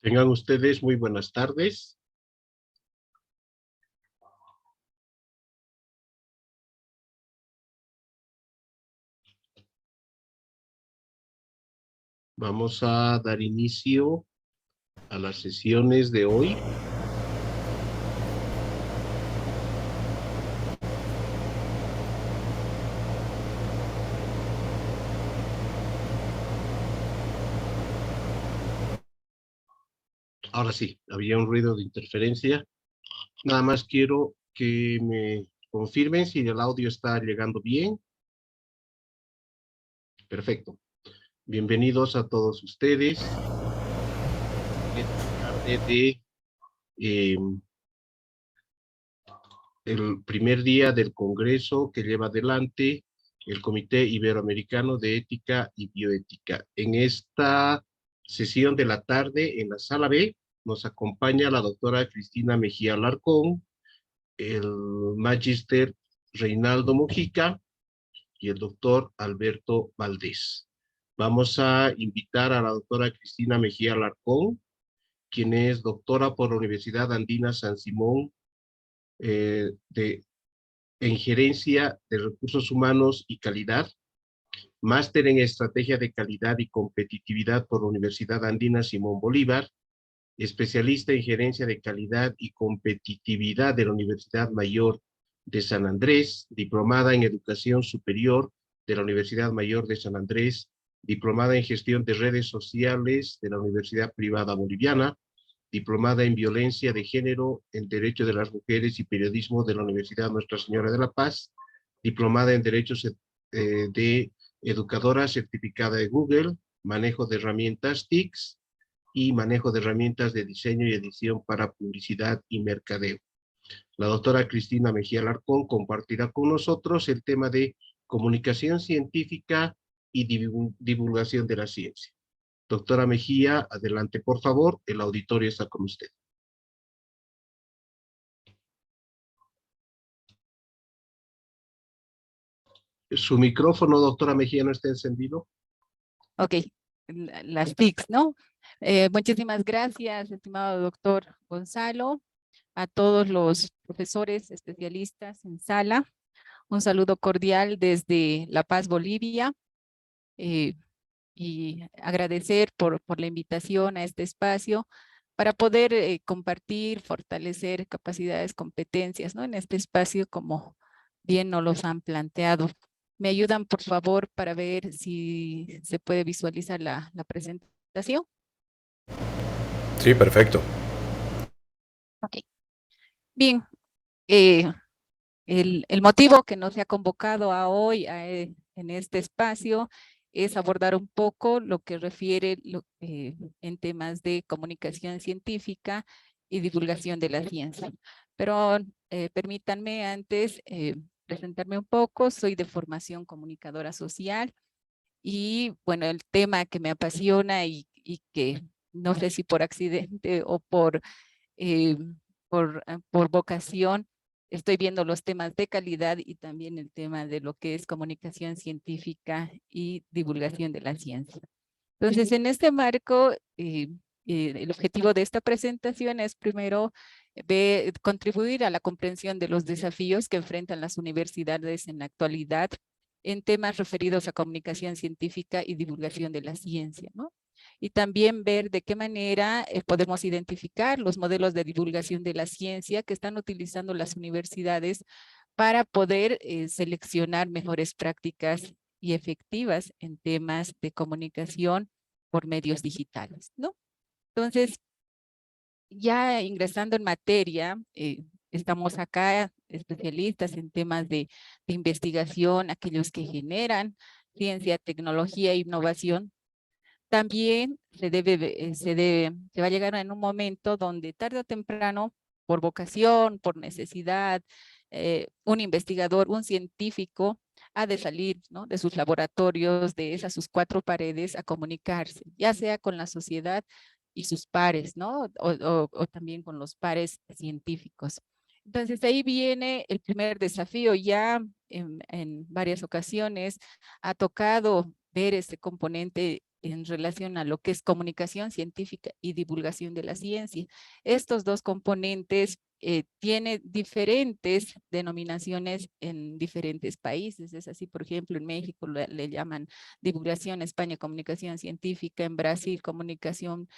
Tengan ustedes muy buenas tardes. Vamos a dar inicio a las sesiones de hoy. Ahora sí, había un ruido de interferencia. Nada más quiero que me confirmen si el audio está llegando bien. Perfecto. Bienvenidos a todos ustedes. Esta tarde de el primer día del Congreso que lleva adelante el Comité Iberoamericano de Ética y Bioética. En esta sesión de la tarde, en la sala B, nos acompaña la doctora Cristina Mejía Alarcón, el magíster Reinaldo Mojica y el doctor Alberto Valdés. Vamos a invitar a la doctora Cristina Mejía Alarcón, quien es doctora por la Universidad Andina San Simón en Gerencia de Recursos Humanos y Calidad, máster en Estrategia de Calidad y Competitividad por la Universidad Andina Simón Bolívar, especialista en Gerencia de Calidad y Competitividad de la Universidad Mayor de San Andrés, diplomada en Educación Superior de la Universidad Mayor de San Andrés, diplomada en Gestión de Redes Sociales de la Universidad Privada Boliviana, diplomada en Violencia de Género, en Derecho de las Mujeres y Periodismo de la Universidad Nuestra Señora de la Paz, diplomada en Derechos de Educadora certificada de Google, manejo de herramientas TICS y manejo de herramientas de diseño y edición para publicidad y mercadeo. La doctora Cristina Mejía Alarcón compartirá con nosotros el tema de comunicación científica y divulgación de la ciencia. Doctora Mejía, adelante por favor, el auditorio está con usted. Su micrófono, doctora Mejía, no está encendido. Ok, las TICs, ¿no? Muchísimas gracias, estimado doctor Gonzalo, a todos los profesores especialistas en sala. Un saludo cordial desde La Paz, Bolivia. Y agradecer por la invitación a este espacio para poder compartir, fortalecer capacidades, competencias, ¿no? En este espacio, como bien nos los han planteado. ¿Me ayudan, por favor, para ver si se puede visualizar la presentación? Sí, perfecto. Ok. Bien, el motivo que nos ha convocado a hoy en este espacio es abordar un poco lo que refiere en temas de comunicación científica y divulgación de la ciencia. Pero permítanme antes presentarme un poco. Soy de formación comunicadora social y bueno, el tema que me apasiona y que no sé si por accidente o eh, por vocación, estoy viendo los temas de calidad y también el tema de lo que es comunicación científica y divulgación de la ciencia. Entonces, en este marco, el objetivo de esta presentación es primero contribuir a la comprensión de los desafíos que enfrentan las universidades en la actualidad en temas referidos a comunicación científica y divulgación de la ciencia, ¿no? Y también ver de qué manera podemos identificar los modelos de divulgación de la ciencia que están utilizando las universidades para poder seleccionar mejores prácticas y efectivas en temas de comunicación por medios digitales, ¿no? Entonces, ya ingresando en materia, estamos acá especialistas en temas de investigación, aquellos que generan ciencia, tecnología e innovación. También se va a llegar en un momento donde tarde o temprano, por vocación, por necesidad, un investigador, un científico, ha de salir, ¿no?, de sus laboratorios, de esas sus cuatro paredes, a comunicarse, ya sea con la sociedad y sus pares, ¿no? O también con los pares científicos. Entonces ahí viene el primer desafío. Ya en varias ocasiones ha tocado ver este componente en relación a lo que es comunicación científica y divulgación de la ciencia. Estos dos componentes tienen diferentes denominaciones en diferentes países. Es así, por ejemplo, en México le llaman divulgación, España comunicación científica, en Brasil comunicación,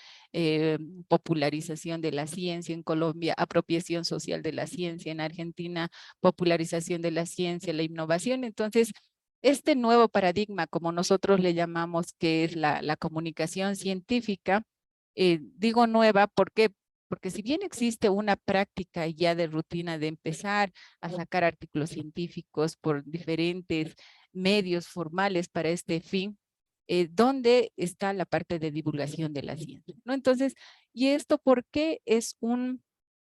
popularización de la ciencia, en Colombia apropiación social de la ciencia, en Argentina popularización de la ciencia, la innovación. Entonces, este nuevo paradigma, como nosotros le llamamos, que es la comunicación científica, digo nueva, ¿por qué? Porque si bien existe una práctica ya de rutina de empezar a sacar artículos científicos por diferentes medios formales para este fin, ¿dónde está la parte de divulgación de la ciencia? ¿No? Entonces, ¿y esto por qué es un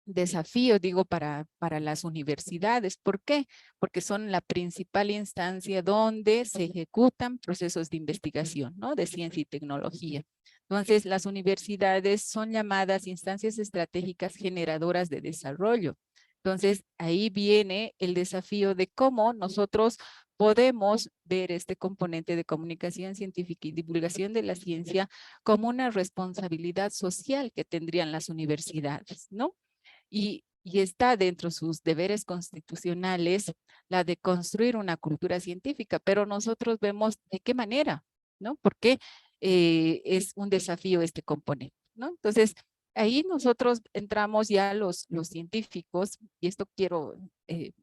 desafío, digo, para las universidades? ¿Por qué? Porque son la principal instancia donde se ejecutan procesos de investigación, ¿no? De ciencia y tecnología. Entonces, las universidades son llamadas instancias estratégicas generadoras de desarrollo. Entonces, ahí viene el desafío de cómo nosotros podemos ver este componente de comunicación científica y divulgación de la ciencia como una responsabilidad social que tendrían las universidades, ¿no? Y está dentro de sus deberes constitucionales la de construir una cultura científica, pero nosotros vemos de qué manera, ¿no? Porque es un desafío este componente, ¿no? Entonces, ahí nosotros entramos ya los científicos, y esto quiero,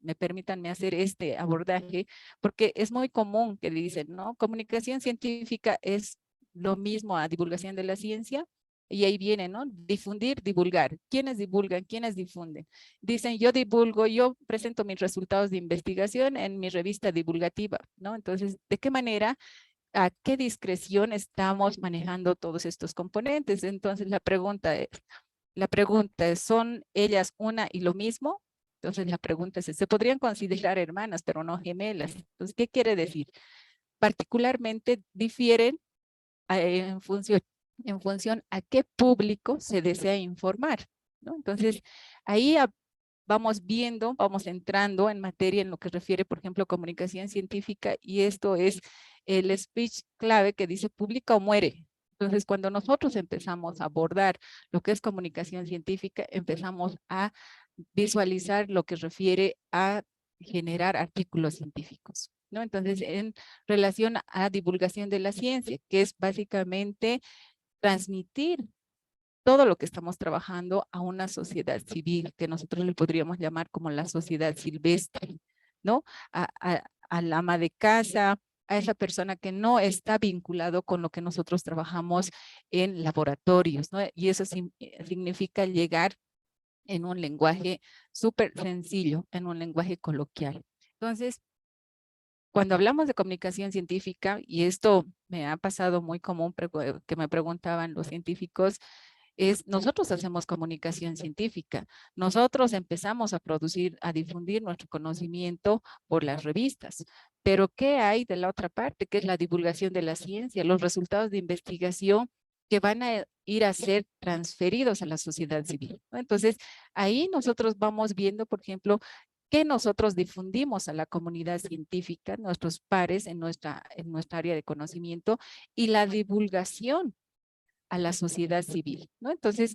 me permítanme hacer este abordaje, porque es muy común que dicen, ¿no? Comunicación científica es lo mismo a divulgación de la ciencia. Y ahí viene, ¿no? Difundir, divulgar. ¿Quiénes divulgan? ¿Quiénes difunden? Dicen, yo divulgo, yo presento mis resultados de investigación en mi revista divulgativa, ¿no? Entonces, ¿de qué manera, a qué discreción estamos manejando todos estos componentes? Entonces, la pregunta es, ¿son ellas una y lo mismo? Entonces, la pregunta es, se podrían considerar hermanas, pero no gemelas. Entonces, ¿qué quiere decir? Particularmente difieren en función a qué público se desea informar, ¿no? Entonces, ahí vamos viendo, vamos entrando en materia en lo que refiere, por ejemplo, comunicación científica, y esto es el speech clave que dice publica o muere. Entonces, cuando nosotros empezamos a abordar lo que es comunicación científica, empezamos a visualizar lo que refiere a generar artículos científicos, ¿no? Entonces, en relación a divulgación de la ciencia, que es básicamente transmitir todo lo que estamos trabajando a una sociedad civil, que nosotros le podríamos llamar como la sociedad silvestre, ¿no? Al ama de casa, a esa persona que no está vinculado con lo que nosotros trabajamos en laboratorios, ¿no? Y eso significa llegar en un lenguaje súper sencillo, en un lenguaje coloquial. Entonces, cuando hablamos de comunicación científica, y esto me ha pasado muy común que me preguntaban los científicos, es nosotros hacemos comunicación científica. Nosotros empezamos a producir, a difundir nuestro conocimiento por las revistas. Pero ¿qué hay de la otra parte? Que es la divulgación de la ciencia, los resultados de investigación que van a ir a ser transferidos a la sociedad civil, ¿no? Entonces, ahí nosotros vamos viendo, por ejemplo, que nosotros difundimos a la comunidad científica, nuestros pares en nuestra área de conocimiento, y la divulgación a la sociedad civil, ¿no? Entonces,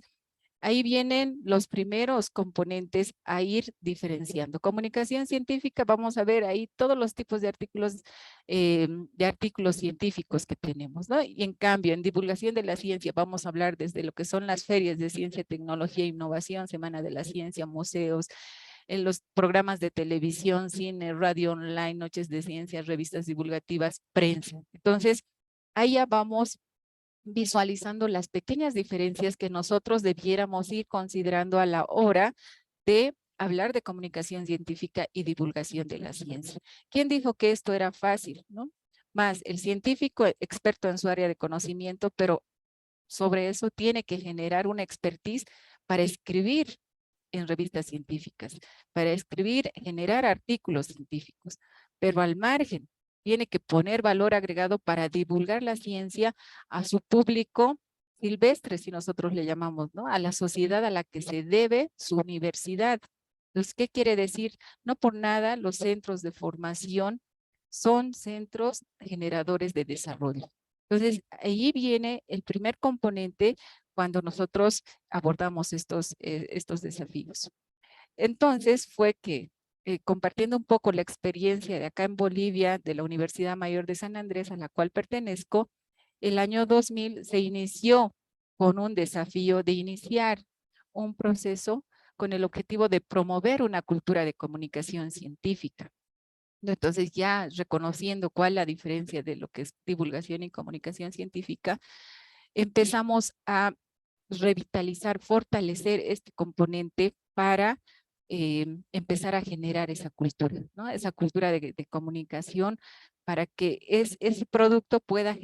ahí vienen los primeros componentes a ir diferenciando. Comunicación científica, vamos a ver ahí todos los tipos de artículos científicos que tenemos, ¿no? Y en cambio, en divulgación de la ciencia, vamos a hablar desde lo que son las ferias de ciencia, tecnología e innovación, Semana de la Ciencia, museos, en los programas de televisión, cine, radio online, noches de ciencia, revistas divulgativas, prensa. Entonces, ahí ya vamos visualizando las pequeñas diferencias que nosotros debiéramos ir considerando a la hora de hablar de comunicación científica y divulgación de la ciencia. ¿Quién dijo que esto era fácil, no? Más el científico experto en su área de conocimiento, pero sobre eso tiene que generar una expertise para escribir en revistas científicas, para escribir, generar artículos científicos, pero al margen tiene que poner valor agregado para divulgar la ciencia a su público silvestre, si nosotros le llamamos, ¿no? A la sociedad a la que se debe su universidad. Entonces, ¿qué quiere decir? No por nada los centros de formación son centros generadores de desarrollo. Entonces, ahí viene el primer componente cuando nosotros abordamos estos desafíos. Entonces, fue que compartiendo un poco la experiencia de acá en Bolivia, de la Universidad Mayor de San Andrés, a la cual pertenezco, el año 2000 se inició con un desafío de iniciar un proceso con el objetivo de promover una cultura de comunicación científica. Entonces, ya reconociendo cuál es la diferencia de lo que es divulgación y comunicación científica, empezamos a revitalizar, fortalecer este componente para empezar a generar esa cultura, ¿no? Esa cultura de comunicación para que ese producto pueda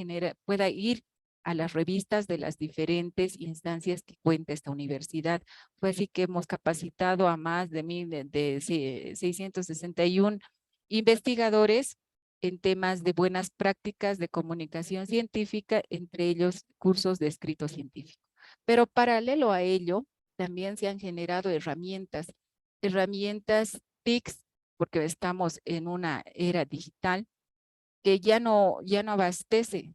ir a las revistas de las diferentes instancias que cuenta esta universidad. Fue así que hemos capacitado a más de 661 investigadores en temas de buenas prácticas de comunicación científica, entre ellos cursos de escrito científico. Pero paralelo a ello, también se han generado herramientas TICs, porque estamos en una era digital, que ya no abastece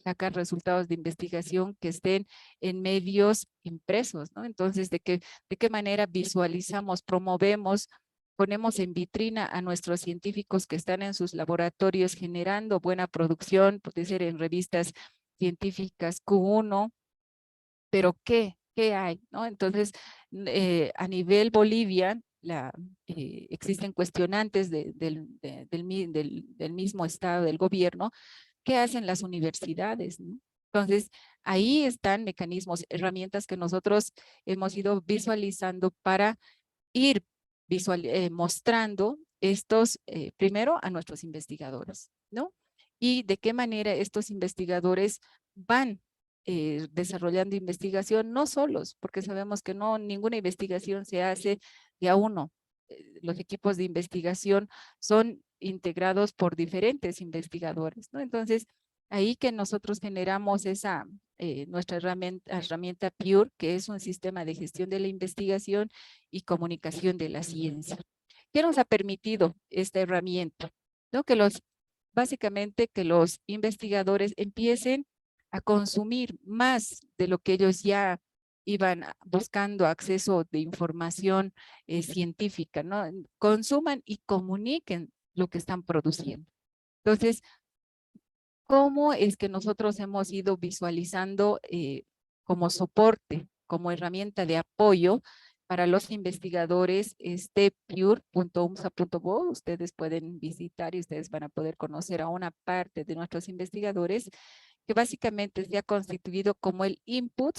sacar resultados de investigación que estén en medios impresos, ¿no? Entonces, ¿de qué manera visualizamos, promovemos, ponemos en vitrina a nuestros científicos que están en sus laboratorios generando buena producción, puede ser en revistas científicas Q1, pero ¿qué hay? ¿No? Entonces, a nivel Bolivia, existen cuestionantes del mismo estado del gobierno. ¿Qué hacen las universidades? ¿No? Entonces, ahí están mecanismos, herramientas que nosotros hemos ido visualizando para ir mostrando estos, primero a nuestros investigadores, ¿no? Y de qué manera estos investigadores van desarrollando investigación, no solos, porque sabemos que ninguna investigación se hace de a uno. Los equipos de investigación son integrados por diferentes investigadores, ¿no? Entonces, ahí que nosotros generamos nuestra herramienta PURE, que es un sistema de gestión de la investigación y comunicación de la ciencia. ¿Qué nos ha permitido esta herramienta? ¿No? Básicamente que los investigadores empiecen a consumir más de lo que ellos ya iban buscando acceso de información científica, ¿no? Consuman y comuniquen lo que están produciendo. Entonces, ¿cómo es que nosotros hemos ido visualizando como soporte, como herramienta de apoyo para los investigadores pure.umsa.bo? Ustedes pueden visitar y ustedes van a poder conocer a una parte de nuestros investigadores que básicamente se ha constituido como el input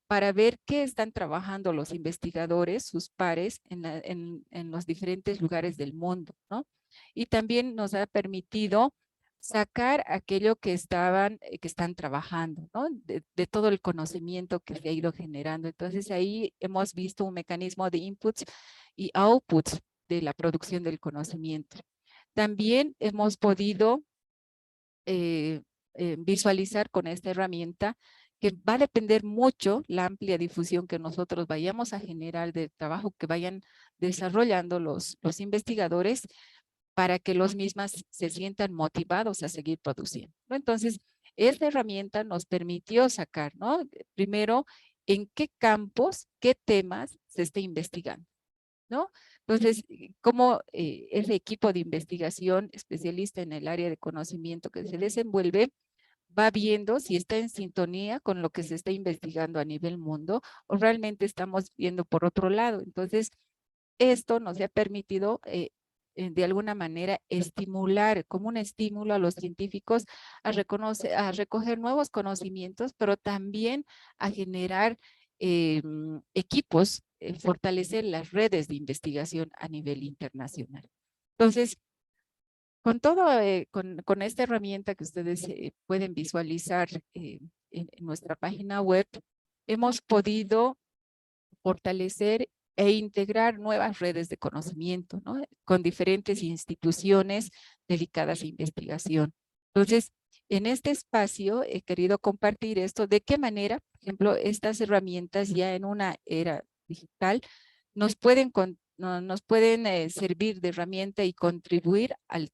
para ver qué están trabajando los investigadores, sus pares, en los diferentes lugares del mundo, ¿no? Y también nos ha permitido sacar aquello que están trabajando, ¿no? De todo el conocimiento que se ha ido generando. Entonces ahí hemos visto un mecanismo de inputs y outputs de la producción del conocimiento. También hemos podido visualizar con esta herramienta que va a depender mucho la amplia difusión que nosotros vayamos a generar del trabajo que vayan desarrollando los investigadores, para que los mismas se sientan motivados a seguir produciendo, ¿no? Entonces, esta herramienta nos permitió sacar, ¿no? Primero, en qué campos, qué temas se está investigando, ¿no? Entonces, cómo ese equipo de investigación especialista en el área de conocimiento que se desenvuelve va viendo si está en sintonía con lo que se está investigando a nivel mundo o realmente estamos viendo por otro lado. Entonces, esto nos ha permitido de alguna manera estimular, como un estímulo a los científicos a recoger nuevos conocimientos, pero también a generar equipos, fortalecer las redes de investigación a nivel internacional. Entonces, con esta herramienta que ustedes pueden visualizar en nuestra página web, hemos podido fortalecer e integrar nuevas redes de conocimiento, ¿no? Con diferentes instituciones dedicadas a investigación. Entonces, en este espacio he querido compartir esto, de qué manera, por ejemplo, estas herramientas ya en una era digital nos pueden servir de herramienta y contribuir al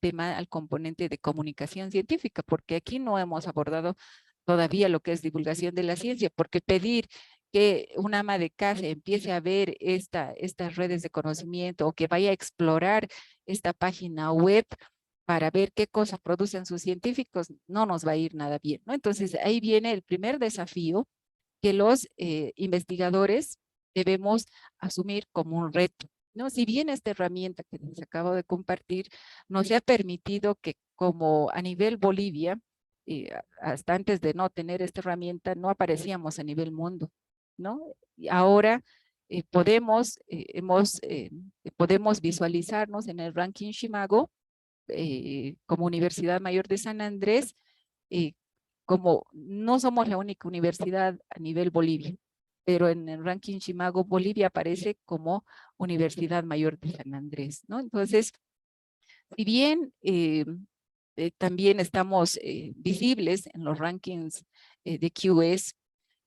componente de comunicación científica, porque aquí no hemos abordado todavía lo que es divulgación de la ciencia, porque pedir que una ama de casa empiece a ver estas redes de conocimiento o que vaya a explorar esta página web para ver qué cosas producen sus científicos, no nos va a ir nada bien, ¿no? Entonces, ahí viene el primer desafío que los investigadores debemos asumir como un reto, ¿no? Si bien esta herramienta que les acabo de compartir nos ha permitido que como a nivel Bolivia, hasta antes de no tener esta herramienta, no aparecíamos a nivel mundo, ¿no? Y ahora podemos visualizarnos en el ranking Shimago como Universidad Mayor de San Andrés, eh, como no somos la única universidad a nivel Bolivia, pero en el ranking Shimago Bolivia aparece como Universidad Mayor de San Andrés, ¿no? Entonces, si bien también estamos visibles en los rankings de QS,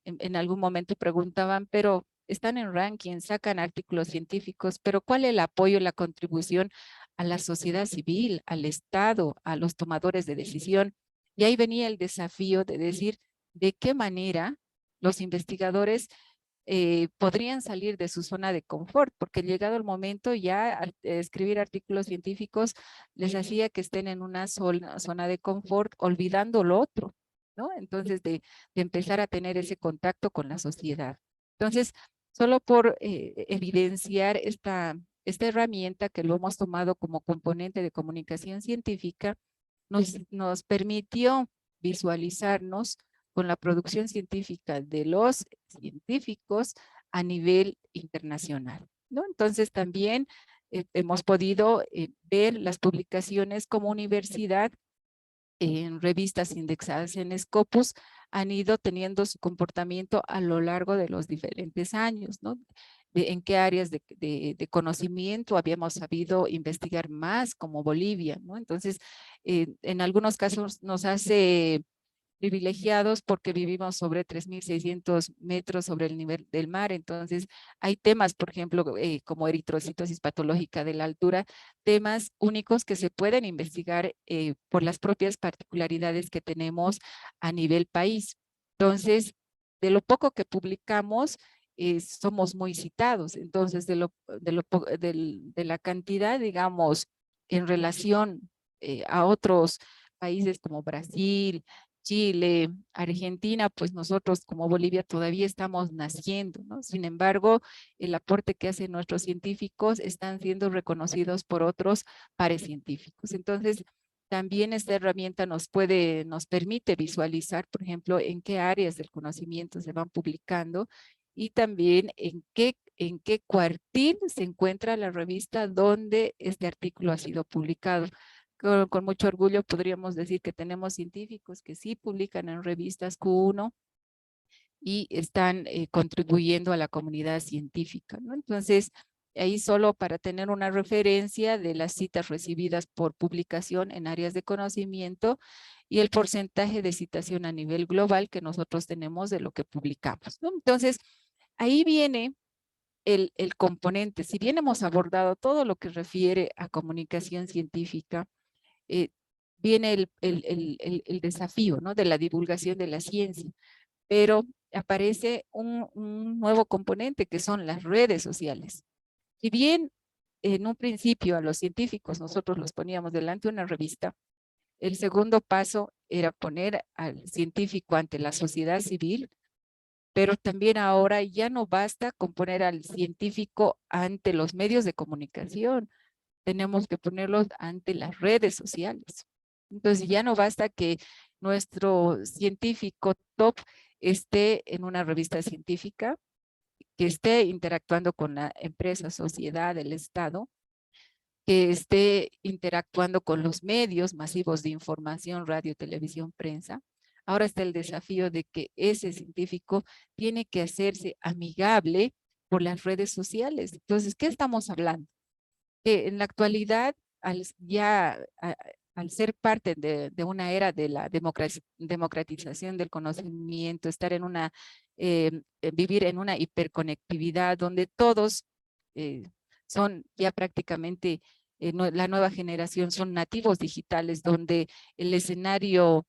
en algún momento preguntaban, pero están en rankings, sacan artículos científicos, pero ¿cuál es el apoyo, la contribución a la sociedad civil, al Estado, a los tomadores de decisión? Y ahí venía el desafío de decir de qué manera los investigadores podrían salir de su zona de confort, porque llegado el momento ya escribir artículos científicos les hacía que estén en una zona de confort olvidando lo otro, ¿no? Entonces de empezar a tener ese contacto con la sociedad. Entonces, solo por evidenciar esta herramienta que lo hemos tomado como componente de comunicación científica, nos permitió visualizarnos con la producción científica de los científicos a nivel internacional, ¿no? Entonces también hemos podido ver las publicaciones como universidad en revistas indexadas en Scopus han ido teniendo su comportamiento a lo largo de los diferentes años, ¿no? En qué áreas de conocimiento habíamos sabido investigar más como Bolivia, ¿no? Entonces, en algunos casos nos hace privilegiados porque vivimos sobre 3.600 metros sobre el nivel del mar. Entonces, hay temas, por ejemplo, como eritrocitosis patológica de la altura, temas únicos que se pueden investigar por las propias particularidades que tenemos a nivel país. Entonces, de lo poco que publicamos, somos muy citados. Entonces, de la cantidad, digamos, en relación a otros países como Brasil, Chile, Argentina, pues nosotros como Bolivia todavía estamos naciendo, ¿no? Sin embargo, el aporte que hacen nuestros científicos están siendo reconocidos por otros pares científicos. Entonces, también esta herramienta nos permite visualizar, por ejemplo, en qué áreas del conocimiento se van publicando y también en qué cuartil se encuentra la revista donde este artículo ha sido publicado. Con mucho orgullo podríamos decir que tenemos científicos que sí publican en revistas Q1 y están contribuyendo a la comunidad científica, ¿no? Entonces, ahí solo para tener una referencia de las citas recibidas por publicación en áreas de conocimiento y el porcentaje de citación a nivel global que nosotros tenemos de lo que publicamos, ¿no? Entonces, ahí viene el componente. Si bien hemos abordado todo lo que refiere a comunicación científica, eh, viene el desafío, ¿no? De la divulgación de la ciencia, pero aparece un nuevo componente que son las redes sociales. Si bien en un principio a los científicos nosotros los poníamos delante de una revista, el segundo paso era poner al científico ante la sociedad civil, pero también ahora ya no basta con poner al científico ante los medios de comunicación, tenemos que ponerlos ante las redes sociales. Entonces ya no basta que nuestro científico top esté en una revista científica, que esté interactuando con la empresa, sociedad, el Estado, que esté interactuando con los medios masivos de información, radio, televisión, prensa. Ahora está el desafío de que ese científico tiene que hacerse amigable por las redes sociales. Entonces, ¿qué estamos hablando? Que en la actualidad, al ser parte de una era de la democratización del conocimiento, estar en vivir en una hiperconectividad donde todos son ya prácticamente la nueva generación, son nativos digitales, donde el escenario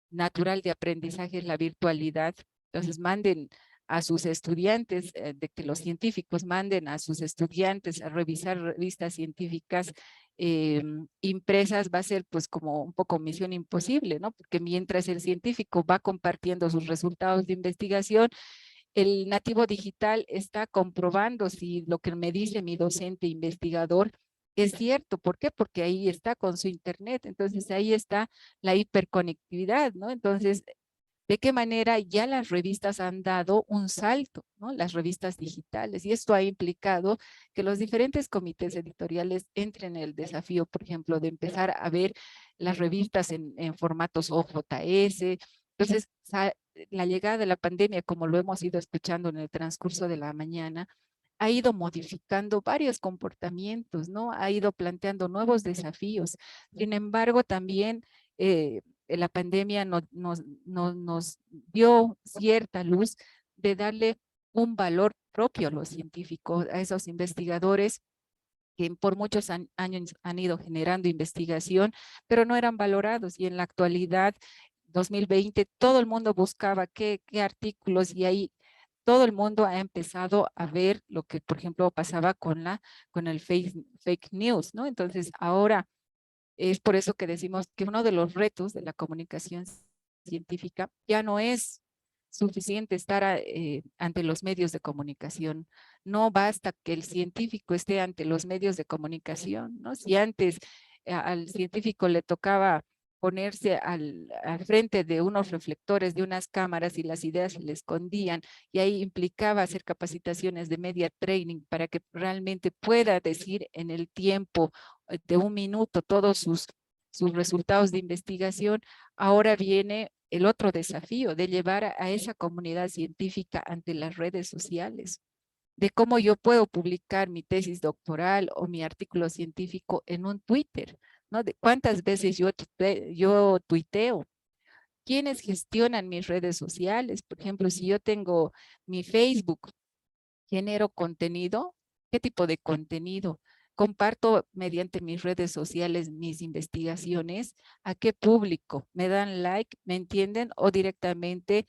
natural de aprendizaje es la virtualidad. Entonces manden a sus estudiantes, de que los científicos manden a sus estudiantes a revisar revistas científicas impresas, va a ser pues como un poco misión imposible, ¿no? Porque mientras el científico va compartiendo sus resultados de investigación, el nativo digital está comprobando si lo que me dice mi docente investigador es cierto. ¿Por qué? Porque ahí está con su internet. Entonces ahí está la hiperconectividad, ¿no? Entonces, ¿de qué manera ya las revistas han dado un salto, ¿no? Las revistas digitales. Y esto ha implicado que los diferentes comités editoriales entren en el desafío, por ejemplo, de empezar a ver las revistas en formatos OJS. Entonces, la llegada de la pandemia, como lo hemos ido escuchando en el transcurso de la mañana, ha ido modificando varios comportamientos, ¿no? Ha ido planteando nuevos desafíos. Sin embargo, también la pandemia nos dio cierta luz de darle un valor propio a los científicos, a esos investigadores que por muchos años han ido generando investigación, pero no eran valorados. Y en la actualidad, 2020, todo el mundo buscaba qué artículos, y ahí todo el mundo ha empezado a ver lo que, por ejemplo, pasaba con el fake news, ¿no? Entonces, ahora es por eso que decimos que uno de los retos de la comunicación científica ya no es suficiente estar ante los medios de comunicación. No basta que el científico esté ante los medios de comunicación, ¿no? Si antes al científico le tocaba ponerse al frente de unos reflectores, de unas cámaras, y las ideas se le escondían, y ahí implicaba hacer capacitaciones de media training para que realmente pueda decir en el tiempo de un minuto todos sus resultados de investigación. Ahora viene el otro desafío de llevar a esa comunidad científica ante las redes sociales, de cómo yo puedo publicar mi tesis doctoral o mi artículo científico en un Twitter, ¿no? De cuántas veces yo tuiteo. ¿Quiénes gestionan mis redes sociales? Por ejemplo, si yo tengo mi Facebook, genero contenido. ¿Qué tipo de contenido? Comparto mediante mis redes sociales mis investigaciones. ¿A qué público? ¿Me dan like? ¿Me entienden? O directamente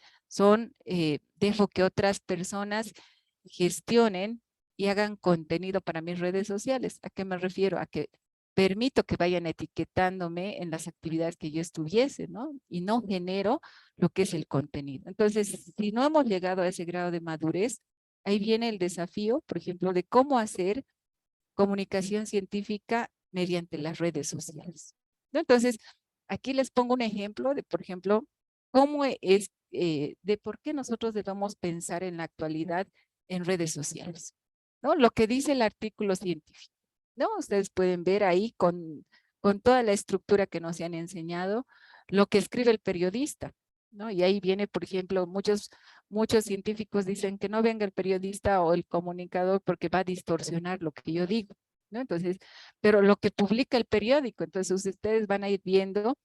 dejo que otras personas gestionen y hagan contenido para mis redes sociales. ¿A qué me refiero? A que permito que vayan etiquetándome en las actividades que yo estuviese, ¿no? Y no genero lo que es el contenido. Entonces, si no hemos llegado a ese grado de madurez, ahí viene el desafío, por ejemplo, de cómo hacer comunicación científica mediante las redes sociales, ¿no? Entonces, aquí les pongo un ejemplo de, por ejemplo, cómo es, de por qué nosotros debemos pensar en la actualidad en redes sociales, ¿no? Lo que dice el artículo científico, ¿no? Ustedes pueden ver ahí con toda la estructura que nos han enseñado, lo que escribe el periodista, ¿no? Y ahí viene, por ejemplo, muchos científicos dicen que no venga el periodista o el comunicador porque va a distorsionar lo que yo digo, ¿no? Entonces, pero lo que publica el periódico, entonces ustedes van a ir viendo,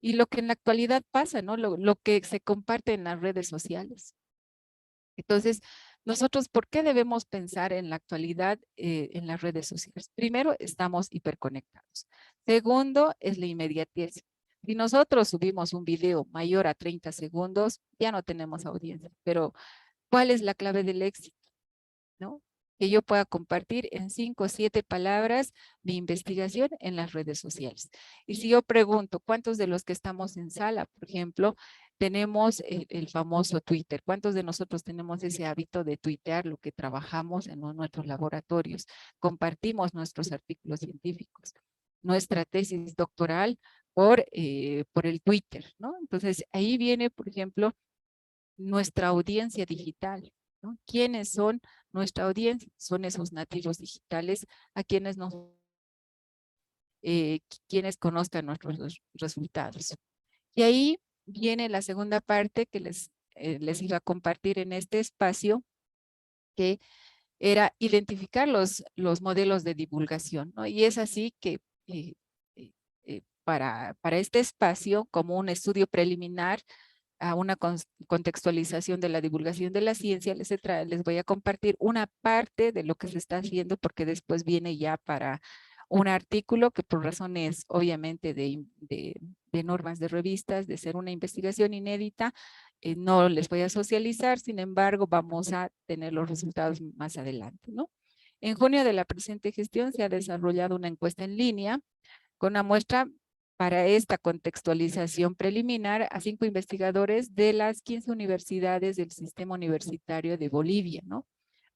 y lo que en la actualidad pasa, ¿no? Lo que se comparte en las redes sociales. Entonces, nosotros, ¿por qué debemos pensar en la actualidad en las redes sociales? Primero, estamos hiperconectados. Segundo, es la inmediatez. Si nosotros subimos un video mayor a 30 segundos, ya no tenemos audiencia. Pero, ¿cuál es la clave del éxito? ¿No? Que yo pueda compartir en 5 o 7 palabras mi investigación en las redes sociales. Y si yo pregunto, ¿cuántos de los que estamos en sala, por ejemplo, tenemos el famoso Twitter? ¿Cuántos de nosotros tenemos ese hábito de tuitear lo que trabajamos en nuestros laboratorios? Compartimos nuestros artículos científicos, nuestra tesis doctoral por el Twitter, ¿no? Entonces, ahí viene, por ejemplo, nuestra audiencia digital, ¿no? ¿Quiénes son nuestra audiencia? Son esos nativos digitales a quienes quienes conozcan nuestros resultados. Y ahí viene la segunda parte que les iba a compartir en este espacio, que era identificar los modelos de divulgación, ¿no? Y es así que para este espacio, como un estudio preliminar a una contextualización de la divulgación de la ciencia, les voy a compartir una parte de lo que se está haciendo, porque después viene ya para un artículo que por razones obviamente de normas de revistas, de ser una investigación inédita, no les voy a socializar, sin embargo vamos a tener los resultados más adelante, ¿no? En junio de la presente gestión se ha desarrollado una encuesta en línea con una muestra para esta contextualización preliminar a 5 investigadores de las 15 universidades del sistema universitario de Bolivia, ¿no?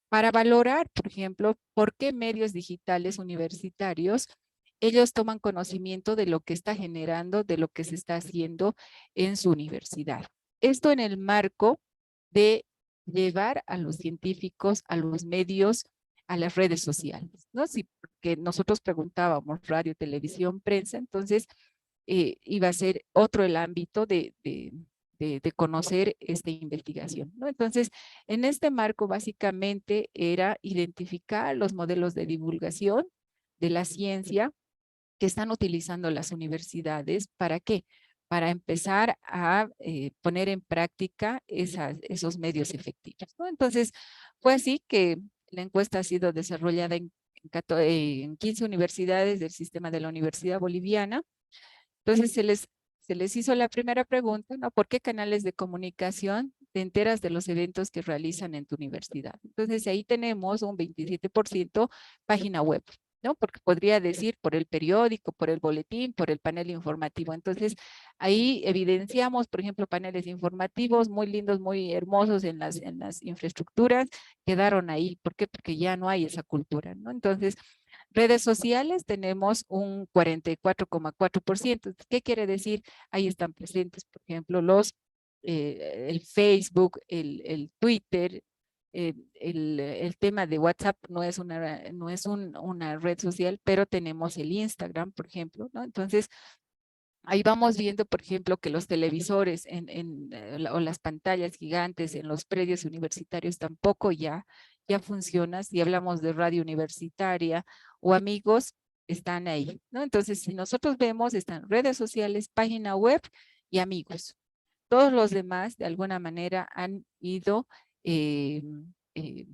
Para valorar, por ejemplo, por qué medios digitales universitarios ellos toman conocimiento de lo que está generando, de lo que se está haciendo en su universidad. Esto en el marco de llevar a los científicos, a los medios, a las redes sociales, ¿no? Si porque nosotros preguntábamos radio, televisión, prensa, entonces iba a ser otro el ámbito de conocer esta investigación, ¿no? Entonces, en este marco básicamente era identificar los modelos de divulgación de la ciencia que están utilizando las universidades. ¿Para qué? Para empezar a poner en práctica esos medios efectivos, ¿no? Entonces, fue así que la encuesta ha sido desarrollada en 15 universidades del sistema de la Universidad Boliviana. Entonces, se les hizo la primera pregunta, ¿no? ¿Por qué canales de comunicación te enteras de los eventos que realizan en tu universidad? Entonces, ahí tenemos un 27% página web, ¿no? Porque podría decir por el periódico, por el boletín, por el panel informativo. Entonces, ahí evidenciamos, por ejemplo, paneles informativos muy lindos, muy hermosos en las infraestructuras, quedaron ahí. ¿Por qué? Porque ya no hay esa cultura, ¿no? Entonces, redes sociales tenemos un 44,4%. ¿Qué quiere decir? Ahí están presentes, por ejemplo, el Facebook, el Twitter, el tema de WhatsApp no es una red social, pero tenemos el Instagram, por ejemplo, ¿no? Entonces, ahí vamos viendo, por ejemplo, que los televisores o las pantallas gigantes en los predios universitarios tampoco ya funcionan. Si hablamos de radio universitaria o amigos, están ahí, ¿no? Entonces, si nosotros vemos, están redes sociales, página web y amigos. Todos los demás, de alguna manera, han ido eh, eh,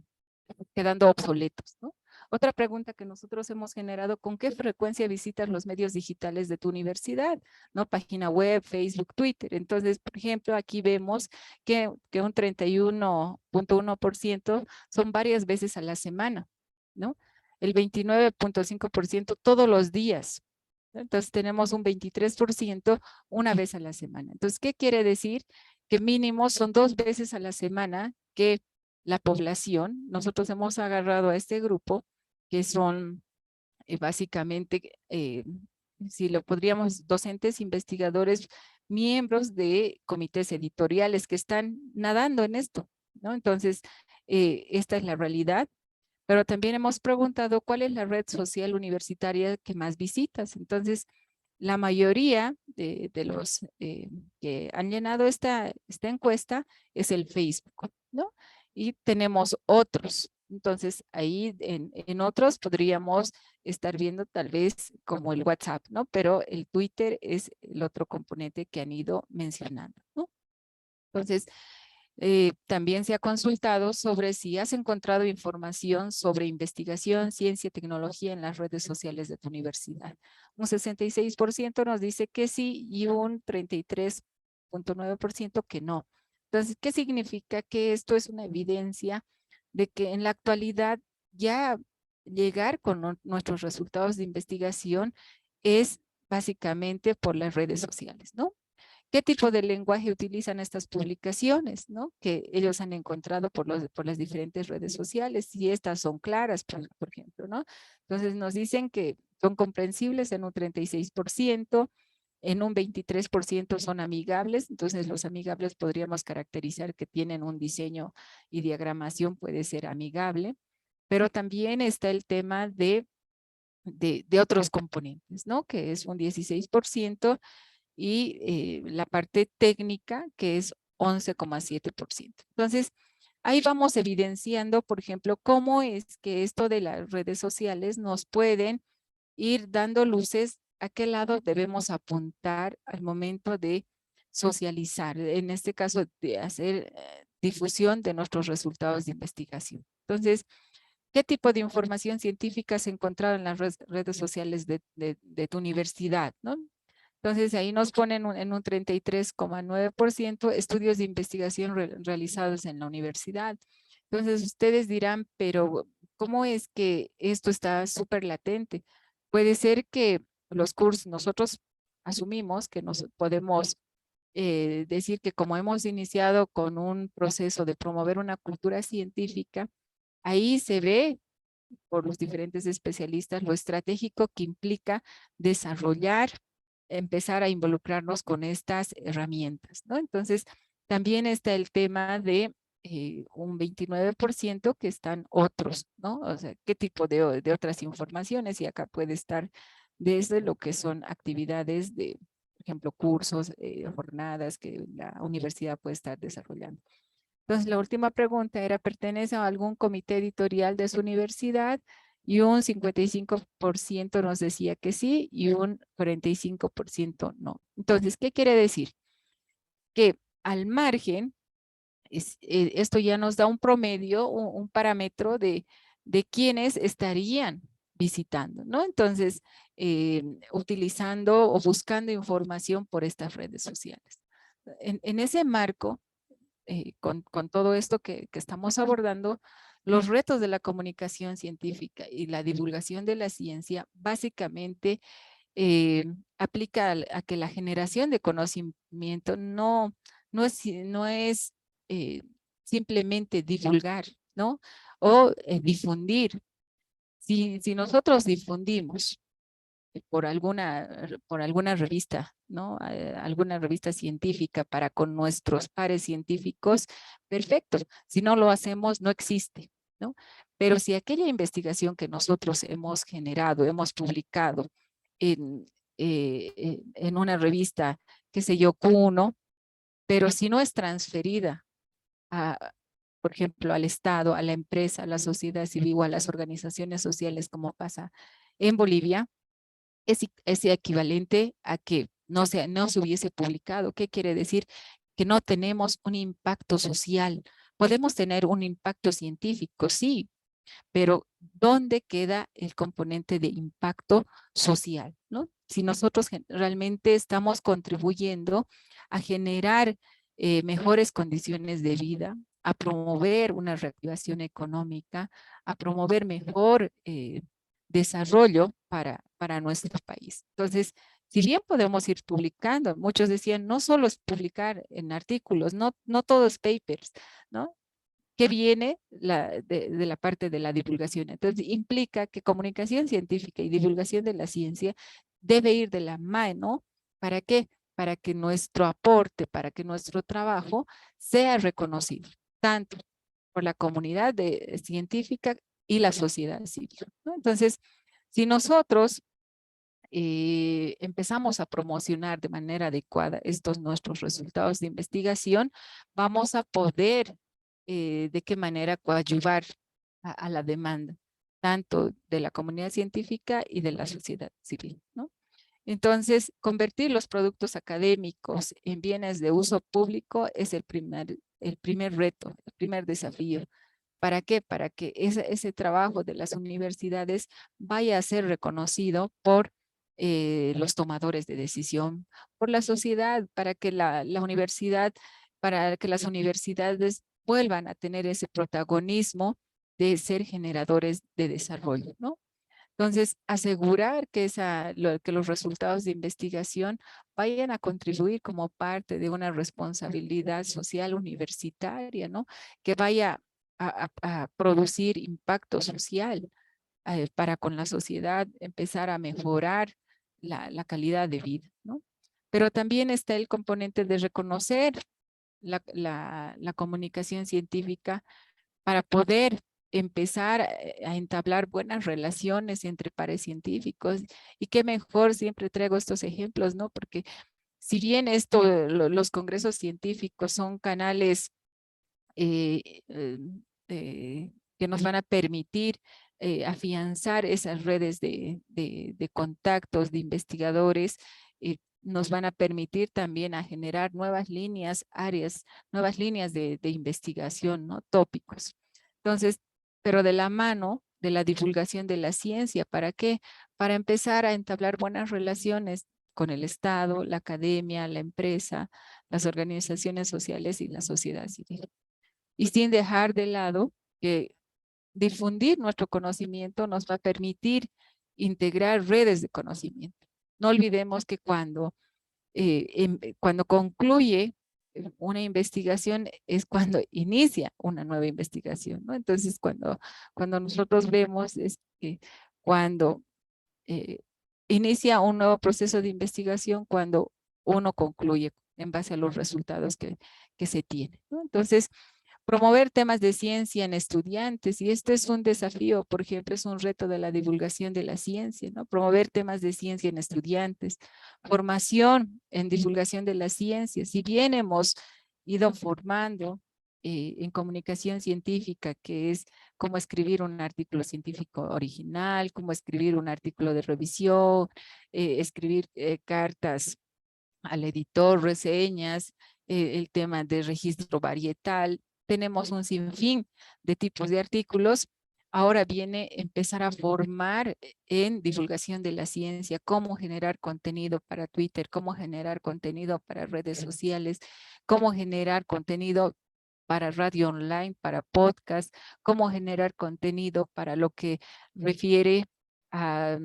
quedando obsoletos, ¿no? Otra pregunta que nosotros hemos generado: ¿con qué frecuencia visitas los medios digitales de tu universidad? ¿No? Página web, Facebook, Twitter. Entonces, por ejemplo, aquí vemos que un 31,1% son varias veces a la semana, ¿no? El 29,5% todos los días. Entonces, tenemos un 23% una vez a la semana. Entonces, ¿qué quiere decir? Que mínimo son 2 veces a la semana que la población, nosotros hemos agarrado a este grupo que son básicamente, si lo podríamos, docentes, investigadores, miembros de comités editoriales que están nadando en esto, ¿no? Entonces, esta es la realidad. Pero también hemos preguntado cuál es la red social universitaria que más visitas. Entonces, la mayoría de los que han llenado esta encuesta es el Facebook, ¿no? Y tenemos otros. Entonces, ahí en otros podríamos estar viendo tal vez como el WhatsApp, ¿no? Pero el Twitter es el otro componente que han ido mencionando, ¿no? Entonces, también se ha consultado sobre si has encontrado información sobre investigación, ciencia, tecnología en las redes sociales de tu universidad. Un 66% nos dice que sí y un 33,9% que no. Entonces, ¿qué significa? Que esto es una evidencia de que en la actualidad ya llegar con nuestros resultados de investigación es básicamente por las redes sociales, ¿no? ¿Qué tipo de lenguaje utilizan estas publicaciones, ¿no? Que ellos han encontrado por las diferentes redes sociales, si estas son claras, por ejemplo, ¿no? Entonces nos dicen que son comprensibles en un 36%, en un 23% son amigables. Entonces los amigables podríamos caracterizar que tienen un diseño y diagramación, puede ser amigable, pero también está el tema de otros componentes, ¿no? Que es un 16%, y la parte técnica, que es 11,7%. Entonces, ahí vamos evidenciando, por ejemplo, cómo es que esto de las redes sociales nos pueden ir dando luces a qué lado debemos apuntar al momento de socializar, en este caso de hacer difusión de nuestros resultados de investigación. Entonces, ¿Qué tipo de información científica se encontraba en las redes sociales de tu universidad, ¿no? Entonces, ahí nos ponen en un 33,9% estudios de investigación realizados en la universidad. Entonces, ustedes dirán, pero ¿cómo es que esto está súper latente? Puede ser que los cursos, nosotros asumimos que nos podemos decir que como hemos iniciado con un proceso de promover una cultura científica, ahí se ve por los diferentes especialistas lo estratégico que implica desarrollar, empezar a involucrarnos con estas herramientas, ¿no? Entonces, también está el tema de un 29% que están otros, ¿no? O sea, ¿qué tipo de otras informaciones? Y acá puede estar desde lo que son actividades de, por ejemplo, cursos, jornadas que la universidad puede estar desarrollando. Entonces, la última pregunta era, ¿pertenece a algún comité editorial de su universidad? Y un 55% nos decía que sí y un 45% no. Entonces, ¿qué quiere decir? Que al margen, esto ya nos da un promedio, un parámetro de quienes estarían visitando, ¿no? Entonces, utilizando o buscando información por estas redes sociales. En ese marco, con todo esto que estamos abordando, los retos de la comunicación científica y la divulgación de la ciencia básicamente aplica a que la generación de conocimiento no es eh, simplemente divulgar, ¿no? O difundir. Si nosotros difundimos por alguna revista, ¿no? Alguna revista científica para con nuestros pares científicos, perfecto. Si no lo hacemos, no existe, ¿no? Pero si aquella investigación que nosotros hemos generado, hemos publicado en, en una revista, qué sé yo, Q1, pero si no es transferida a, por ejemplo, al Estado, a la empresa, a la sociedad civil o a las organizaciones sociales, como pasa en Bolivia, es equivalente a que no se hubiese publicado. ¿Qué quiere decir? Que no tenemos un impacto social. Podemos tener un impacto científico, sí, pero ¿dónde queda el componente de impacto social, ¿no? Si nosotros realmente estamos contribuyendo a generar mejores condiciones de vida, a promover una reactivación económica, a promover mejor desarrollo para nuestro país. Entonces, si bien podemos ir publicando, muchos decían, no solo es publicar en artículos, no todo es papers, ¿no? Que viene de la parte de la divulgación. Entonces, implica que comunicación científica y divulgación de la ciencia debe ir de la mano. ¿Para qué? Para que nuestro aporte, para que nuestro trabajo sea reconocido, tanto por la comunidad científica y la sociedad civil, ¿no? Entonces, si nosotros empezamos a promocionar de manera adecuada estos nuestros resultados de investigación, vamos a poder de qué manera coadyuvar a la demanda, tanto de la comunidad científica y de la sociedad civil, ¿no? Entonces, convertir los productos académicos en bienes de uso público es el primer reto, el primer desafío. ¿Para qué? Para que ese trabajo de las universidades vaya a ser reconocido por los tomadores de decisión, por la sociedad, para que las universidades vuelvan a tener ese protagonismo de ser generadores de desarrollo, ¿no? Entonces, asegurar que los resultados de investigación vayan a contribuir como parte de una responsabilidad social universitaria, ¿no? Que vaya a producir impacto social para con la sociedad, empezar a mejorar la calidad de vida, ¿no? Pero también está el componente de reconocer la comunicación científica para poder empezar a entablar buenas relaciones entre pares científicos. Y qué mejor, siempre traigo estos ejemplos, ¿no? Porque si bien los congresos científicos son canales eh, eh, que nos van a permitir afianzar esas redes de contactos, de investigadores, nos van a permitir también a generar nuevas líneas, nuevas líneas de investigación, ¿no? Tópicos. Entonces, pero de la mano de la divulgación de la ciencia. ¿Para qué? Para empezar a entablar buenas relaciones con el Estado, la academia, la empresa, las organizaciones sociales y la sociedad civil. Y sin dejar de lado que difundir nuestro conocimiento nos va a permitir integrar redes de conocimiento. No olvidemos que cuando concluye una investigación es cuando inicia una nueva investigación, ¿no? Entonces, cuando nosotros vemos es que cuando eh, inicia un nuevo proceso de investigación, cuando uno concluye en base a los resultados que se tienen, ¿no? Entonces, promover temas de ciencia en estudiantes, y este es un desafío, por ejemplo, es un reto de la divulgación de la ciencia, ¿no? Promover temas de ciencia en estudiantes, formación en divulgación de la ciencia. Si bien hemos ido formando en comunicación científica, que es cómo escribir un artículo científico original, cómo escribir un artículo de revisión, escribir cartas al editor, reseñas, el tema de registro varietal. Tenemos un sinfín de tipos de artículos. Ahora viene empezar a formar en divulgación de la ciencia, cómo generar contenido para Twitter, cómo generar contenido para redes sociales, cómo generar contenido para radio online, para podcast, cómo generar contenido para lo que refiere a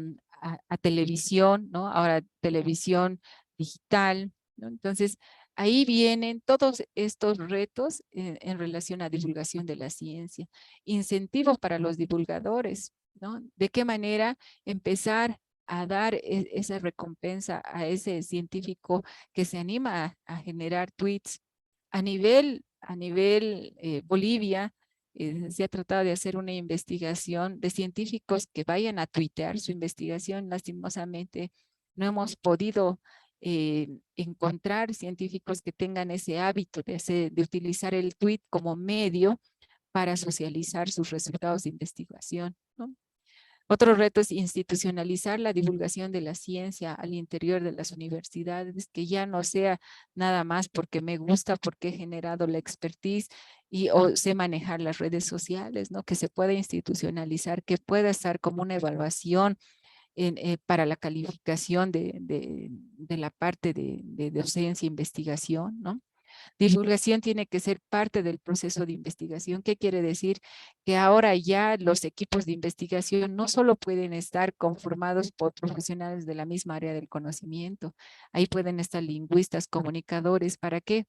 televisión, ¿no? Ahora televisión digital, ¿no? Entonces, ahí vienen todos estos retos en relación a divulgación de la ciencia, incentivos para los divulgadores, ¿no? De qué manera empezar a dar esa recompensa a ese científico que se anima a generar tweets. A nivel Bolivia, se ha tratado de hacer una investigación de científicos que vayan a tuitear su investigación. Lastimosamente, no hemos podido encontrar científicos que tengan ese hábito de utilizar el tweet como medio para socializar sus resultados de investigación, ¿no? Otro reto es institucionalizar la divulgación de la ciencia al interior de las universidades, que ya no sea nada más porque me gusta, porque he generado la expertise o sé manejar las redes sociales, ¿no? Que se pueda institucionalizar, que pueda estar como una evaluación para la calificación de la parte de docencia e investigación, ¿no? Divulgación tiene que ser parte del proceso de investigación. ¿Qué quiere decir? Que ahora ya los equipos de investigación no solo pueden estar conformados por profesionales de la misma área del conocimiento, ahí pueden estar lingüistas, comunicadores. ¿Para qué?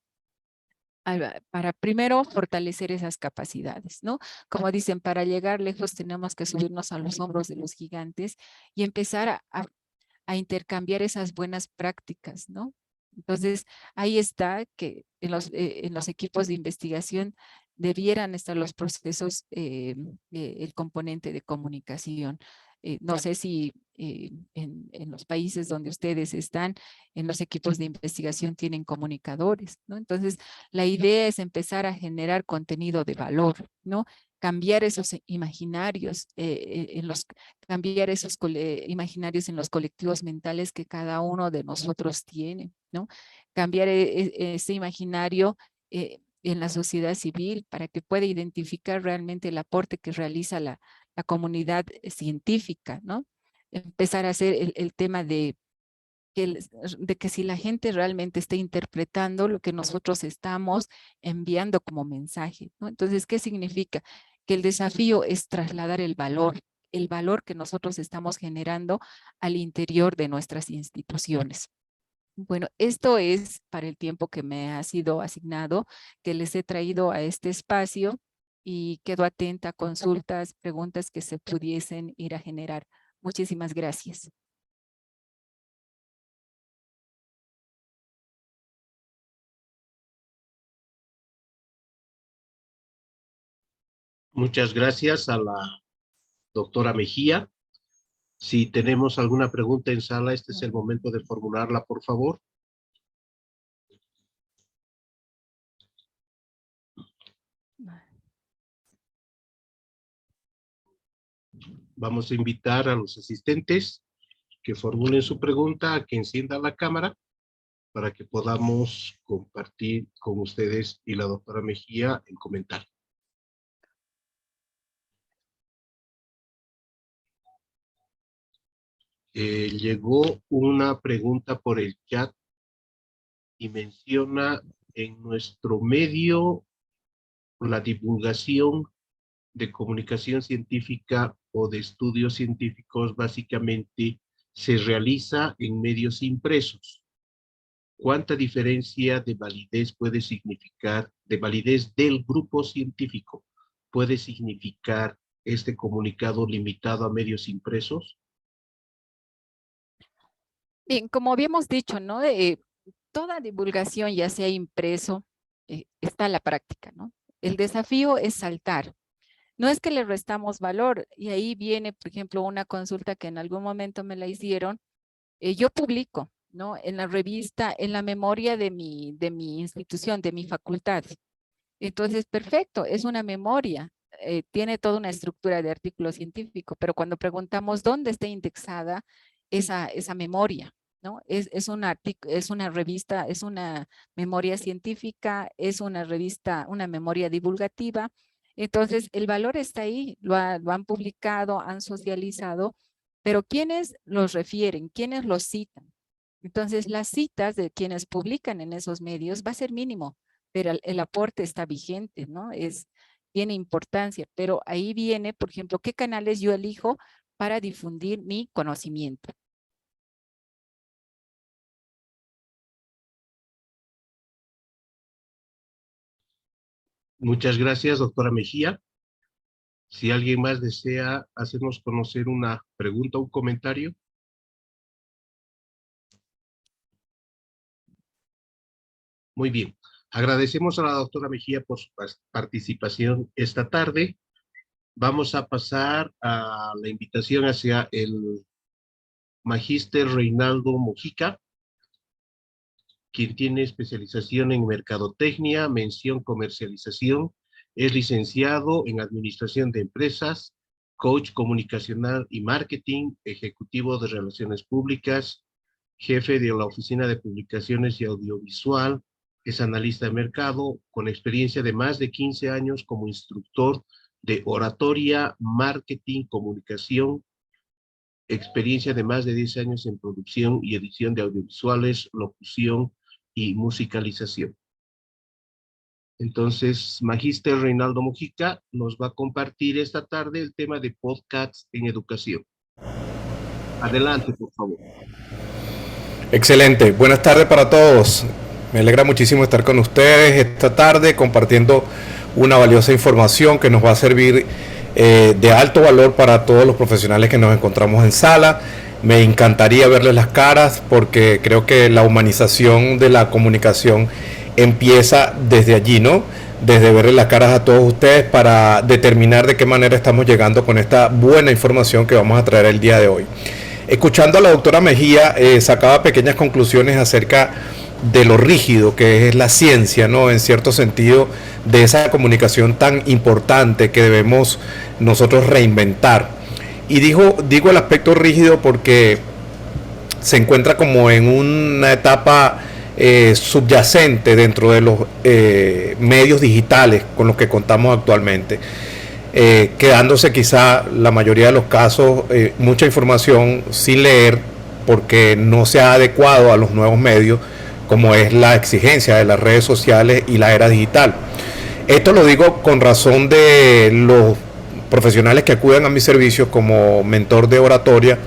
Para primero fortalecer esas capacidades, ¿no? Como dicen, para llegar lejos tenemos que subirnos a los hombros de los gigantes y empezar a intercambiar esas buenas prácticas, ¿no? Entonces, ahí está que en los equipos de investigación debieran estar los procesos, el componente de comunicación. No sé si en los países donde ustedes están, en los equipos de investigación tienen comunicadores, ¿no? Entonces, la idea es empezar a generar contenido de valor, ¿no? Cambiar esos imaginarios, cambiar esos imaginarios en los colectivos mentales que cada uno de nosotros tiene, ¿no? Cambiar ese imaginario en la sociedad civil para que pueda identificar realmente el aporte que realiza la comunidad científica, ¿no? Empezar a hacer el tema de que si la gente realmente está interpretando lo que nosotros estamos enviando como mensaje, ¿no? Entonces, ¿qué significa? Que el desafío es trasladar el valor que nosotros estamos generando al interior de nuestras instituciones. Bueno, esto es para el tiempo que me ha sido asignado, que les he traído a este espacio, y quedo atenta a consultas, preguntas que se pudiesen ir a generar. Muchísimas gracias. Muchas gracias a la doctora Mejía. Si tenemos alguna pregunta en sala, este es el momento de formularla, por favor. Vamos a invitar a los asistentes que formulen su pregunta, a que enciendan la cámara para que podamos compartir con ustedes y la doctora Mejía el comentario. Llegó una pregunta por el chat y menciona: en nuestro medio la divulgación de comunicación científica o de estudios científicos básicamente se realiza en medios impresos. ¿Cuánta diferencia de validez puede significar, de validez del grupo científico, puede significar este comunicado limitado a medios impresos? Bien, como habíamos dicho, ¿no? Toda divulgación, ya sea impreso, está en la práctica, ¿no? El desafío es saltar. No es que le restamos valor, y ahí viene, por ejemplo, una consulta que en algún momento me la hicieron. Yo publico, ¿no? En la revista, en la memoria de mi institución, de mi facultad. Entonces, perfecto, es una memoria, tiene toda una estructura de artículo científico, pero cuando preguntamos dónde está indexada esa memoria, ¿no? Es una revista, es una memoria científica, es una revista, una memoria divulgativa. Entonces, el valor está ahí, lo han publicado, han socializado, pero ¿quiénes los refieren? ¿Quiénes los citan? Entonces, las citas de quienes publican en esos medios va a ser mínimo, pero el aporte está vigente, ¿no? Tiene importancia, pero ahí viene, por ejemplo, qué canales yo elijo para difundir mi conocimiento. Muchas gracias, doctora Mejía. Si alguien más desea hacernos conocer una pregunta o un comentario. Muy bien. Agradecemos a la doctora Mejía por su participación esta tarde. Vamos a pasar a la invitación hacia el magíster Reinaldo Mojica, quien tiene especialización en mercadotecnia, mención comercialización, es licenciado en administración de empresas, coach comunicacional y marketing, ejecutivo de relaciones públicas, jefe de la oficina de publicaciones y audiovisual, es analista de mercado, con experiencia de más de 15 años como instructor de oratoria, marketing, comunicación, experiencia de más de 10 años en producción y edición de audiovisuales, locución y musicalización. Entonces, magíster Reinaldo Mojica nos va a compartir esta tarde el tema de podcasts en educación. Adelante, por favor. Excelente. Buenas tardes para todos. Me alegra muchísimo estar con ustedes esta tarde compartiendo una valiosa información que nos va a servir de alto valor para todos los profesionales que nos encontramos en sala. Me encantaría verles las caras porque creo que la humanización de la comunicación empieza desde allí, ¿no? Desde verles las caras a todos ustedes para determinar de qué manera estamos llegando con esta buena información que vamos a traer el día de hoy. Escuchando a la doctora Mejía, sacaba pequeñas conclusiones acerca de lo rígido que es la ciencia, ¿no? En cierto sentido, de esa comunicación tan importante que debemos nosotros reinventar. Y digo el aspecto rígido porque se encuentra como en una etapa subyacente dentro de los medios digitales con los que contamos actualmente. Quedándose quizá la mayoría de los casos mucha información sin leer porque no se ha adecuado a los nuevos medios, como es la exigencia de las redes sociales y la era digital. Esto lo digo con razón de los profesionales que acuden a mis servicios como mentor de oratoria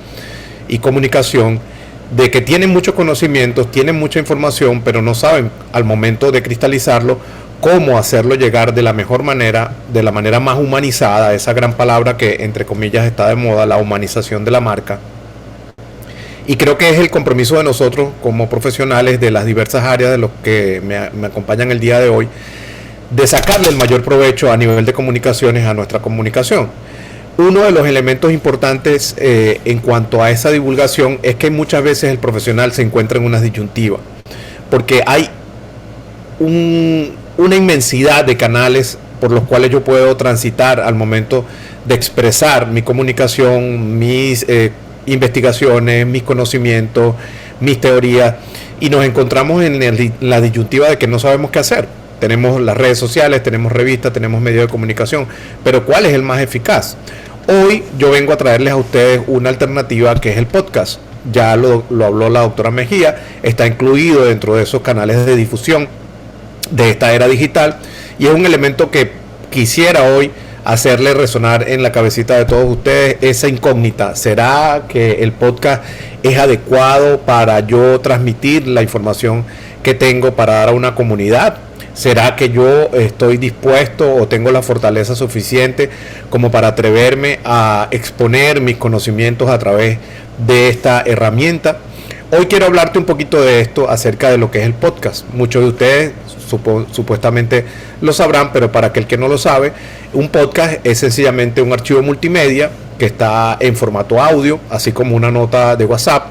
y comunicación, de que tienen muchos conocimientos, tienen mucha información, pero no saben al momento de cristalizarlo cómo hacerlo llegar de la mejor manera, de la manera más humanizada, esa gran palabra que entre comillas está de moda, la humanización de la marca. Y creo que es el compromiso de nosotros como profesionales de las diversas áreas de los que me acompañan el día de hoy, de sacarle el mayor provecho a nivel de comunicaciones a nuestra comunicación. Uno de los elementos importantes en cuanto a esa divulgación es que muchas veces el profesional se encuentra en una disyuntiva, porque hay una inmensidad de canales por los cuales yo puedo transitar al momento de expresar mi comunicación, mis investigaciones, mis conocimientos, mis teorías, y nos encontramos en la disyuntiva de que no sabemos qué hacer. Tenemos las redes sociales, tenemos revistas, tenemos medios de comunicación, pero ¿cuál es el más eficaz? Hoy yo vengo a traerles a ustedes una alternativa que es el podcast. Ya lo habló la doctora Mejía, está incluido dentro de esos canales de difusión de esta era digital y es un elemento que quisiera hoy hacerle resonar en la cabecita de todos ustedes esa incógnita. ¿Será que el podcast es adecuado para yo transmitir la información que tengo para dar a una comunidad? ¿Será que yo estoy dispuesto o tengo la fortaleza suficiente como para atreverme a exponer mis conocimientos a través de esta herramienta? Hoy quiero hablarte un poquito de esto acerca de lo que es el podcast. Muchos de ustedes supuestamente lo sabrán, pero para aquel que no lo sabe, un podcast es sencillamente un archivo multimedia que está en formato audio, así como una nota de WhatsApp,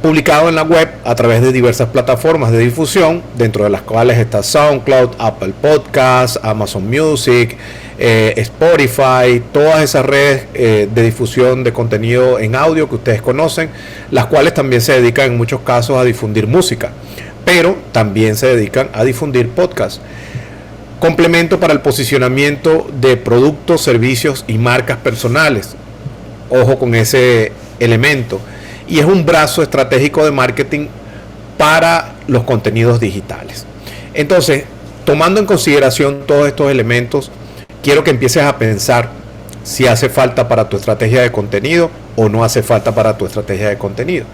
publicado en la web a través de diversas plataformas de difusión, dentro de las cuales está SoundCloud, Apple Podcasts, Amazon Music, Spotify, todas esas redes de difusión de contenido en audio que ustedes conocen, las cuales también se dedican en muchos casos a difundir música, pero también se dedican a difundir podcasts. Complemento para el posicionamiento de productos, servicios y marcas personales. Ojo con ese elemento. Y es un brazo estratégico de marketing para los contenidos digitales. Entonces, tomando en consideración todos estos elementos, quiero que empieces a pensar si hace falta para tu estrategia de contenido o no hace falta para tu estrategia de contenido.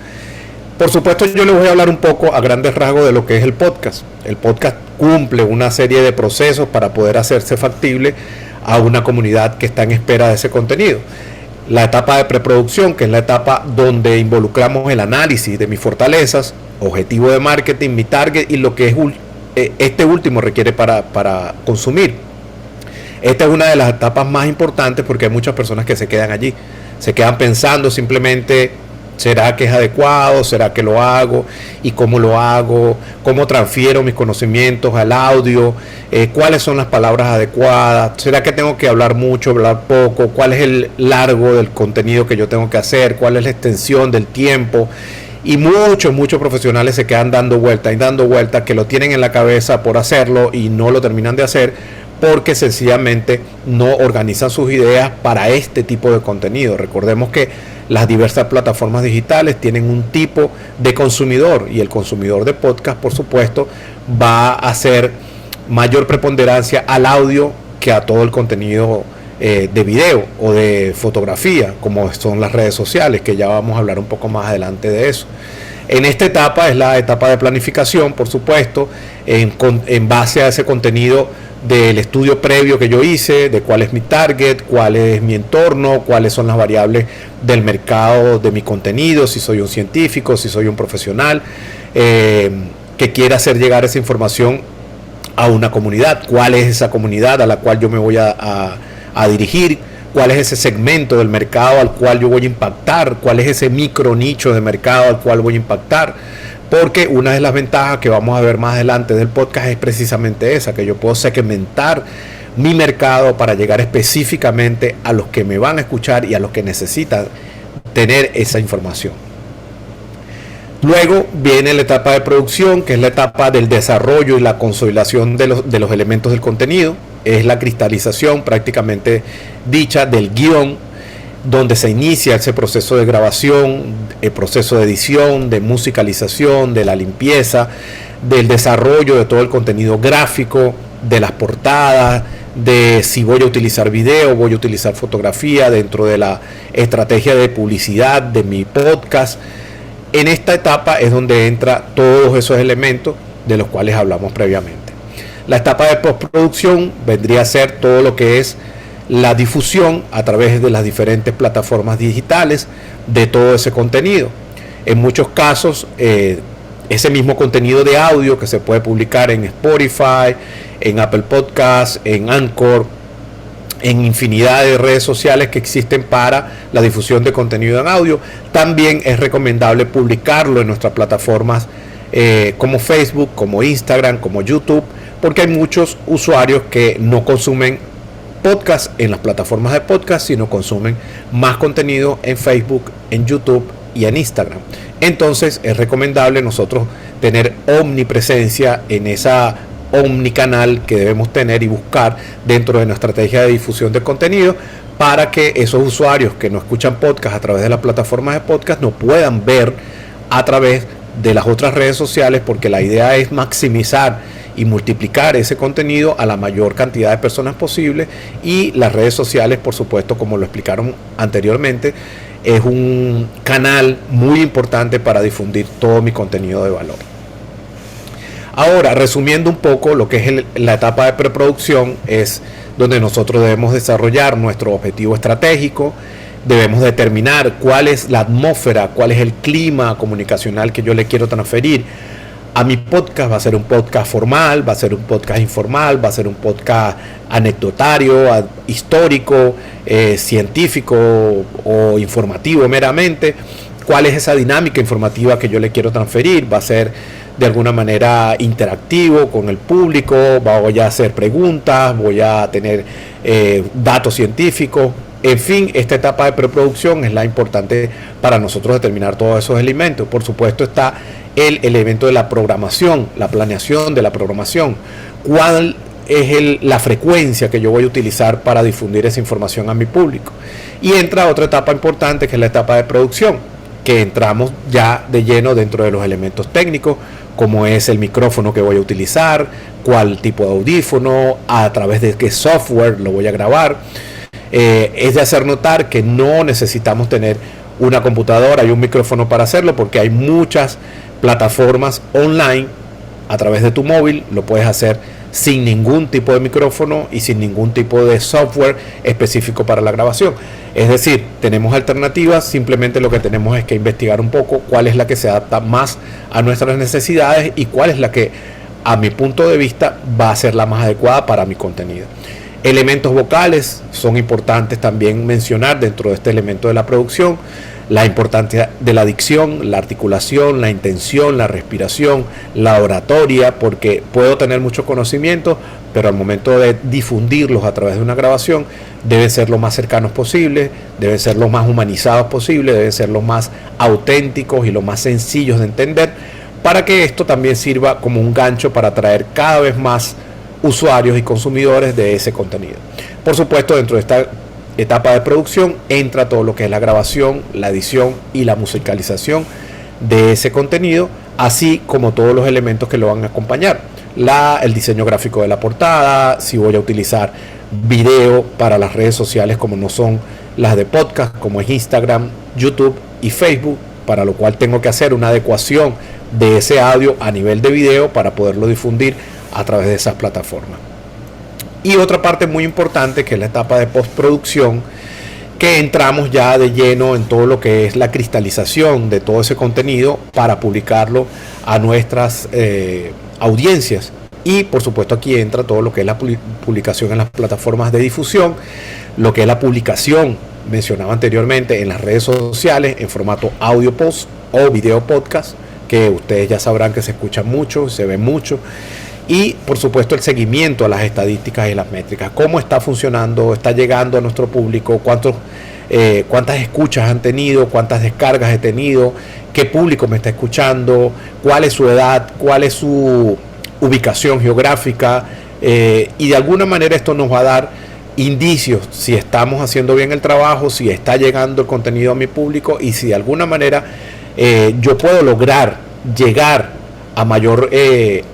Por supuesto, yo les voy a hablar un poco a grandes rasgos de lo que es el podcast. El podcast cumple una serie de procesos para poder hacerse factible a una comunidad que está en espera de ese contenido. La etapa de preproducción, que es la etapa donde involucramos el análisis de mis fortalezas, objetivo de marketing, mi target y lo que es este último requiere para consumir. Esta es una de las etapas más importantes porque hay muchas personas que se quedan allí, se quedan pensando simplemente: ¿será que es adecuado? ¿Será que lo hago? ¿Y cómo lo hago? ¿Cómo transfiero mis conocimientos al audio? ¿Cuáles son las palabras adecuadas? ¿Será que tengo que hablar mucho, hablar poco? ¿Cuál es el largo del contenido que yo tengo que hacer? ¿Cuál es la extensión del tiempo? Y muchos profesionales se quedan dando vueltas, que lo tienen en la cabeza por hacerlo y no lo terminan de hacer porque sencillamente no organizan sus ideas para este tipo de contenido. Recordemos que las diversas plataformas digitales tienen un tipo de consumidor y el consumidor de podcast, por supuesto, va a hacer mayor preponderancia al audio que a todo el contenido de video o de fotografía, como son las redes sociales, que ya vamos a hablar un poco más adelante de eso. En esta etapa es la etapa de planificación, por supuesto, en base a ese contenido del estudio previo que yo hice, de cuál es mi target, cuál es mi entorno, cuáles son las variables del mercado de mi contenido, si soy un científico, si soy un profesional, que quiera hacer llegar esa información a una comunidad, cuál es esa comunidad a la cual yo me voy a dirigir, cuál es ese segmento del mercado al cual yo voy a impactar, cuál es ese micro nicho de mercado al cual voy a impactar. Porque una de las ventajas que vamos a ver más adelante del podcast es precisamente esa, que yo puedo segmentar mi mercado para llegar específicamente a los que me van a escuchar y a los que necesitan tener esa información. Luego viene la etapa de producción, que es la etapa del desarrollo y la consolidación de los elementos del contenido. Es la cristalización prácticamente dicha del guión, donde se inicia ese proceso de grabación, el proceso de edición, de musicalización, de la limpieza, del desarrollo de todo el contenido gráfico, de las portadas, de si voy a utilizar video, voy a utilizar fotografía dentro de la estrategia de publicidad de mi podcast. En esta etapa es donde entra todos esos elementos de los cuales hablamos previamente. La etapa de postproducción vendría a ser todo lo que es la difusión a través de las diferentes plataformas digitales de todo ese contenido. En muchos casos, ese mismo contenido de audio que se puede publicar en Spotify, en Apple Podcasts, en Anchor, en infinidad de redes sociales que existen para la difusión de contenido en audio, también es recomendable publicarlo en nuestras plataformas como Facebook, como Instagram, como YouTube, porque hay muchos usuarios que no consumen podcast en las plataformas de podcast, sino consumen más contenido en Facebook, en YouTube y en Instagram. Entonces es recomendable nosotros tener omnipresencia en esa omnicanal que debemos tener y buscar dentro de nuestra estrategia de difusión de contenido para que esos usuarios que no escuchan podcast a través de las plataformas de podcast no puedan ver a través de las otras redes sociales, porque la idea es maximizar y multiplicar ese contenido a la mayor cantidad de personas posible. Y las redes sociales, por supuesto, como lo explicaron anteriormente, es un canal muy importante para difundir todo mi contenido de valor. Ahora, resumiendo un poco lo que es la etapa de preproducción, es donde nosotros debemos desarrollar nuestro objetivo estratégico, debemos determinar cuál es la atmósfera, cuál es el clima comunicacional que yo le quiero transferir a mi podcast. Va a ser un podcast formal, va a ser un podcast informal, va a ser un podcast anecdotario, histórico, científico o informativo meramente. ¿Cuál es esa dinámica informativa que yo le quiero transferir? Va a ser de alguna manera interactivo con el público, voy a hacer preguntas, voy a tener datos científicos. En fin, esta etapa de preproducción es la importante para nosotros determinar todos esos elementos. Por supuesto está el elemento de la programación, la planeación de la programación. ¿Cuál es la frecuencia que yo voy a utilizar para difundir esa información a mi público? Y entra otra etapa importante, que es la etapa de producción, que entramos ya de lleno dentro de los elementos técnicos, como es el micrófono que voy a utilizar, cuál tipo de audífono, a través de qué software lo voy a grabar. Es de hacer notar que no necesitamos tener una computadora y un micrófono para hacerlo, porque hay muchas plataformas online a través de tu móvil. Lo puedes hacer sin ningún tipo de micrófono y sin ningún tipo de software específico para la grabación. Es decir, tenemos alternativas, simplemente lo que tenemos es que investigar un poco cuál es la que se adapta más a nuestras necesidades y cuál es la que, a mi punto de vista, va a ser la más adecuada para mi contenido. Elementos vocales son importantes también mencionar dentro de este elemento de la producción. La importancia de la dicción, la articulación, la intención, la respiración, la oratoria, porque puedo tener mucho conocimiento, pero al momento de difundirlos a través de una grabación, deben ser lo más cercanos posible, deben ser lo más humanizados posible, deben ser lo más auténticos y lo más sencillos de entender, para que esto también sirva como un gancho para atraer cada vez más usuarios y consumidores de ese contenido. Por supuesto, dentro de esta etapa de producción entra todo lo que es la grabación, la edición y la musicalización de ese contenido, así como todos los elementos que lo van a acompañar. El diseño gráfico de la portada, si voy a utilizar video para las redes sociales como no son las de podcast, como es Instagram, YouTube y Facebook, para lo cual tengo que hacer una adecuación de ese audio a nivel de video para poderlo difundir a través de esas plataformas. Y otra parte muy importante, que es la etapa de postproducción, que entramos ya de lleno en todo lo que es la cristalización de todo ese contenido para publicarlo a nuestras audiencias. Y por supuesto aquí entra todo lo que es la publicación en las plataformas de difusión, lo que es la publicación, mencionaba anteriormente, en las redes sociales en formato audio post o video podcast, que ustedes ya sabrán que se escucha mucho, se ve mucho. Y por supuesto el seguimiento a las estadísticas y las métricas, cómo está funcionando, está llegando a nuestro público, cuántas escuchas han tenido, cuántas descargas he tenido, qué público me está escuchando, cuál es su edad, cuál es su ubicación geográfica, y de alguna manera esto nos va a dar indicios si estamos haciendo bien el trabajo, si está llegando el contenido a mi público y si de alguna manera yo puedo lograr llegar a mayor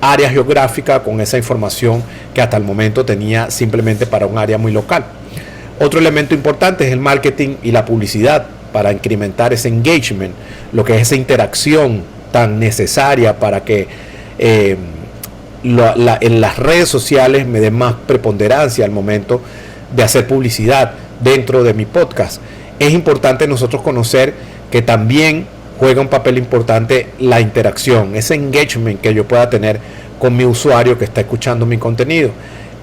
área geográfica con esa información que hasta el momento tenía simplemente para un área muy local. Otro elemento importante es el marketing y la publicidad para incrementar ese engagement, lo que es esa interacción tan necesaria para que en las redes sociales me den más preponderancia al momento de hacer publicidad dentro de mi podcast. Es importante nosotros conocer que también juega un papel importante la interacción, ese engagement que yo pueda tener con mi usuario que está escuchando mi contenido,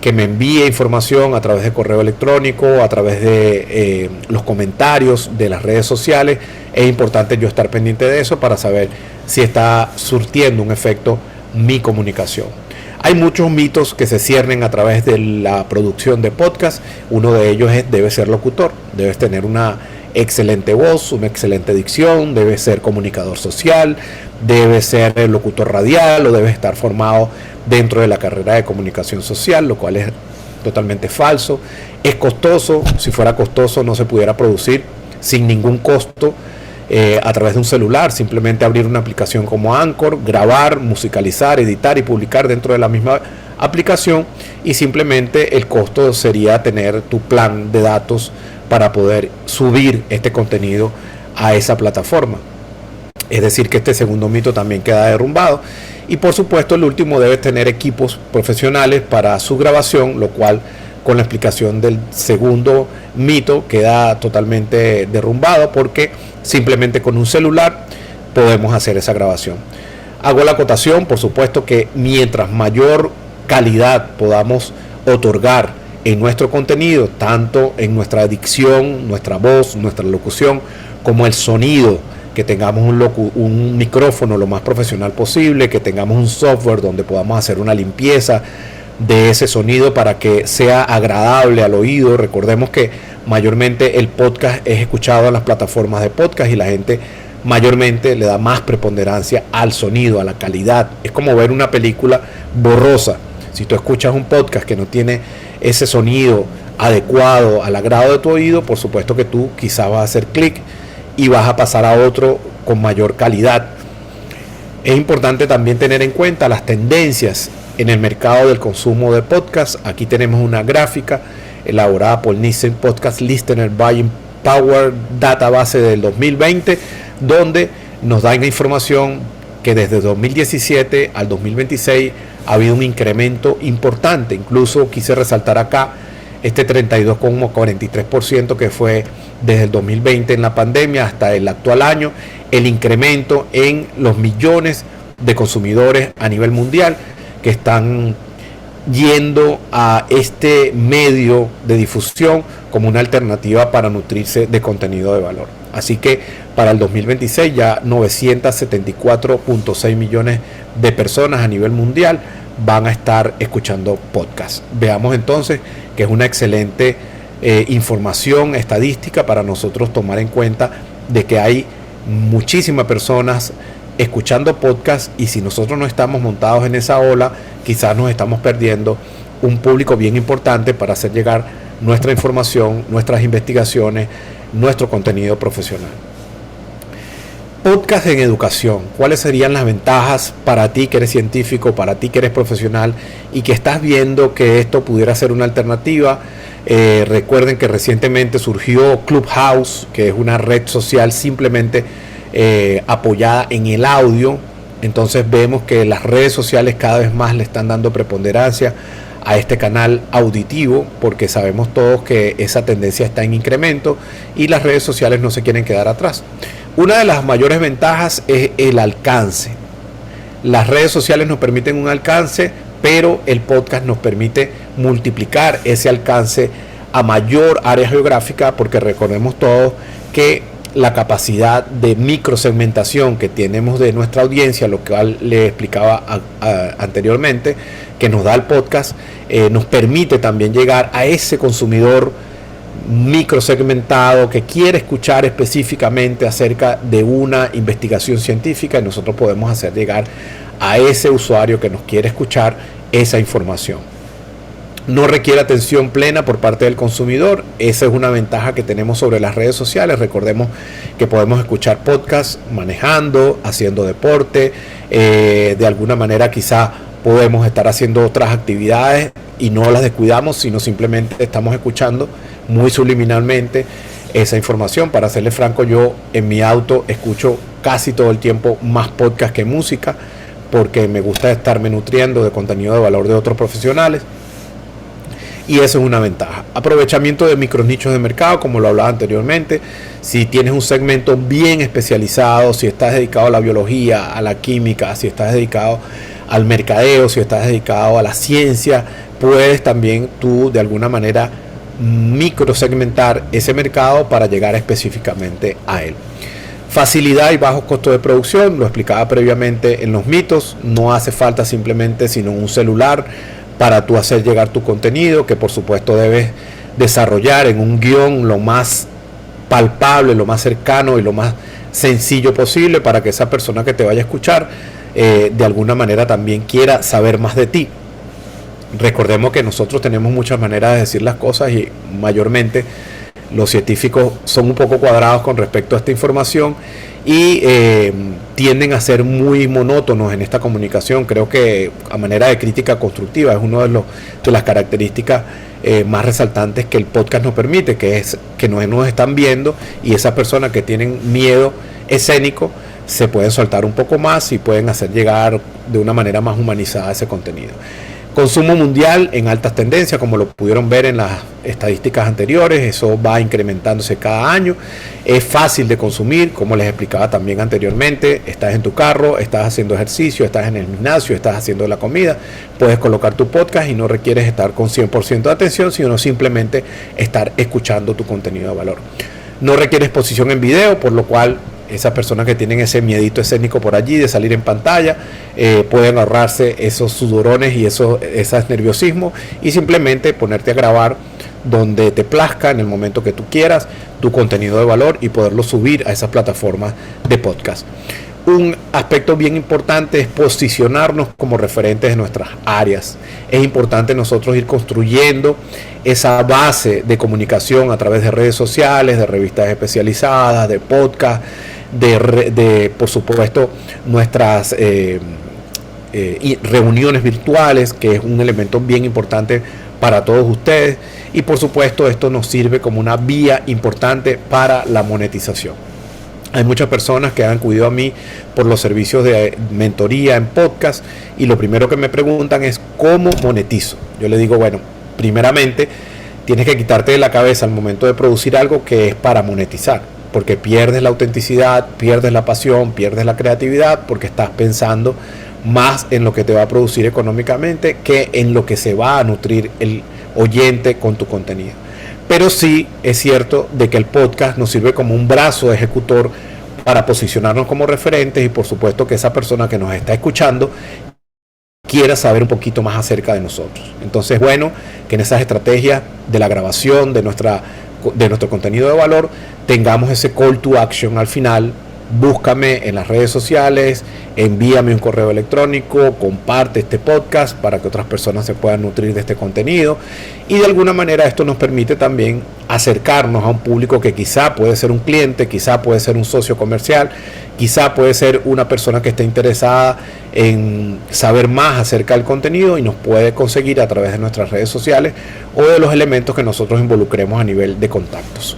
que me envíe información a través de correo electrónico, a través de los comentarios de las redes sociales. Es importante yo estar pendiente de eso para saber si está surtiendo un efecto mi comunicación. Hay muchos mitos que se ciernen a través de la producción de podcast. Uno de ellos es: debes ser locutor, debes tener una excelente voz, una excelente dicción, debe ser comunicador social, debe ser locutor radial o debe estar formado dentro de la carrera de comunicación social, lo cual es totalmente falso. Es costoso. Si fuera costoso no se pudiera producir sin ningún costo a través de un celular. Simplemente abrir una aplicación como Anchor, grabar, musicalizar, editar y publicar dentro de la misma aplicación, y simplemente el costo sería tener tu plan de datos para poder subir este contenido a esa plataforma. Es decir, que este segundo mito también queda derrumbado. Y por supuesto, el último, debe tener equipos profesionales para su grabación, lo cual con la explicación del segundo mito queda totalmente derrumbado, porque simplemente con un celular podemos hacer esa grabación. Hago la acotación, por supuesto, que mientras mayor calidad podamos otorgar en nuestro contenido, tanto en nuestra dicción, nuestra voz, nuestra locución, como el sonido, que tengamos un micrófono lo más profesional posible, que tengamos un software donde podamos hacer una limpieza de ese sonido para que sea agradable al oído. Recordemos que mayormente el podcast es escuchado en las plataformas de podcast y la gente mayormente le da más preponderancia al sonido, a la calidad. Es como ver una película borrosa. Si tú escuchas un podcast que no tiene ese sonido adecuado al agrado de tu oído, por supuesto que tú quizás vas a hacer clic y vas a pasar a otro con mayor calidad. Es importante también tener en cuenta las tendencias en el mercado del consumo de podcast. Aquí tenemos una gráfica elaborada por Nielsen Podcast Listener Buying Power Database del 2020, donde nos da una información que desde 2017 al 2026 ha habido un incremento importante. Incluso quise resaltar acá este 32,43% que fue desde el 2020 en la pandemia hasta el actual año, el incremento en los millones de consumidores a nivel mundial que están yendo a este medio de difusión como una alternativa para nutrirse de contenido de valor. Así que para el 2026 ya 974.6 millones de personas a nivel mundial van a estar escuchando podcast. Veamos entonces que es una excelente información estadística para nosotros tomar en cuenta de que hay muchísimas personas escuchando podcast, y si nosotros no estamos montados en esa ola, quizás nos estamos perdiendo un público bien importante para hacer llegar nuestra información, nuestras investigaciones, nuestro contenido profesional. Podcast en educación. ¿Cuáles serían las ventajas para ti que eres científico, para ti que eres profesional y que estás viendo que esto pudiera ser una alternativa? Recuerden que recientemente surgió Clubhouse, que es una red social simplemente apoyada en el audio. Entonces vemos que las redes sociales cada vez más le están dando preponderancia a este canal auditivo, porque sabemos todos que esa tendencia está en incremento y las redes sociales no se quieren quedar atrás. Una de las mayores ventajas es el alcance. Las redes sociales nos permiten un alcance, pero el podcast nos permite multiplicar ese alcance a mayor área geográfica, porque recordemos todos que la capacidad de microsegmentación que tenemos de nuestra audiencia, lo cual le explicaba anteriormente, que nos da el podcast, nos permite también llegar a ese consumidor microsegmentado que quiere escuchar específicamente acerca de una investigación científica, y nosotros podemos hacer llegar a ese usuario que nos quiere escuchar esa información. No requiere atención plena por parte del consumidor. Esa es una ventaja que tenemos sobre las redes sociales. Recordemos que podemos escuchar podcasts manejando, haciendo deporte, de alguna manera quizá podemos estar haciendo otras actividades y no las descuidamos, sino simplemente estamos escuchando muy subliminalmente esa información. Para serle franco, yo en mi auto escucho casi todo el tiempo más podcast que música, porque me gusta estarme nutriendo de contenido de valor de otros profesionales, y eso es una ventaja. Aprovechamiento de micronichos de mercado, como lo hablaba anteriormente. Si tienes un segmento bien especializado, si estás dedicado a la biología, a la química, si estás dedicado al mercadeo, si estás dedicado a la ciencia, puedes también tú de alguna manera microsegmentar ese mercado para llegar específicamente a él. Facilidad y bajos costos de producción, lo explicaba previamente en los mitos. No hace falta simplemente sino un celular para tú hacer llegar tu contenido, que por supuesto debes desarrollar en un guión lo más palpable, lo más cercano y lo más sencillo posible, para que esa persona que te vaya a escuchar de alguna manera también quiera saber más de ti. Recordemos que nosotros tenemos muchas maneras de decir las cosas y mayormente los científicos son un poco cuadrados con respecto a esta información y tienden a ser muy monótonos en esta comunicación. Creo que a manera de crítica constructiva es una de las características más resaltantes que el podcast nos permite, que es que nos están viendo y esas personas que tienen miedo escénico se pueden soltar un poco más y pueden hacer llegar de una manera más humanizada ese contenido. Consumo mundial en altas tendencias, como lo pudieron ver en las estadísticas anteriores, eso va incrementándose cada año. Es fácil de consumir, como les explicaba también anteriormente. Estás en tu carro, estás haciendo ejercicio, estás en el gimnasio, estás haciendo la comida, puedes colocar tu podcast y no requieres estar con 100% de atención, sino simplemente estar escuchando tu contenido de valor. No requiere exposición en video, por lo cual esas personas que tienen ese miedito escénico por allí de salir en pantalla pueden ahorrarse esos sudorones y esos nerviosismos y simplemente ponerte a grabar donde te plazca en el momento que tú quieras tu contenido de valor y poderlo subir a esas plataformas de podcast. Un aspecto bien importante es posicionarnos como referentes de nuestras áreas. Es importante nosotros ir construyendo esa base de comunicación a través de redes sociales, de revistas especializadas, de podcast, por supuesto, nuestras reuniones virtuales, que es un elemento bien importante para todos ustedes. Y por supuesto, esto nos sirve como una vía importante para la monetización. Hay muchas personas que han acudido a mí por los servicios de mentoría en podcast y lo primero que me preguntan es ¿cómo monetizo? Yo le digo, bueno, primeramente tienes que quitarte de la cabeza al momento de producir algo que es para monetizar, porque pierdes la autenticidad, pierdes la pasión, pierdes la creatividad, porque estás pensando más en lo que te va a producir económicamente que en lo que se va a nutrir el oyente con tu contenido. Pero sí es cierto de que el podcast nos sirve como un brazo ejecutor para posicionarnos como referentes y por supuesto que esa persona que nos está escuchando quiera saber un poquito más acerca de nosotros. Entonces, bueno, que en esas estrategias de la grabación de nuestro contenido de valor tengamos ese call to action al final. Búscame en las redes sociales, envíame un correo electrónico, comparte este podcast para que otras personas se puedan nutrir de este contenido y de alguna manera esto nos permite también acercarnos a un público que quizá puede ser un cliente, quizá puede ser un socio comercial, quizá puede ser una persona que esté interesada en saber más acerca del contenido y nos puede conseguir a través de nuestras redes sociales o de los elementos que nosotros involucremos a nivel de contactos.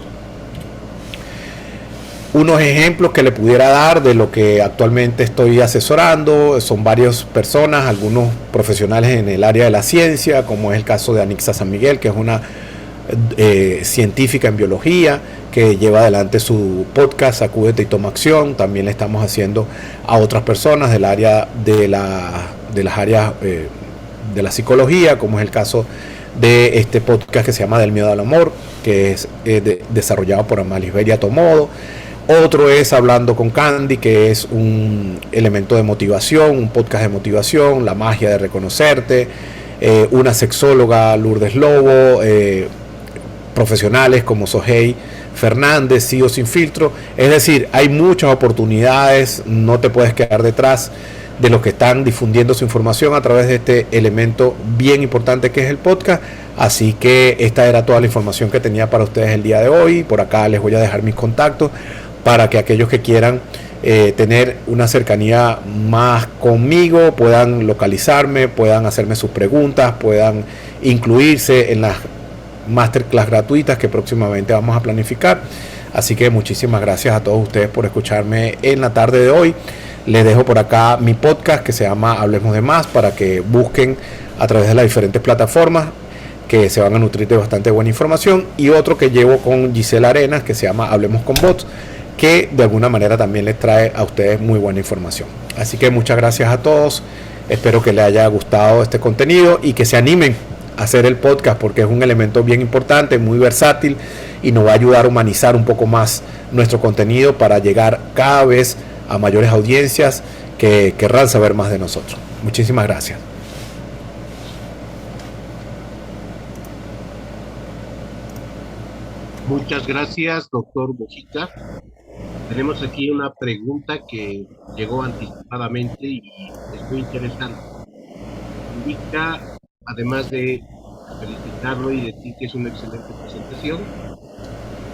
Unos ejemplos que le pudiera dar de lo que actualmente estoy asesorando son varias personas, algunos profesionales en el área de la ciencia, como es el caso de Anixa San Miguel, que es una científica en biología que lleva adelante su podcast Sacúdete y Toma Acción. También le estamos haciendo a otras personas del área de las áreas de la psicología, como es el caso de este podcast que se llama Del Miedo al Amor, que es desarrollado por Amalisberia Tomodo. Otro es Hablando con Candy, que es un elemento de motivación, un podcast de motivación, la magia de reconocerte, una sexóloga, Lourdes Lobo, profesionales como Sohey Fernández, CEO Sin Filtro. Es decir, hay muchas oportunidades, no te puedes quedar detrás de los que están difundiendo su información a través de este elemento bien importante que es el podcast. Así que esta era toda la información que tenía para ustedes el día de hoy. Por acá les voy a dejar mis contactos para que aquellos que quieran tener una cercanía más conmigo puedan localizarme, puedan hacerme sus preguntas, puedan incluirse en las masterclass gratuitas que próximamente vamos a planificar. Así que muchísimas gracias a todos ustedes por escucharme en la tarde de hoy. Les dejo por acá mi podcast que se llama Hablemos de Más para que busquen a través de las diferentes plataformas que se van a nutrir de bastante buena información, y otro que llevo con Gisela Arenas que se llama Hablemos con Bots, que de alguna manera también les trae a ustedes muy buena información. Así que muchas gracias a todos, espero que les haya gustado este contenido y que se animen a hacer el podcast porque es un elemento bien importante, muy versátil y nos va a ayudar a humanizar un poco más nuestro contenido para llegar cada vez a mayores audiencias que querrán saber más de nosotros. Muchísimas gracias. Muchas gracias, doctor Mojica. Tenemos aquí una pregunta que llegó anticipadamente y es muy interesante. Indica además de felicitarlo y decir que es una excelente presentación,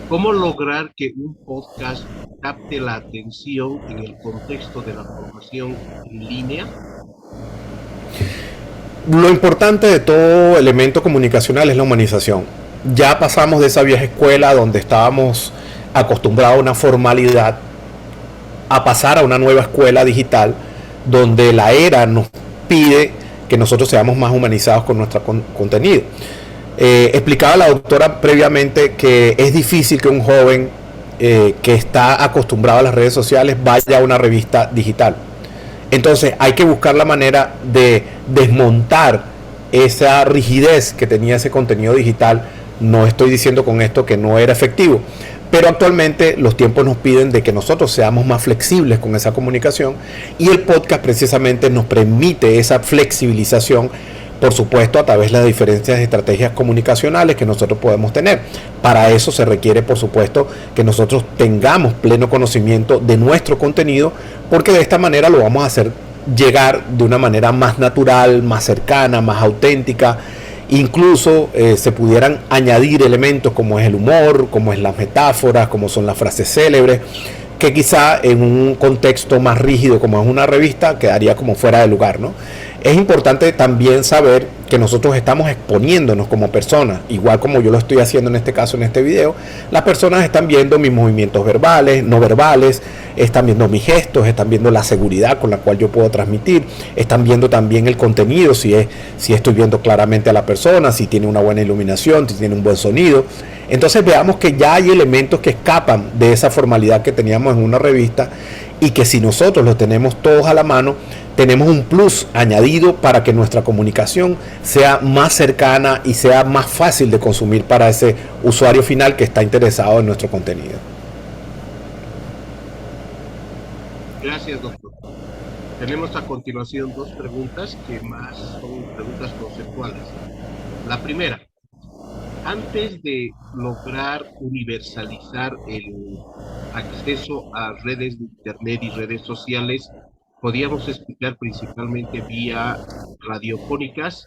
¿cómo lograr que un podcast capte la atención en el contexto de la formación en línea? Lo importante de todo elemento comunicacional es la humanización. Ya pasamos de esa vieja escuela donde estábamos acostumbrados a una formalidad a pasar a una nueva escuela digital donde la era nos pide que nosotros seamos más humanizados con nuestro contenido. Explicaba la doctora previamente que es difícil que un joven que está acostumbrado a las redes sociales vaya a una revista digital. Entonces hay que buscar la manera de desmontar esa rigidez que tenía ese contenido digital. No estoy diciendo con esto que no era efectivo, pero actualmente los tiempos nos piden de que nosotros seamos más flexibles con esa comunicación, y el podcast precisamente nos permite esa flexibilización, por supuesto a través de las diferentes estrategias comunicacionales que nosotros podemos tener. Para eso se requiere, por supuesto, que nosotros tengamos pleno conocimiento de nuestro contenido, porque de esta manera lo vamos a hacer llegar de una manera más natural, más cercana, más auténtica. Incluso se pudieran añadir elementos como es el humor, como es las metáforas, como son las frases célebres, que quizá en un contexto más rígido como es una revista quedaría como fuera de lugar, ¿no? Es importante también saber que nosotros estamos exponiéndonos como personas, igual como yo lo estoy haciendo en este caso, en este video. Las personas están viendo mis movimientos verbales, no verbales, están viendo mis gestos, están viendo la seguridad con la cual yo puedo transmitir, están viendo también el contenido, si estoy viendo claramente a la persona, si tiene una buena iluminación, si tiene un buen sonido. Entonces veamos que ya hay elementos que escapan de esa formalidad que teníamos en una revista, y que si nosotros los tenemos todos a la mano, tenemos un plus añadido para que nuestra comunicación sea más cercana y sea más fácil de consumir para ese usuario final que está interesado en nuestro contenido. Gracias, doctor. Tenemos a continuación dos preguntas que más son preguntas conceptuales. La primera: antes de lograr universalizar el acceso a redes de internet y redes sociales, podíamos explicar principalmente vía radiofónicas,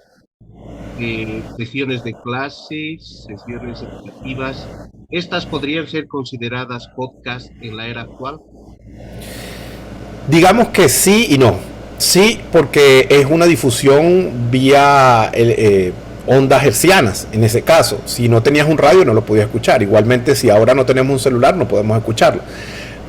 sesiones de clases, sesiones educativas. ¿Estas podrían ser consideradas podcast en la era actual? Digamos que sí y no. Sí, porque es una difusión vía ondas hercianas, en ese caso. Si no tenías un radio no lo podías escuchar. Igualmente, si ahora no tenemos un celular no podemos escucharlo.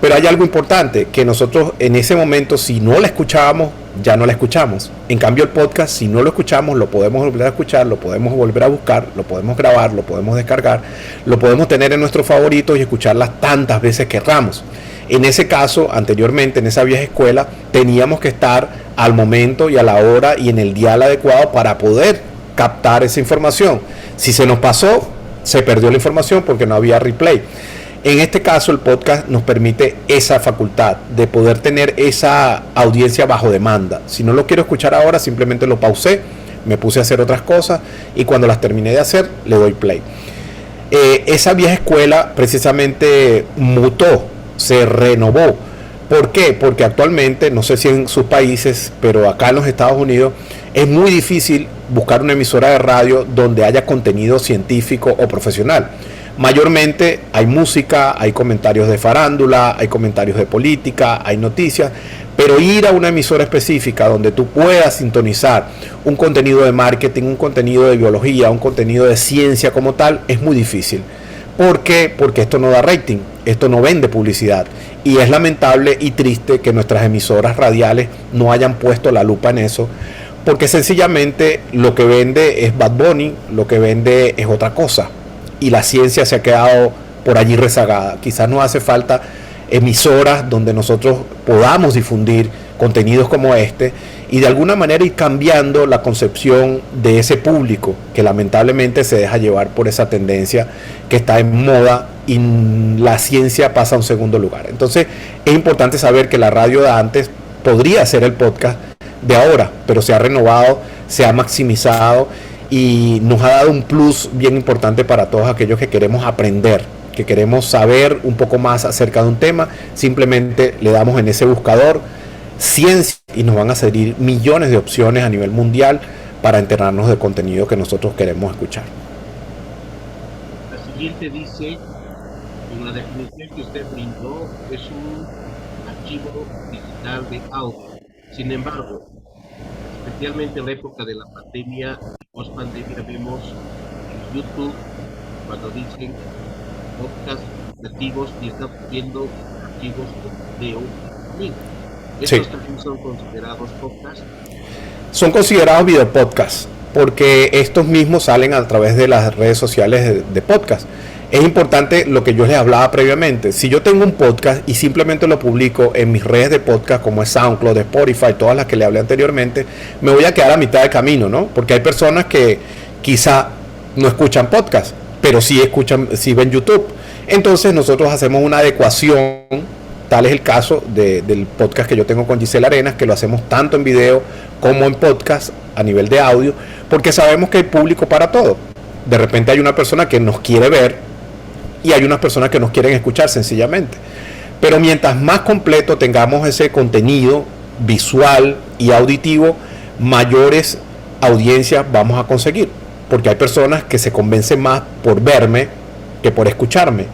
Pero hay algo importante, que nosotros en ese momento, si no la escuchábamos, ya no la escuchamos. En cambio el podcast, si no lo escuchamos, lo podemos volver a escuchar, lo podemos volver a buscar, lo podemos grabar, lo podemos descargar, lo podemos tener en nuestros favoritos y escucharlas tantas veces que querramos. En ese caso, anteriormente, en esa vieja escuela, teníamos que estar al momento y a la hora y en el dial adecuado para poder captar esa información. Si se nos pasó, se perdió la información porque no había replay. En este caso el podcast nos permite esa facultad de poder tener esa audiencia bajo demanda. Si no lo quiero escuchar ahora, simplemente lo pausé, me puse a hacer otras cosas y cuando las terminé de hacer, le doy play. Esa vieja escuela precisamente mutó, se renovó. ¿Por qué? Porque actualmente, no sé si en sus países, pero acá en los Estados Unidos, es muy difícil buscar una emisora de radio donde haya contenido científico o profesional. Mayormente hay música, hay comentarios de farándula, hay comentarios de política, hay noticias, pero ir a una emisora específica donde tú puedas sintonizar un contenido de marketing, un contenido de biología, un contenido de ciencia como tal, es muy difícil. ¿Por qué? Porque esto no da rating, esto no vende publicidad. Y es lamentable y triste que nuestras emisoras radiales no hayan puesto la lupa en eso, porque sencillamente lo que vende es Bad Bunny, lo que vende es otra cosa. Y la ciencia se ha quedado por allí rezagada. Quizás nos hace falta emisoras donde nosotros podamos difundir contenidos como este y de alguna manera ir cambiando la concepción de ese público que lamentablemente se deja llevar por esa tendencia que está en moda y la ciencia pasa a un segundo lugar. Entonces es importante saber que la radio de antes podría ser el podcast de ahora, pero se ha renovado, se ha maximizado y nos ha dado un plus bien importante para todos aquellos que queremos aprender, que queremos saber un poco más acerca de un tema. Simplemente le damos en ese buscador ciencia y nos van a salir millones de opciones a nivel mundial para enterarnos del contenido que nosotros queremos escuchar. La siguiente dice, en la definición que usted brindó, es un archivo digital de audio. Sin embargo, especialmente en la época de la pandemia y post-pandemia, vemos en YouTube, cuando dicen podcast nativos y están viendo archivos de video. ¿Estos Sí. también son considerados podcast? Son considerados videopodcasts porque estos mismos salen a través de las redes sociales de podcast. Es importante lo que yo les hablaba previamente. Si yo tengo un podcast y simplemente lo publico en mis redes de podcast, como es SoundCloud, Spotify, todas las que le hablé anteriormente, me voy a quedar a mitad de camino, ¿no? Porque hay personas que quizá no escuchan podcast, pero sí ven YouTube. Entonces nosotros hacemos una adecuación. Tal es el caso del podcast que yo tengo con Gisela Arenas, que lo hacemos tanto en video como en podcast a nivel de audio, porque sabemos que hay público para todo. De repente hay una persona que nos quiere ver y hay unas personas que nos quieren escuchar sencillamente. Pero mientras más completo tengamos ese contenido visual y auditivo, mayores audiencias vamos a conseguir. Porque hay personas que se convencen más por verme que por escucharme.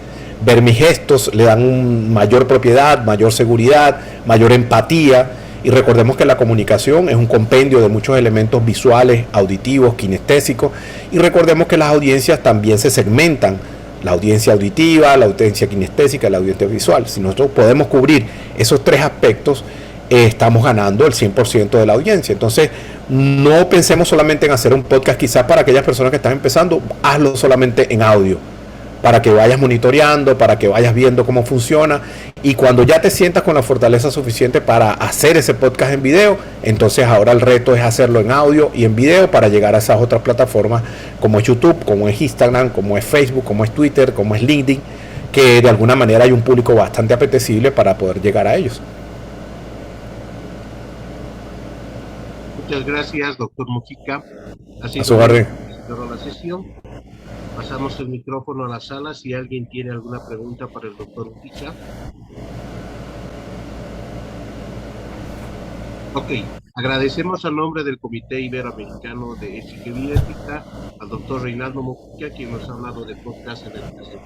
Ver mis gestos le dan mayor propiedad, mayor seguridad, mayor empatía. Y recordemos que la comunicación es un compendio de muchos elementos visuales, auditivos, kinestésicos. Y recordemos que las audiencias también se segmentan. La audiencia auditiva, la audiencia kinestésica, la audiencia visual. Si nosotros podemos cubrir esos tres aspectos, estamos ganando el 100% de la audiencia. Entonces, no pensemos solamente en hacer un podcast quizás para aquellas personas que están empezando, hazlo solamente en audio, para que vayas monitoreando, para que vayas viendo cómo funciona, y cuando ya te sientas con la fortaleza suficiente para hacer ese podcast en video, entonces ahora el reto es hacerlo en audio y en video para llegar a esas otras plataformas como es YouTube, como es Instagram, como es Facebook, como es Twitter, como es LinkedIn, que de alguna manera hay un público bastante apetecible para poder llegar a ellos. Muchas gracias, doctor Mujica. A su orden. Cerró la sesión. Pasamos el micrófono a la sala si alguien tiene alguna pregunta para el doctor Mujica. Ok, agradecemos a nombre del Comité Iberoamericano de Ética y Bioética al doctor Reinaldo Mujica, quien nos ha hablado de podcast en educación.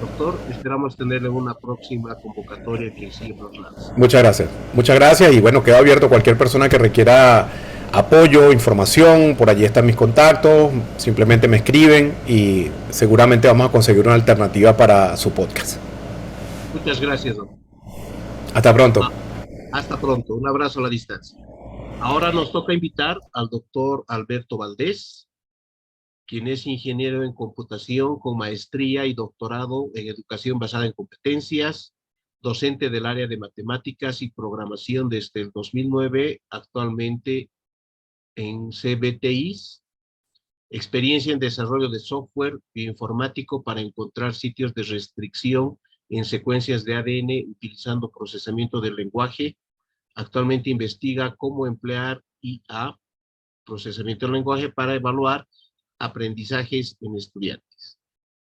Doctor, esperamos tenerle una próxima convocatoria que sigue nos lanza. Muchas gracias y bueno, quedo abierto a cualquier persona que requiera apoyo, información, por allí están mis contactos, simplemente me escriben y seguramente vamos a conseguir una alternativa para su podcast. Muchas gracias, doctor. Hasta pronto. Hasta pronto, un abrazo a la distancia. Ahora nos toca invitar al doctor Alberto Valdés, quien es ingeniero en computación con maestría y doctorado en educación basada en competencias, docente del área de matemáticas y programación desde el 2009, actualmente en CBTIs, experiencia en desarrollo de software bioinformático para encontrar sitios de restricción en secuencias de ADN utilizando procesamiento del lenguaje. Actualmente investiga cómo emplear IA, procesamiento del lenguaje, para evaluar aprendizajes en estudiantes.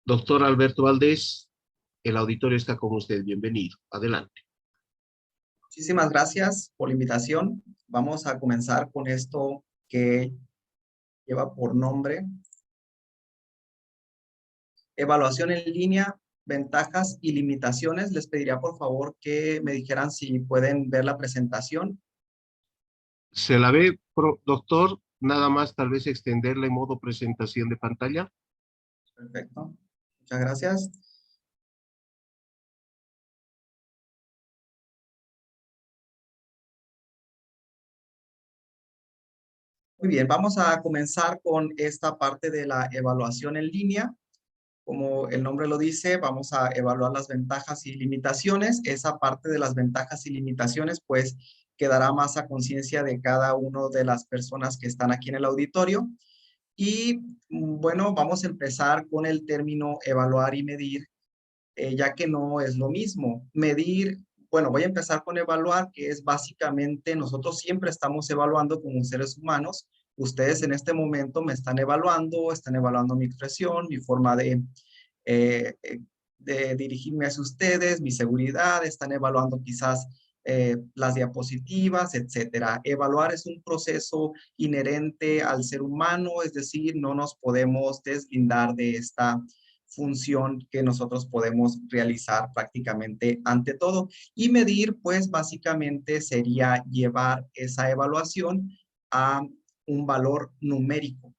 Doctor Alberto Valdés, el auditorio está con usted. Bienvenido. Adelante. Muchísimas gracias por la invitación. Vamos a comenzar con esto que lleva por nombre Evaluación en línea, ventajas y limitaciones. Les pediría por favor que me dijeran si pueden ver la presentación. ¿Se la ve, doctor? Nada más tal vez extenderla en modo presentación de pantalla. Perfecto. Muchas gracias. Muy bien, vamos a comenzar con esta parte de la evaluación en línea. Como el nombre lo dice, vamos a evaluar las ventajas y limitaciones. Esa parte de las ventajas y limitaciones, pues, quedará más a conciencia de cada una de las personas que están aquí en el auditorio. Y, bueno, vamos a empezar con el término evaluar y medir, ya que no es lo mismo. Medir, bueno, voy a empezar con evaluar, que es básicamente, nosotros siempre estamos evaluando como seres humanos. Ustedes en este momento me están evaluando mi expresión, mi forma de dirigirme hacia ustedes, mi seguridad, están evaluando quizás las diapositivas, etcétera. Evaluar es un proceso inherente al ser humano, es decir, no nos podemos deslindar de esta función que nosotros podemos realizar prácticamente ante todo. Y medir, pues básicamente sería llevar esa evaluación a un valor numérico.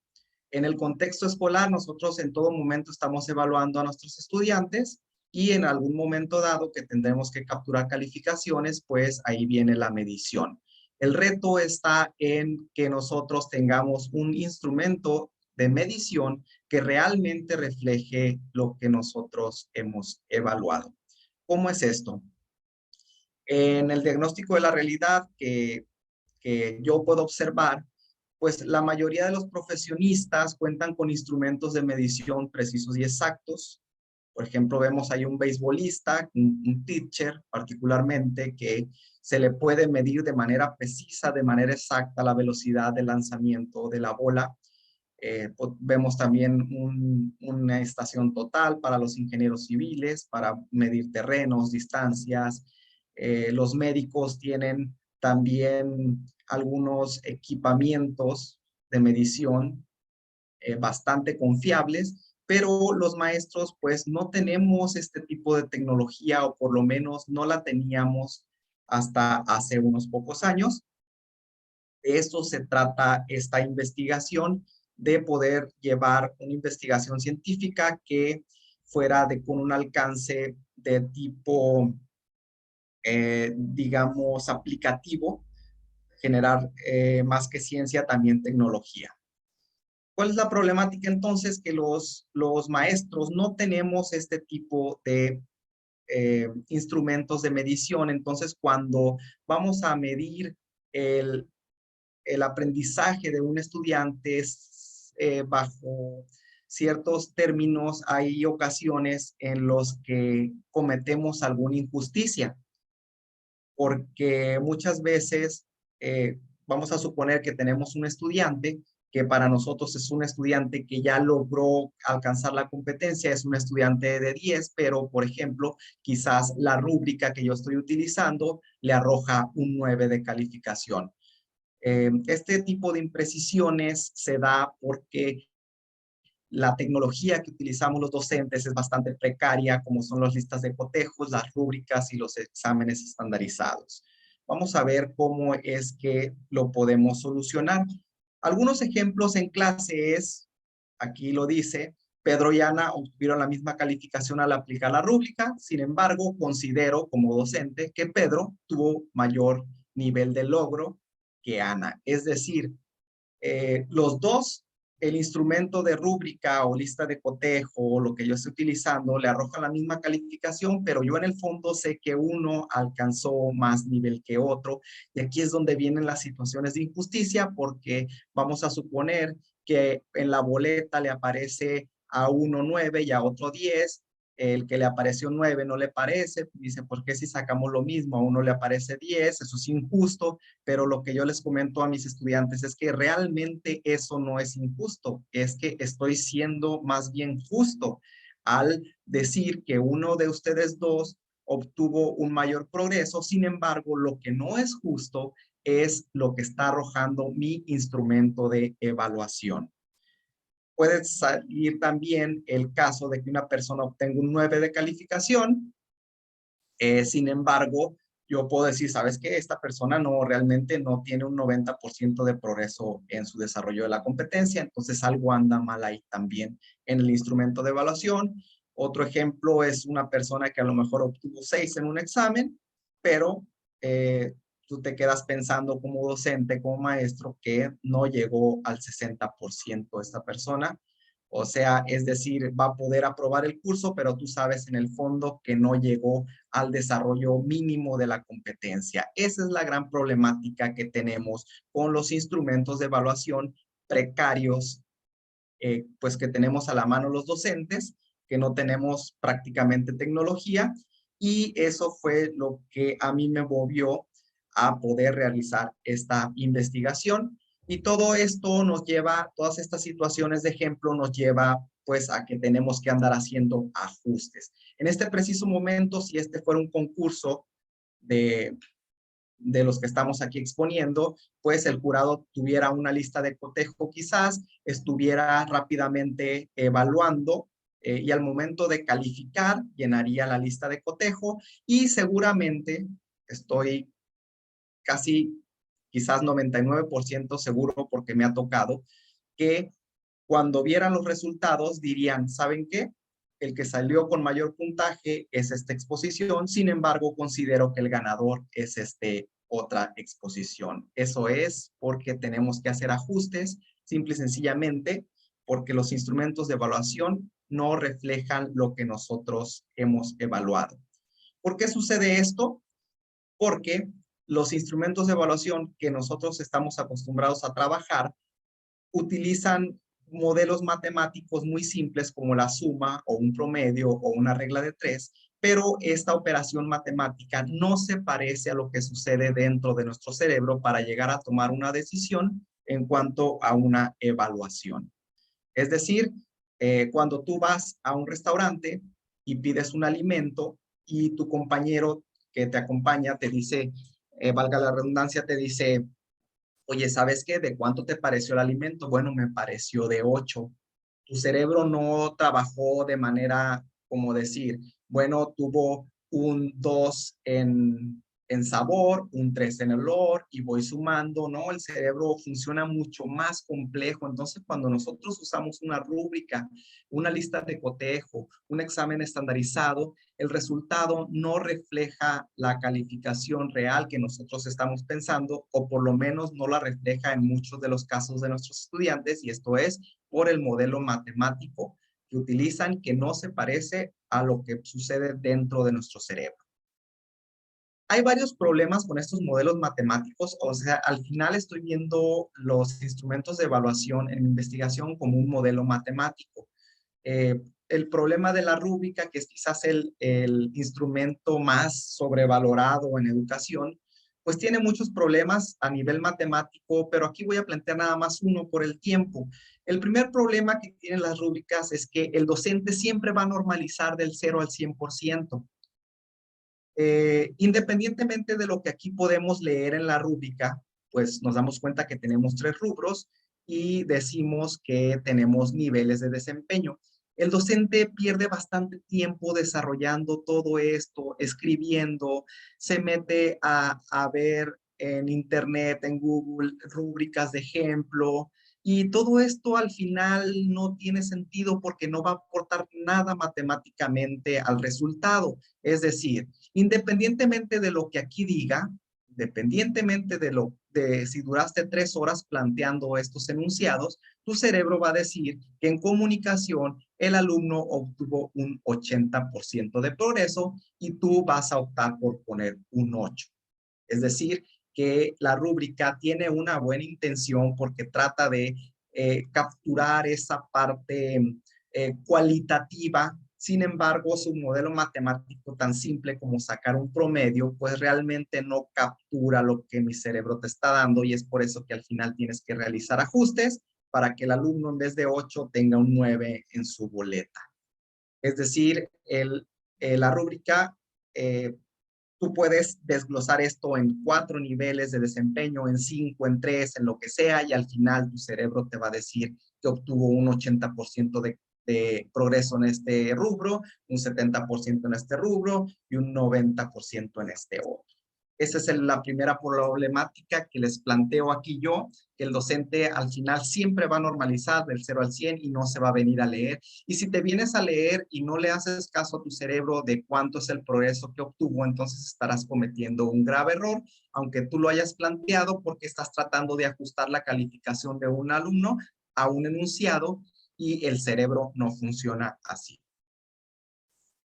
En el contexto escolar, nosotros en todo momento estamos evaluando a nuestros estudiantes y en algún momento dado que tendremos que capturar calificaciones, pues ahí viene la medición. El reto está en que nosotros tengamos un instrumento de medición que realmente refleje lo que nosotros hemos evaluado. ¿Cómo es esto? En el diagnóstico de la realidad que yo puedo observar, pues la mayoría de los profesionistas cuentan con instrumentos de medición precisos y exactos. Por ejemplo, vemos ahí un beisbolista, un pitcher particularmente, que se le puede medir de manera precisa, de manera exacta, la velocidad de lanzamiento de la bola. Vemos también una estación total para los ingenieros civiles, para medir terrenos, distancias. Los médicos tienen también algunos equipamientos de medición bastante confiables, pero los maestros pues no tenemos este tipo de tecnología, o por lo menos no la teníamos hasta hace unos pocos años. De eso se trata esta investigación, de poder llevar una investigación científica que fuera con un alcance de tipo, digamos, aplicativo, generar más que ciencia, también tecnología. ¿Cuál es la problemática entonces? Que los maestros no tenemos este tipo de instrumentos de medición. Entonces, cuando vamos a medir el aprendizaje de un estudiante bajo ciertos términos, hay ocasiones en los que cometemos alguna injusticia, porque muchas veces vamos a suponer que tenemos un estudiante que para nosotros es un estudiante que ya logró alcanzar la competencia, es un estudiante de 10, pero por ejemplo, quizás la rúbrica que yo estoy utilizando le arroja un 9 de calificación. Este tipo de imprecisiones se da porque la tecnología que utilizamos los docentes es bastante precaria, como son las listas de cotejos, las rúbricas y los exámenes estandarizados. Vamos a ver cómo es que lo podemos solucionar. Algunos ejemplos en clase es, aquí lo dice, Pedro y Ana obtuvieron la misma calificación al aplicar la rúbrica. Sin embargo, considero como docente que Pedro tuvo mayor nivel de logro que Ana. Es decir, los dos, el instrumento de rúbrica o lista de cotejo o lo que yo estoy utilizando le arroja la misma calificación, pero yo en el fondo sé que uno alcanzó más nivel que otro. Y aquí es donde vienen las situaciones de injusticia, porque vamos a suponer que en la boleta le aparece a uno 9 y a otro 10. El que le apareció 9 no le parece, dice, ¿por qué si sacamos lo mismo? A uno le aparece 10, eso es injusto, pero lo que yo les comento a mis estudiantes es que realmente eso no es injusto, es que estoy siendo más bien justo al decir que uno de ustedes dos obtuvo un mayor progreso. Sin embargo, lo que no es justo es lo que está arrojando mi instrumento de evaluación. Puede salir también el caso de que una persona obtenga un 9 de calificación. Sin embargo, yo puedo decir, ¿sabes qué? Esta persona realmente no tiene un 90% de progreso en su desarrollo de la competencia, entonces algo anda mal ahí también en el instrumento de evaluación. Otro ejemplo es una persona que a lo mejor obtuvo 6 en un examen, pero tú te quedas pensando como docente, como maestro, que no llegó al 60% esta persona. O sea, es decir, va a poder aprobar el curso, pero tú sabes en el fondo que no llegó al desarrollo mínimo de la competencia. Esa es la gran problemática que tenemos con los instrumentos de evaluación precarios, pues que tenemos a la mano los docentes, que no tenemos prácticamente tecnología, y eso fue lo que a mí me movió a poder realizar esta investigación. Y todo esto nos lleva, todas estas situaciones de ejemplo nos lleva pues a que tenemos que andar haciendo ajustes. En este preciso momento, si este fuera un concurso de de los que estamos aquí exponiendo, pues el jurado tuviera una lista de cotejo quizás, estuviera rápidamente evaluando y al momento de calificar llenaría la lista de cotejo y seguramente, estoy casi quizás 99% seguro porque me ha tocado, que cuando vieran los resultados dirían, ¿saben qué? El que salió con mayor puntaje es esta exposición, sin embargo, considero que el ganador es otra exposición. Eso es porque tenemos que hacer ajustes, simple y sencillamente, porque los instrumentos de evaluación no reflejan lo que nosotros hemos evaluado. ¿Por qué sucede esto? Porque los instrumentos de evaluación que nosotros estamos acostumbrados a trabajar utilizan modelos matemáticos muy simples como la suma o un promedio o una regla de 3, pero esta operación matemática no se parece a lo que sucede dentro de nuestro cerebro para llegar a tomar una decisión en cuanto a una evaluación. Es decir, cuando tú vas a un restaurante y pides un alimento y tu compañero que te acompaña te dice, valga la redundancia, te dice, oye, ¿sabes qué? ¿De cuánto te pareció el alimento? Bueno, me pareció de 8. Tu cerebro no trabajó de manera, como decir, bueno, tuvo un 2 en sabor, un 3 en olor y voy sumando, ¿no? El cerebro funciona mucho más complejo. Entonces, cuando nosotros usamos una rúbrica, una lista de cotejo, un examen estandarizado, el resultado no refleja la calificación real que nosotros estamos pensando, o por lo menos no la refleja en muchos de los casos de nuestros estudiantes, y esto es por el modelo matemático que utilizan, que no se parece a lo que sucede dentro de nuestro cerebro. Hay varios problemas con estos modelos matemáticos, o sea, al final estoy viendo los instrumentos de evaluación en investigación como un modelo matemático. El problema de la rúbrica, que es quizás el instrumento más sobrevalorado en educación, pues tiene muchos problemas a nivel matemático, pero aquí voy a plantear nada más uno por el tiempo. El primer problema que tienen las rúbricas es que el docente siempre va a normalizar del 0 al 100%. Independientemente de lo que aquí podemos leer en la rúbrica, pues nos damos cuenta que tenemos 3 rubros y decimos que tenemos niveles de desempeño. El docente pierde bastante tiempo desarrollando todo esto, escribiendo, se mete a ver en internet, en Google, rúbricas de ejemplo, y todo esto al final no tiene sentido porque no va a aportar nada matemáticamente al resultado. Es decir, independientemente de lo que aquí diga, independientemente de si duraste 3 horas planteando estos enunciados, tu cerebro va a decir que en comunicación el alumno obtuvo un 80% de progreso y tú vas a optar por poner un 8. Es decir, que la rúbrica tiene una buena intención porque trata de capturar esa parte cualitativa. Sin embargo, su modelo matemático tan simple como sacar un promedio, pues realmente no captura lo que mi cerebro te está dando, y es por eso que al final tienes que realizar ajustes para que el alumno en vez de 8 tenga un 9 en su boleta. Es decir, la rúbrica, tú puedes desglosar esto en 4 niveles de desempeño, en 5, en 3, en lo que sea, y al final tu cerebro te va a decir que obtuvo un 80% de progreso en este rubro, un 70% en este rubro y un 90% en este otro. Esa es la primera problemática que les planteo aquí yo, que el docente al final siempre va a normalizar del 0 al 100 y no se va a venir a leer. Y si te vienes a leer y no le haces caso a tu cerebro de cuánto es el progreso que obtuvo, entonces estarás cometiendo un grave error, aunque tú lo hayas planteado, porque estás tratando de ajustar la calificación de un alumno a un enunciado y el cerebro no funciona así.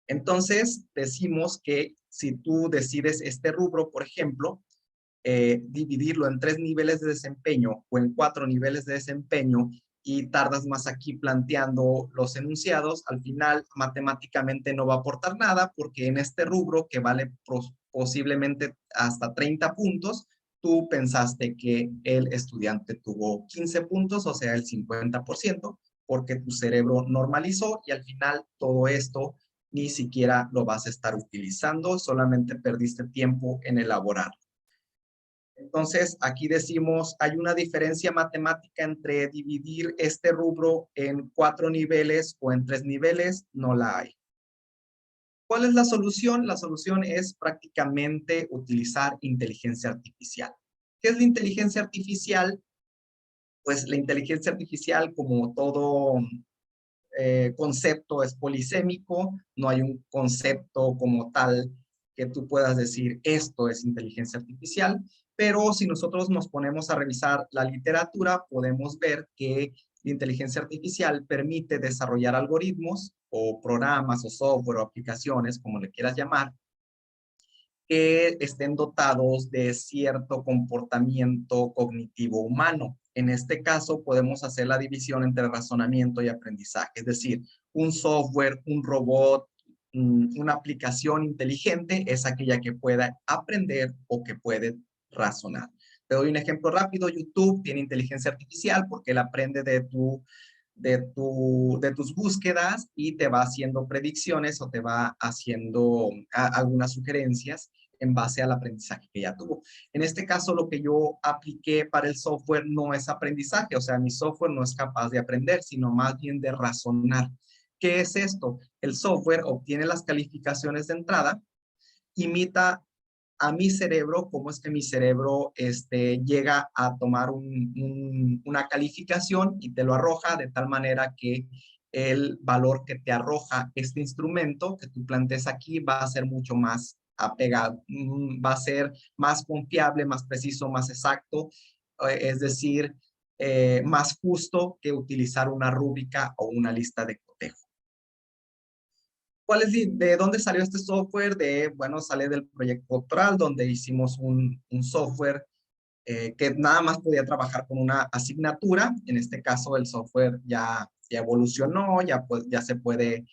Entonces, decimos que si tú decides este rubro, por ejemplo, dividirlo en 3 niveles de desempeño o en 4 niveles de desempeño y tardas más aquí planteando los enunciados, al final matemáticamente no va a aportar nada, porque en este rubro que vale posiblemente hasta 30 puntos, tú pensaste que el estudiante tuvo 15 puntos, o sea, el 50%, porque tu cerebro normalizó y al final todo esto ni siquiera lo vas a estar utilizando, solamente perdiste tiempo en elaborar. Entonces, aquí decimos, hay una diferencia matemática entre dividir este rubro en 4 niveles o en 3 niveles, no la hay. ¿Cuál es la solución? La solución es prácticamente utilizar inteligencia artificial. ¿Qué es la inteligencia artificial? Pues la inteligencia artificial, como todo concepto, es polisémico, no hay un concepto como tal que tú puedas decir esto es inteligencia artificial, pero si nosotros nos ponemos a revisar la literatura, podemos ver que la inteligencia artificial permite desarrollar algoritmos o programas o software o aplicaciones, como le quieras llamar, que estén dotados de cierto comportamiento cognitivo humano. En este caso, podemos hacer la división entre razonamiento y aprendizaje, es decir, un software, un robot, una aplicación inteligente es aquella que pueda aprender o que puede razonar. Te doy un ejemplo rápido. YouTube tiene inteligencia artificial porque él aprende de tus búsquedas y te va haciendo predicciones o te va haciendo algunas sugerencias en base al aprendizaje que ya tuvo. En este caso, lo que yo apliqué para el software no es aprendizaje, o sea, mi software no es capaz de aprender, sino más bien de razonar. ¿Qué es esto? El software obtiene las calificaciones de entrada, imita a mi cerebro, cómo es que mi cerebro llega a tomar una calificación y te lo arroja de tal manera que el valor que te arroja este instrumento que tú plantees aquí va a ser mucho más apegado, va a ser más confiable, más preciso, más exacto, es decir, más justo que utilizar una rúbrica o una lista de cotejo. ¿De dónde salió este software? Bueno, sale del proyecto doctoral, donde hicimos un software que nada más podía trabajar con una asignatura. En este caso, el software ya evolucionó, ya se puede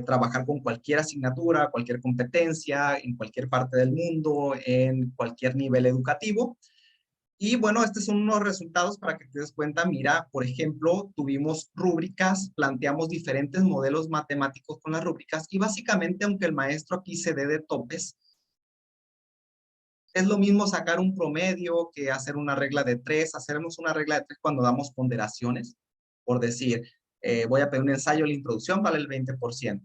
trabajar con cualquier asignatura, cualquier competencia, en cualquier parte del mundo, en cualquier nivel educativo. Y bueno, estos son unos resultados para que te des cuenta. Mira, por ejemplo, tuvimos rúbricas, planteamos diferentes modelos matemáticos con las rúbricas y básicamente, aunque el maestro aquí se dé de topes, es lo mismo sacar un promedio que hacer una regla de 3. Hacemos una regla de 3 cuando damos ponderaciones. Por decir, voy a pedir un ensayo, la introducción vale el 20%.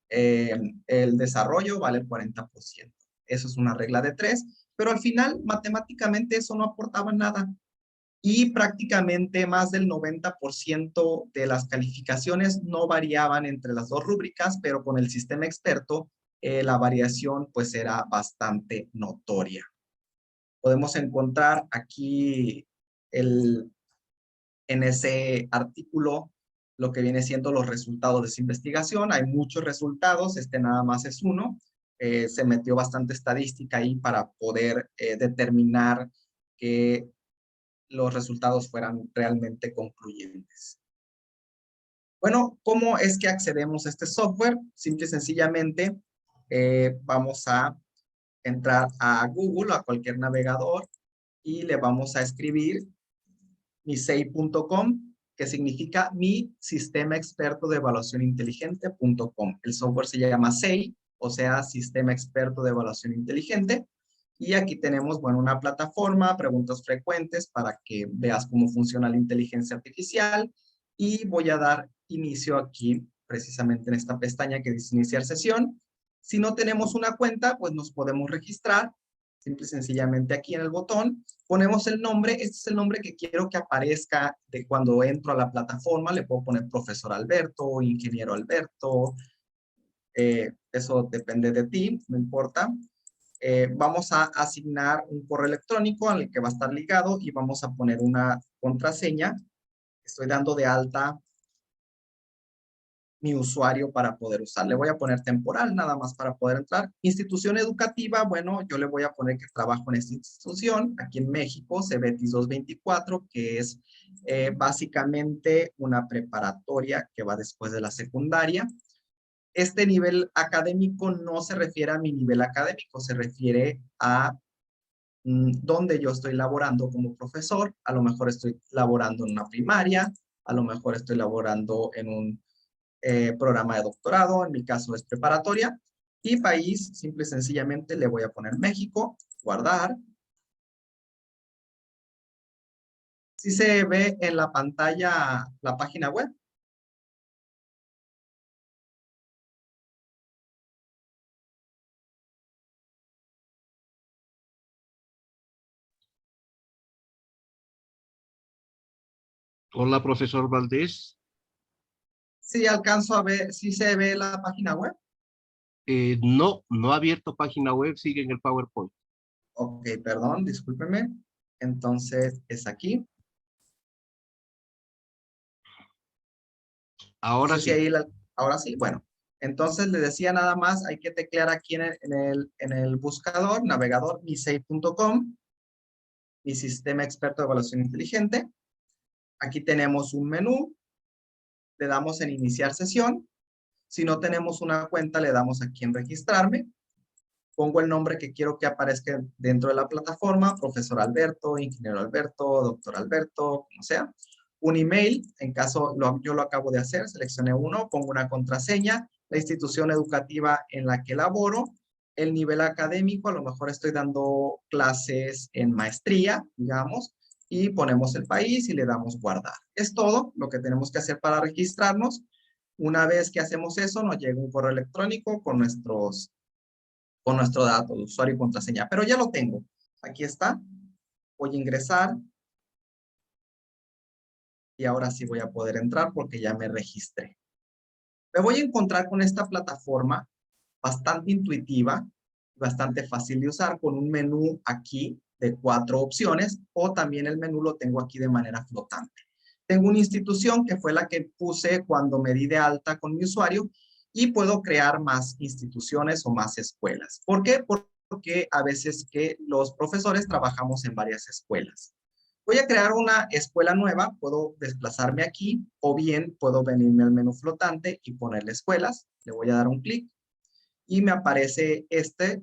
El desarrollo vale el 40%. Eso es una regla de 3. Pero al final, matemáticamente, eso no aportaba nada. Y prácticamente más del 90% de las calificaciones no variaban entre las dos rúbricas, pero con el sistema experto, la variación pues era bastante notoria. Podemos encontrar aquí en ese artículo lo que viene siendo los resultados de esa investigación. Hay muchos resultados, nada más es uno. Se metió bastante estadística ahí para poder determinar que los resultados fueran realmente concluyentes. Bueno, ¿cómo es que accedemos a este software? Simple y sencillamente vamos a entrar a Google, a cualquier navegador, y le vamos a escribir misei.com, que significa mi sistema experto de evaluación inteligente.com. El software se llama SEI, o sea, Sistema Experto de Evaluación Inteligente. Y aquí tenemos, bueno, una plataforma, preguntas frecuentes para que veas cómo funciona la inteligencia artificial. Y voy a dar inicio aquí, precisamente en esta pestaña que dice iniciar sesión. Si no tenemos una cuenta, pues nos podemos registrar. Simple y sencillamente aquí en el botón, ponemos el nombre. Este es el nombre que quiero que aparezca de cuando entro a la plataforma. Le puedo poner profesor Alberto, ingeniero Alberto. Eso depende de ti, no importa. Vamos a asignar un correo electrónico al que va a estar ligado y vamos a poner una contraseña. Estoy dando de alta mi usuario para poder usar. Le voy a poner temporal nada más para poder entrar. Institución educativa, bueno, yo le voy a poner que trabajo en esta institución, aquí en México, Cebetis 224, que es básicamente una preparatoria que va después de la secundaria. Este nivel académico no se refiere a mi nivel académico, se refiere a donde yo estoy laborando como profesor. A lo mejor estoy laborando en una primaria, a lo mejor estoy laborando en un programa de doctorado, en mi caso es preparatoria. Y país, simple y sencillamente le voy a poner México, guardar. ¿Sí se ve en la pantalla la página web? Hola, profesor Valdés. Sí, alcanzo a ver, ¿sí se ve la página web? No, no ha abierto página web, sigue en el PowerPoint. Ok, perdón, discúlpeme. Entonces, es aquí. No Ahora sé si sí. ahí, ahora sí, bueno. Entonces, le decía nada más, hay que teclear aquí en el buscador, navegador, misei.com, mi sistema experto de evaluación inteligente. Aquí tenemos un menú, le damos en iniciar sesión. Si no tenemos una cuenta, le damos aquí en registrarme. Pongo el nombre que quiero que aparezca dentro de la plataforma, profesor Alberto, ingeniero Alberto, doctor Alberto, como sea. Un email, en caso yo lo acabo de hacer, seleccioné uno, pongo una contraseña, la institución educativa en la que laboro, el nivel académico, a lo mejor estoy dando clases en maestría, digamos, y ponemos el país y le damos guardar. Es todo lo que tenemos que hacer para registrarnos. Una vez que hacemos eso, nos llega un correo electrónico con nuestro dato de usuario y contraseña, pero ya lo tengo. Aquí está. Voy a ingresar y ahora sí voy a poder entrar porque ya me registré. Me voy a encontrar con esta plataforma bastante intuitiva, bastante fácil de usar, con un menú aquí de 4 opciones, o también el menú lo tengo aquí de manera flotante. Tengo una institución que fue la que puse cuando me di de alta con mi usuario y puedo crear más instituciones o más escuelas. ¿Por qué? Porque a veces que los profesores trabajamos en varias escuelas. Voy a crear una escuela nueva, puedo desplazarme aquí o bien puedo venirme al menú flotante y ponerle escuelas. Le voy a dar un clic y me aparece este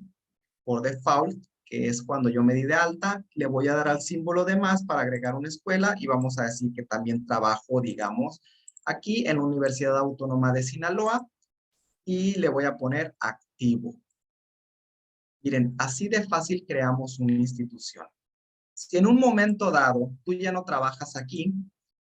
por default, que es cuando yo me di de alta. Le voy a dar al símbolo de más para agregar una escuela y vamos a decir que también trabajo, digamos, aquí en la Universidad Autónoma de Sinaloa y le voy a poner activo. Miren, así de fácil creamos una institución. Si en un momento dado tú ya no trabajas aquí,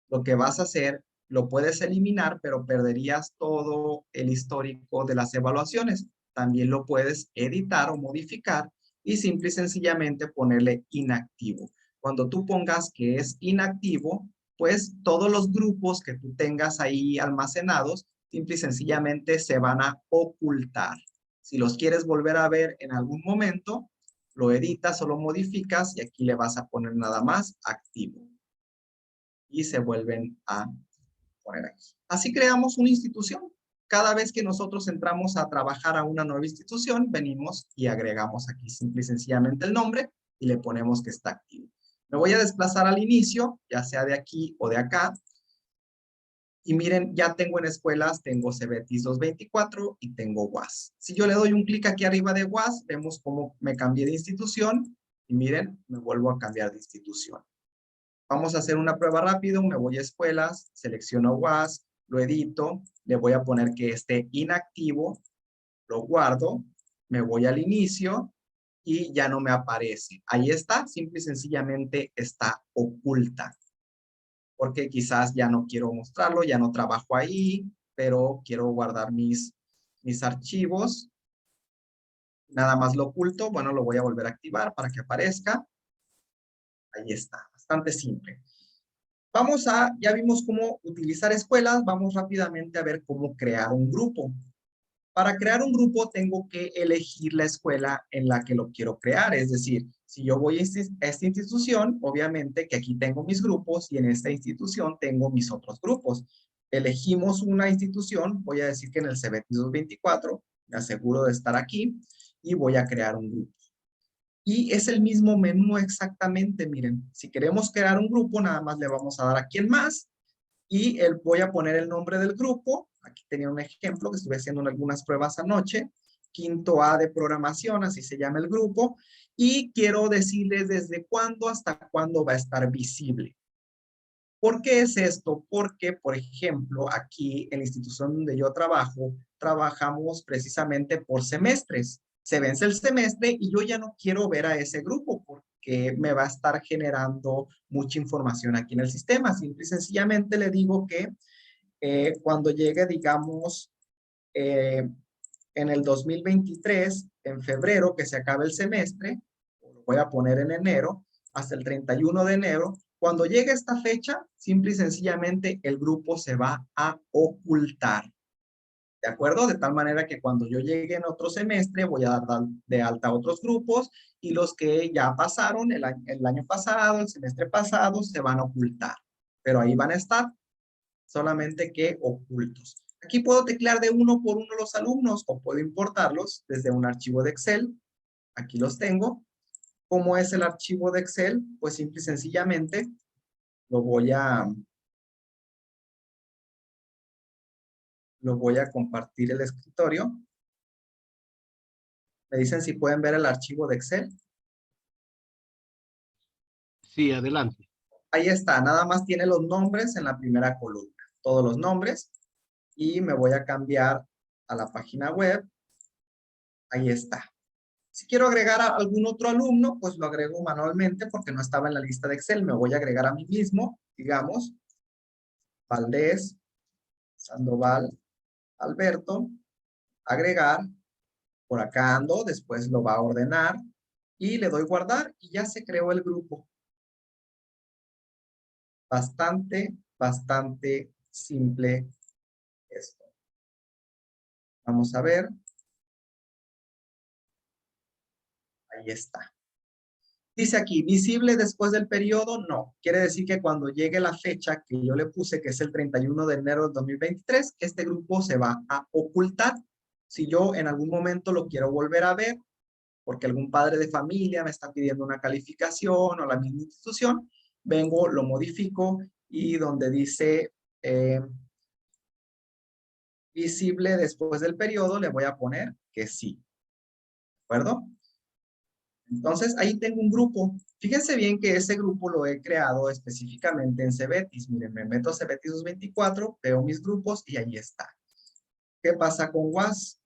lo que vas a hacer, lo puedes eliminar, pero perderías todo el histórico de las evaluaciones. También lo puedes editar o modificar y simple y sencillamente ponerle inactivo. Cuando tú pongas que es inactivo, pues todos los grupos que tú tengas ahí almacenados, simple y sencillamente se van a ocultar. Si los quieres volver a ver en algún momento, lo editas o lo modificas y aquí le vas a poner nada más activo. Y se vuelven a poner aquí. Así creamos una institución. Cada vez que nosotros entramos a trabajar a una nueva institución, venimos y agregamos aquí simple y sencillamente el nombre y le ponemos que está activo. Me voy a desplazar al inicio, ya sea de aquí o de acá. Y miren, ya tengo en escuelas, tengo CBETIS 224 y tengo UAS. Si yo le doy un clic aquí arriba de UAS, vemos cómo me cambié de institución y miren, me vuelvo a cambiar de institución. Vamos a hacer una prueba rápido, me voy a escuelas, selecciono UAS, lo edito, le voy a poner que esté inactivo, lo guardo, me voy al inicio y ya no me aparece. Ahí está, simple y sencillamente está oculta. Porque quizás ya no quiero mostrarlo, ya no trabajo ahí, pero quiero guardar mis archivos. Nada más lo oculto, bueno, lo voy a volver a activar para que aparezca. Ahí está, bastante simple. Ya vimos cómo utilizar escuelas, vamos rápidamente a ver cómo crear un grupo. Para crear un grupo tengo que elegir la escuela en la que lo quiero crear, es decir, si yo voy a esta institución, obviamente que aquí tengo mis grupos y en esta institución tengo mis otros grupos. Elegimos una institución, voy a decir que en el CBETIS 224, me aseguro de estar aquí y voy a crear un grupo. Y es el mismo menú exactamente, miren, si queremos crear un grupo, nada más le vamos a dar aquí en más y voy a poner el nombre del grupo. Aquí tenía un ejemplo que estuve haciendo en algunas pruebas anoche. Quinto A de programación, así se llama el grupo. Y quiero decirles desde cuándo hasta cuándo va a estar visible. ¿Por qué es esto? Porque, por ejemplo, aquí en la institución donde yo trabajo, trabajamos precisamente por semestres. se vence el semestre y yo ya no quiero ver a ese grupo porque me va a estar generando mucha información aquí en el sistema. Simple y sencillamente le digo que cuando llegue, digamos, en el 2023, en febrero, que se acabe el semestre, lo voy a poner en enero, hasta el 31 de enero, cuando llegue esta fecha, simple y sencillamente el grupo se va a ocultar. ¿De acuerdo? De tal manera que cuando yo llegue en otro semestre, voy a dar de alta a otros grupos y los que ya pasaron el año pasado, el semestre pasado, se van a ocultar. Pero ahí van a estar, solamente que ocultos. Aquí puedo teclear de uno por uno los alumnos o puedo importarlos desde un archivo de Excel. Aquí los tengo. ¿Cómo es el archivo de Excel? Pues simple y sencillamente lo voy a compartir el escritorio. Me dicen si pueden ver el archivo de Excel. Sí, adelante. Ahí está, nada más tiene los nombres en la primera columna. Todos los nombres. Y me voy a cambiar a la página web. Ahí está. Si quiero agregar a algún otro alumno, pues lo agrego manualmente porque no estaba en la lista de Excel. Me voy a agregar a mí mismo, digamos, Valdés, Sandoval, Alberto, agregar, por acá ando, después lo va a ordenar y le doy guardar y ya se creó el grupo. Bastante simple esto. Vamos a ver. Ahí está. Dice aquí, visible después del periodo, no. Quiere decir que cuando llegue la fecha que yo le puse, que es el 31 de enero del 2023, este grupo se va a ocultar. Si yo en algún momento lo quiero volver a ver, porque algún padre de familia me está pidiendo una calificación o la misma institución, vengo, lo modifico y donde dice visible después del periodo, le voy a poner que sí. ¿De acuerdo? Entonces, ahí tengo un grupo. Fíjense bien que ese grupo lo he creado específicamente en Cebetis. Miren, me meto a Cebetis 24, veo mis grupos y ahí está. ¿Qué pasa con WAS?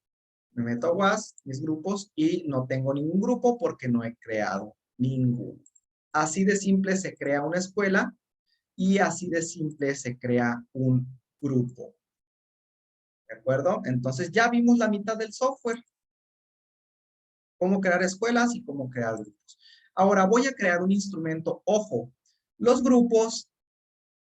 Me meto a WAS, mis grupos, y no tengo ningún grupo porque no he creado ninguno. Así de simple se crea una escuela y así de simple se crea un grupo. ¿De acuerdo? Entonces, ya vimos la mitad del software. Cómo crear escuelas y cómo crear grupos. Ahora voy a crear un instrumento. Ojo, los grupos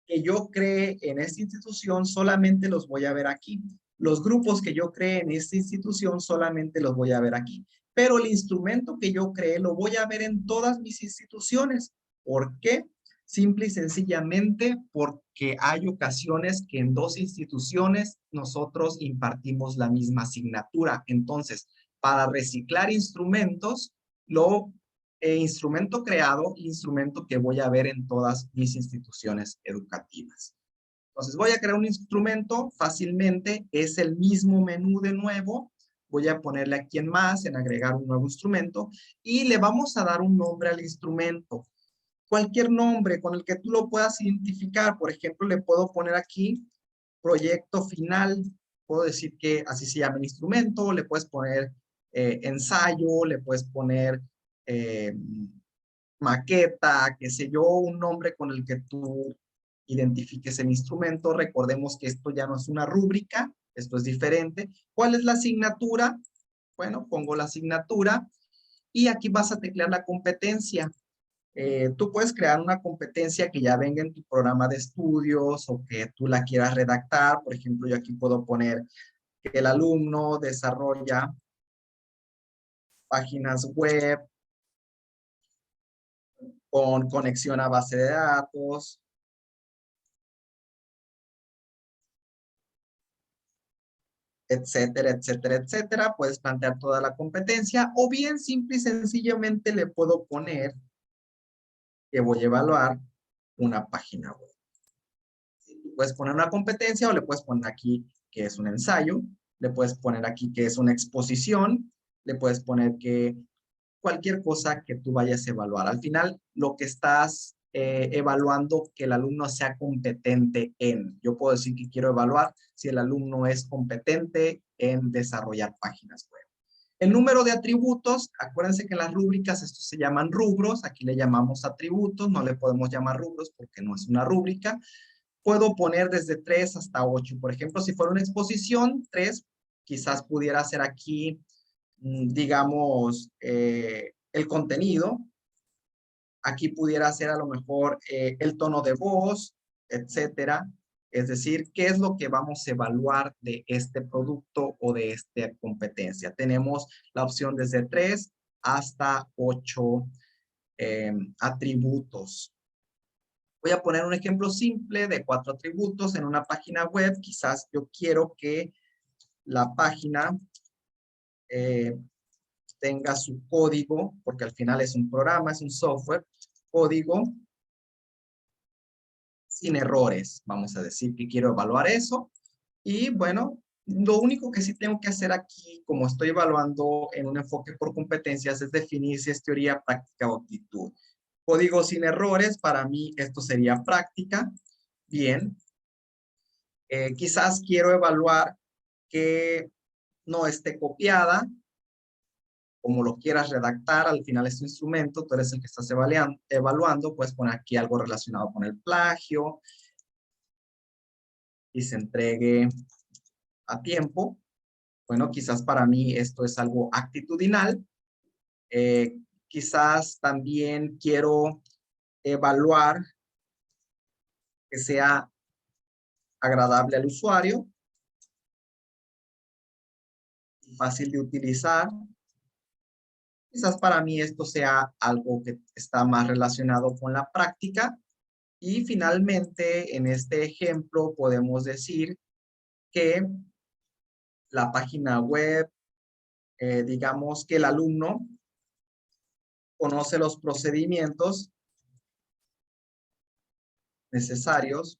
que yo cree en esta institución solamente los voy a ver aquí. Los grupos que yo cree en esta institución solamente los voy a ver aquí. Pero el instrumento que yo creé lo voy a ver en todas mis instituciones. ¿Por qué? Simple y sencillamente porque hay ocasiones que en dos instituciones nosotros impartimos la misma asignatura. Entonces, para reciclar instrumentos, instrumento creado, instrumento que voy a ver en todas mis instituciones educativas. Entonces voy a crear un instrumento fácilmente, es el mismo menú de nuevo, voy a ponerle aquí en más, en agregar un nuevo instrumento y le vamos a dar un nombre al instrumento. Cualquier nombre con el que tú lo puedas identificar, por ejemplo, le puedo poner aquí proyecto final, puedo decir que así se llama el instrumento, le puedes poner ensayo, le puedes poner maqueta, qué sé yo, un nombre con el que tú identifiques el instrumento. Recordemos que esto ya no es una rúbrica, esto es diferente. ¿Cuál es la asignatura? Bueno, pongo la asignatura y aquí vas a teclear la competencia. Tú puedes crear una competencia que ya venga en tu programa de estudios o que tú la quieras redactar. Por ejemplo, yo aquí puedo poner que el alumno desarrolla páginas web con conexión a base de datos, etcétera, etcétera, etcétera. Puedes plantear toda la competencia o bien simple y sencillamente le puedo poner que voy a evaluar una página web. Puedes poner una competencia o le puedes poner aquí que es un ensayo, le puedes poner aquí que es una exposición, le puedes poner que cualquier cosa que tú vayas a evaluar. Al final, lo que estás evaluando que el alumno sea competente en. Yo puedo decir que quiero evaluar si el alumno es competente en desarrollar páginas web. El número de atributos, acuérdense que en las rúbricas estos se llaman rubros, aquí le llamamos atributos, no le podemos llamar rubros porque no es una rúbrica. Puedo poner desde 3 hasta 8. Por ejemplo, si fuera una exposición, 3, quizás pudiera ser aquí, digamos, el contenido. Aquí pudiera ser a lo mejor el tono de voz, etcétera. Es decir, ¿qué es lo que vamos a evaluar de este producto o de esta competencia? Tenemos la opción desde 3 hasta 8 atributos. Voy a poner un ejemplo simple de 4 atributos en una página web. Quizás yo quiero que la página tenga su código, porque al final es un programa, es un software, código sin errores. Vamos a decir que quiero evaluar eso. Y bueno, lo único que sí tengo que hacer aquí, como estoy evaluando en un enfoque por competencias, es definir si es teoría, práctica o actitud. Código sin errores, para mí esto sería práctica. Bien. Quizás quiero evaluar que no esté copiada, como lo quieras redactar, al final es tu instrumento, tú eres el que estás evaluando, puedes poner aquí algo relacionado con el plagio y se entregue a tiempo. Bueno, quizás para mí esto es algo actitudinal. Quizás también quiero evaluar que sea agradable al usuario, fácil de utilizar. Quizás para mí esto sea algo que está más relacionado con la práctica. Y finalmente, en este ejemplo, podemos decir que la página web, digamos que el alumno conoce los procedimientos necesarios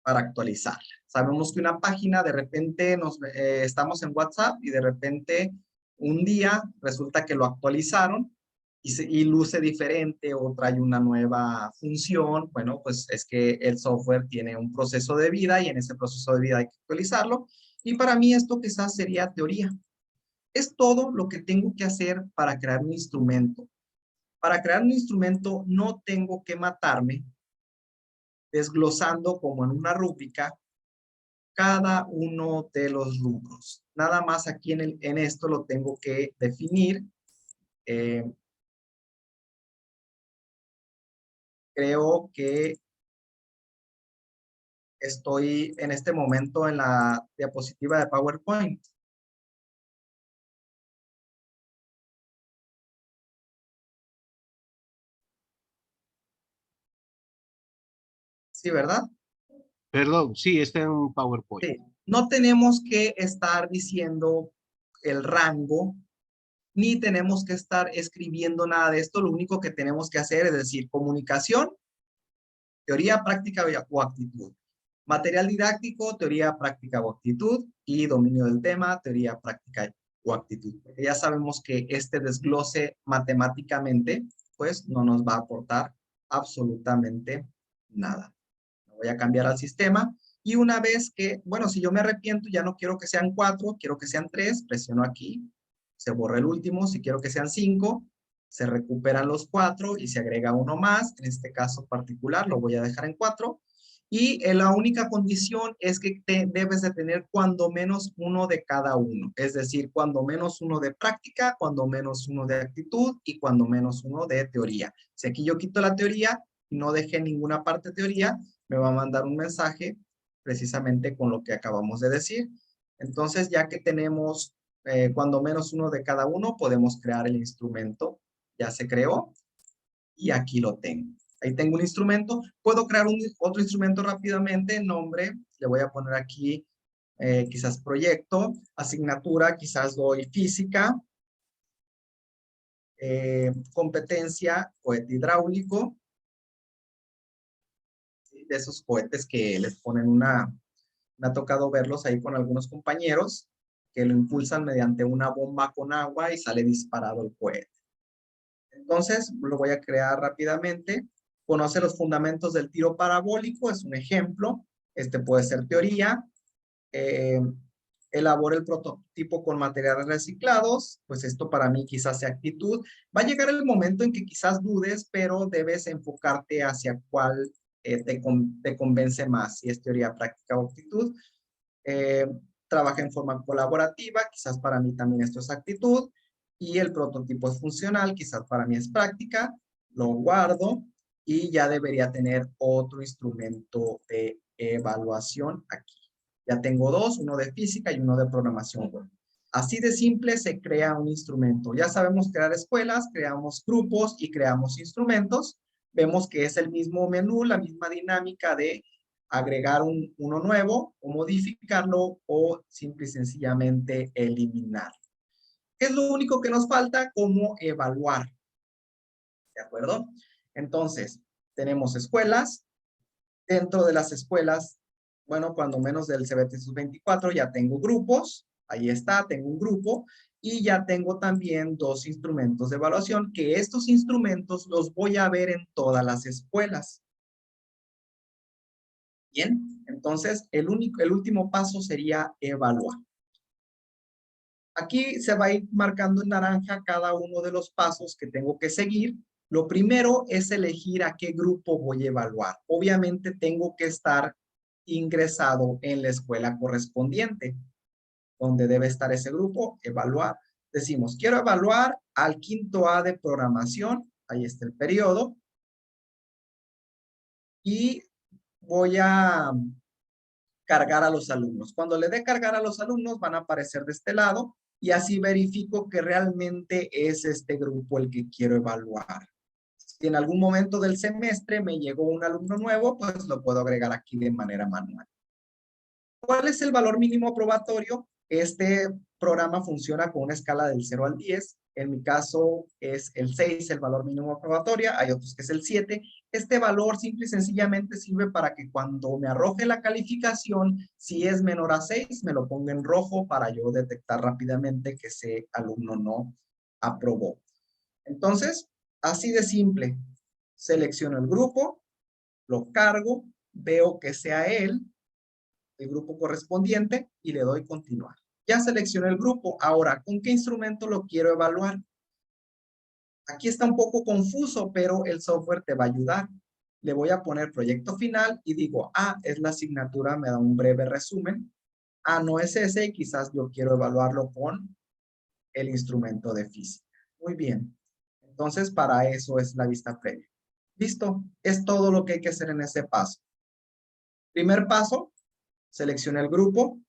para actualizarla. Sabemos que una página de repente estamos en WhatsApp y de repente un día resulta que lo actualizaron y luce diferente o trae una nueva función. Bueno, pues es que el software tiene un proceso de vida y en ese proceso de vida hay que actualizarlo. Y para mí esto quizás sería teoría. Es todo lo que tengo que hacer para crear un instrumento. Para crear un instrumento no tengo que matarme desglosando como en una rúbrica cada uno de los rubros. Nada más aquí en esto lo tengo que definir. Creo que estoy en este momento en la diapositiva de PowerPoint. Sí, ¿verdad? Perdón, sí, está en PowerPoint. Sí. No tenemos que estar diciendo el rango, ni tenemos que estar escribiendo nada de esto. Lo único que tenemos que hacer es decir comunicación, teoría, práctica o actitud. Material didáctico, teoría, práctica o actitud. Y dominio del tema, teoría, práctica o actitud. Porque ya sabemos que este desglose matemáticamente, pues no nos va a aportar absolutamente nada. Voy a cambiar al sistema. Y una vez que, bueno, si yo me arrepiento, ya no quiero que sean 4, quiero que sean 3, presiono aquí, se borra el último. Si quiero que sean 5, se recuperan los 4 y se agrega uno más. En este caso particular lo voy a dejar en 4. Y la única condición es que debes de tener cuando menos uno de cada uno. Es decir, cuando menos uno de práctica, cuando menos uno de actitud y cuando menos uno de teoría. Si aquí yo quito la teoría y no dejé ninguna parte de teoría, me va a mandar un mensaje precisamente con lo que acabamos de decir. Entonces, ya que tenemos cuando menos uno de cada uno, podemos crear el instrumento. Ya se creó y aquí lo tengo. Ahí tengo un instrumento. Puedo crear otro instrumento rápidamente. Nombre, le voy a poner aquí quizás proyecto. Asignatura, quizás doy física. Competencia, cohete hidráulico. De esos cohetes que les ponen me ha tocado verlos ahí con algunos compañeros que lo impulsan mediante una bomba con agua y sale disparado el cohete. Entonces, lo voy a crear rápidamente. Conoce los fundamentos del tiro parabólico, es un ejemplo. Este puede ser teoría. elabore el prototipo con materiales reciclados, pues esto para mí quizás sea actitud. Va a llegar el momento en que quizás dudes, pero debes enfocarte hacia cuál te convence más, si es teoría, práctica o actitud. Trabaja en forma colaborativa, quizás para mí también esto es actitud, y el prototipo es funcional, quizás para mí es práctica, lo guardo y ya debería tener otro instrumento de evaluación aquí. Ya tengo dos, uno de física y uno de programación web. Así de simple se crea un instrumento. Ya sabemos crear escuelas, creamos grupos y creamos instrumentos. Vemos que es el mismo menú, la misma dinámica de agregar uno nuevo o modificarlo o simple y sencillamente eliminar. ¿Qué es lo único que nos falta? ¿Cómo evaluar? ¿De acuerdo? Entonces, tenemos escuelas. Dentro de las escuelas, bueno, cuando menos del CBT Sub-24 ya tengo grupos. Ahí está, tengo un grupo. Y ya tengo también dos instrumentos de evaluación, que estos instrumentos los voy a ver en todas las escuelas. Bien, entonces el último paso sería evaluar. Aquí se va a ir marcando en naranja cada uno de los pasos que tengo que seguir. Lo primero es elegir a qué grupo voy a evaluar. Obviamente tengo que estar ingresado en la escuela correspondiente, donde debe estar ese grupo, evaluar. Decimos, quiero evaluar al quinto A de programación. Ahí está el periodo. Y voy a cargar a los alumnos. Cuando le dé cargar a los alumnos, van a aparecer de este lado y así verifico que realmente es este grupo el que quiero evaluar. Si en algún momento del semestre me llegó un alumno nuevo, pues lo puedo agregar aquí de manera manual. ¿Cuál es el valor mínimo probatorio? Este programa funciona con una escala del 0 al 10. En mi caso es el 6, el valor mínimo probatorio. Hay otros que es el 7. Este valor simple y sencillamente sirve para que cuando me arroje la calificación, si es menor a 6, me lo ponga en rojo para yo detectar rápidamente que ese alumno no aprobó. Entonces, así de simple. Selecciono el grupo, lo cargo, veo que sea él, el grupo correspondiente, y le doy continuar. Ya seleccioné el grupo. Ahora, ¿con qué instrumento lo quiero evaluar? Aquí está un poco confuso, pero el software te va a ayudar. Le voy a poner proyecto final y digo, es la asignatura, me da un breve resumen. No es ese, quizás yo quiero evaluarlo con el instrumento de física. Muy bien. Entonces, para eso es la vista previa. Listo. Es todo lo que hay que hacer en ese paso. Primer paso, seleccioné el grupo,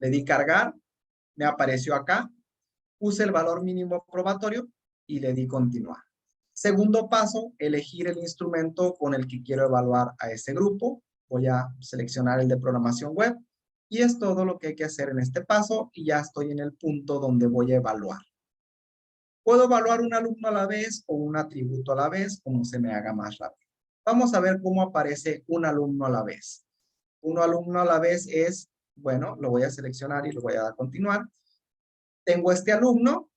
le di cargar, me apareció acá, puse el valor mínimo probatorio y le di continuar. Segundo paso, elegir el instrumento con el que quiero evaluar a ese grupo. Voy a seleccionar el de programación web y es todo lo que hay que hacer en este paso y ya estoy en el punto donde voy a evaluar. Puedo evaluar un alumno a la vez o un atributo a la vez, como se me haga más rápido. Vamos a ver cómo aparece un alumno a la vez. Un alumno a la vez es, bueno, lo voy a seleccionar y lo voy a dar a continuar. Tengo este alumno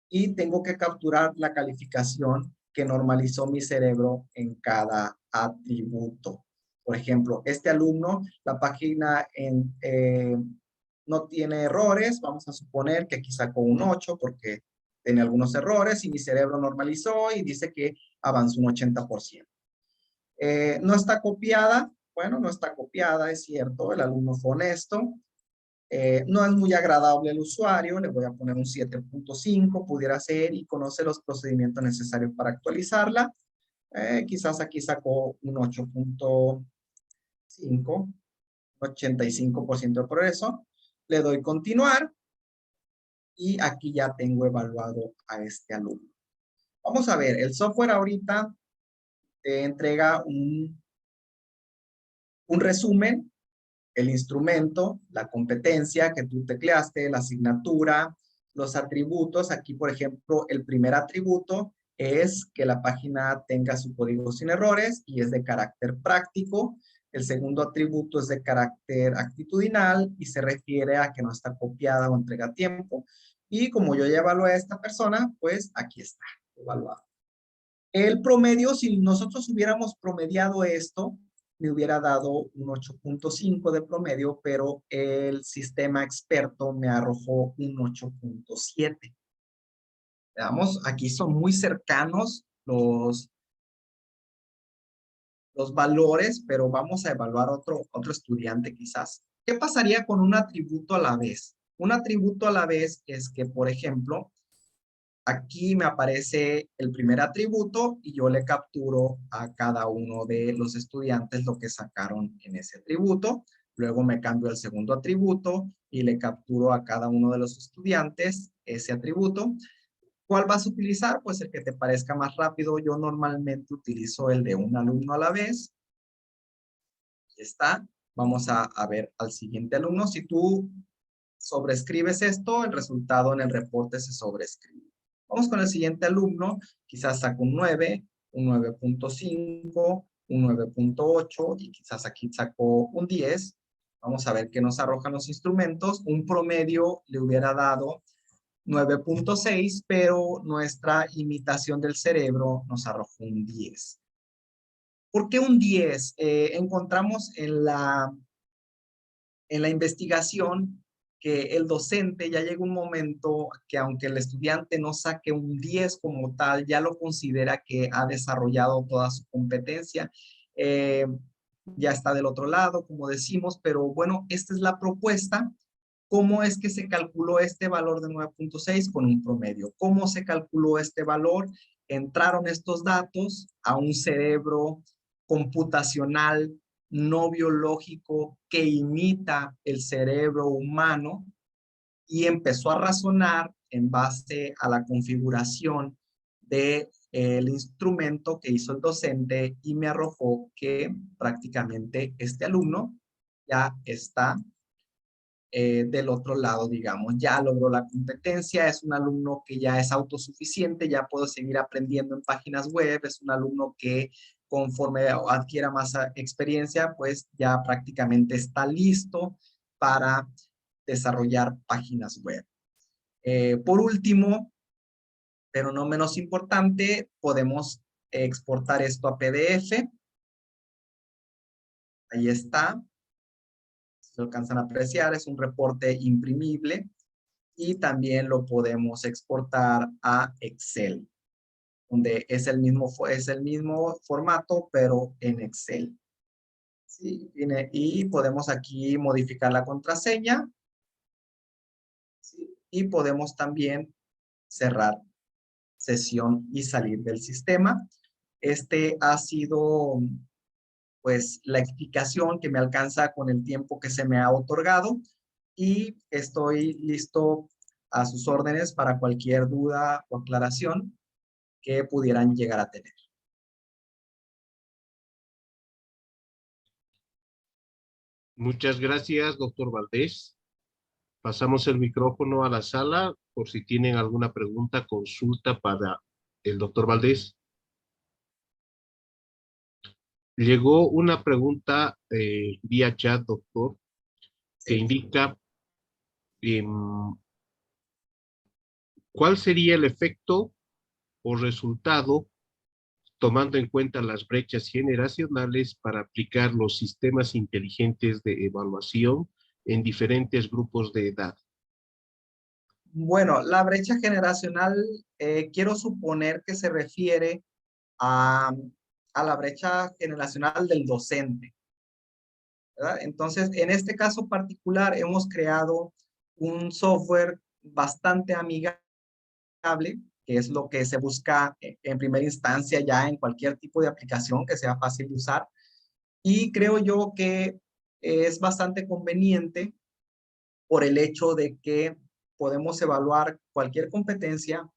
y tengo que capturar la calificación que normalizó mi cerebro en cada atributo. Por ejemplo, este alumno, la página no tiene errores. Vamos a suponer que aquí sacó un 8 porque tiene algunos errores y mi cerebro normalizó y dice que avanzó un 80%. No está copiada. Bueno, no está copiada, es cierto. El alumno fue honesto. No es muy agradable el usuario, le voy a poner un 7.5, pudiera ser, y conoce los procedimientos necesarios para actualizarla. Quizás aquí sacó un 8.5, 85% de progreso. Le doy continuar y aquí ya tengo evaluado a este alumno. Vamos a ver, el software ahorita te entrega un resumen, el instrumento, la competencia que tú tecleaste, la asignatura, los atributos. Aquí, por ejemplo, el primer atributo es que la página tenga su código sin errores y es de carácter práctico. El segundo atributo es de carácter actitudinal y se refiere a que no está copiada o entrega a tiempo. Y como yo ya evalué a esta persona, pues aquí está, evaluado. El promedio, si nosotros hubiéramos promediado esto, me hubiera dado un 8.5 de promedio, pero el sistema experto me arrojó un 8.7. Veamos, aquí son muy cercanos los valores, pero vamos a evaluar otro estudiante quizás. ¿Qué pasaría con un atributo a la vez? Un atributo a la vez es que, por ejemplo, aquí me aparece el primer atributo y yo le capturo a cada uno de los estudiantes lo que sacaron en ese atributo. Luego me cambio al segundo atributo y le capturo a cada uno de los estudiantes ese atributo. ¿Cuál vas a utilizar? Pues el que te parezca más rápido. Yo normalmente utilizo el de un alumno a la vez. Ahí está. Vamos a ver al siguiente alumno. Si tú sobrescribes esto, el resultado en el reporte se sobrescribe. Vamos con el siguiente alumno. Quizás saco un 9, un 9.5, un 9.8 y quizás aquí saco un 10. Vamos a ver qué nos arrojan los instrumentos. Un promedio le hubiera dado 9.6, pero nuestra imitación del cerebro nos arrojó un 10. ¿Por qué un 10? Encontramos en la investigación que el docente ya llega un momento que aunque el estudiante no saque un 10 como tal, ya lo considera que ha desarrollado toda su competencia. Ya está del otro lado, como decimos, pero bueno, esta es la propuesta. ¿Cómo es que se calculó este valor de 9.6 con un promedio? ¿Cómo se calculó este valor? Entraron estos datos a un cerebro computacional no biológico que imita el cerebro humano y empezó a razonar en base a la configuración del instrumento que hizo el docente y me arrojó que prácticamente este alumno ya está del otro lado, digamos, ya logró la competencia, es un alumno que ya es autosuficiente, ya puedo seguir aprendiendo en páginas web, es un alumno que conforme adquiera más experiencia, pues ya prácticamente está listo para desarrollar páginas web. Por último, pero no menos importante, podemos exportar esto a PDF. Ahí está. Se alcanzan a apreciar, es un reporte imprimible y también lo podemos exportar a Excel, donde es el mismo formato, pero en Excel. ¿Sí? Y podemos aquí modificar la contraseña. ¿Sí? Y podemos también cerrar sesión y salir del sistema. Este ha sido pues la explicación que me alcanza con el tiempo que se me ha otorgado y estoy listo a sus órdenes para cualquier duda o aclaración que pudieran llegar a tener. Muchas gracias, doctor Valdés. Pasamos el micrófono a la sala por si tienen alguna pregunta, consulta para el doctor Valdés. Llegó una pregunta vía chat, doctor, que indica ¿cuál sería el efecto o resultado tomando en cuenta las brechas generacionales para aplicar los sistemas inteligentes de evaluación en diferentes grupos de edad? Bueno, la brecha generacional, quiero suponer que se refiere a la brecha generacional del docente, ¿verdad? Entonces, en este caso particular, hemos creado un software bastante amigable, que es lo que se busca en primera instancia ya en cualquier tipo de aplicación que sea fácil de usar. Y creo yo que es bastante conveniente por el hecho de que podemos evaluar cualquier competencia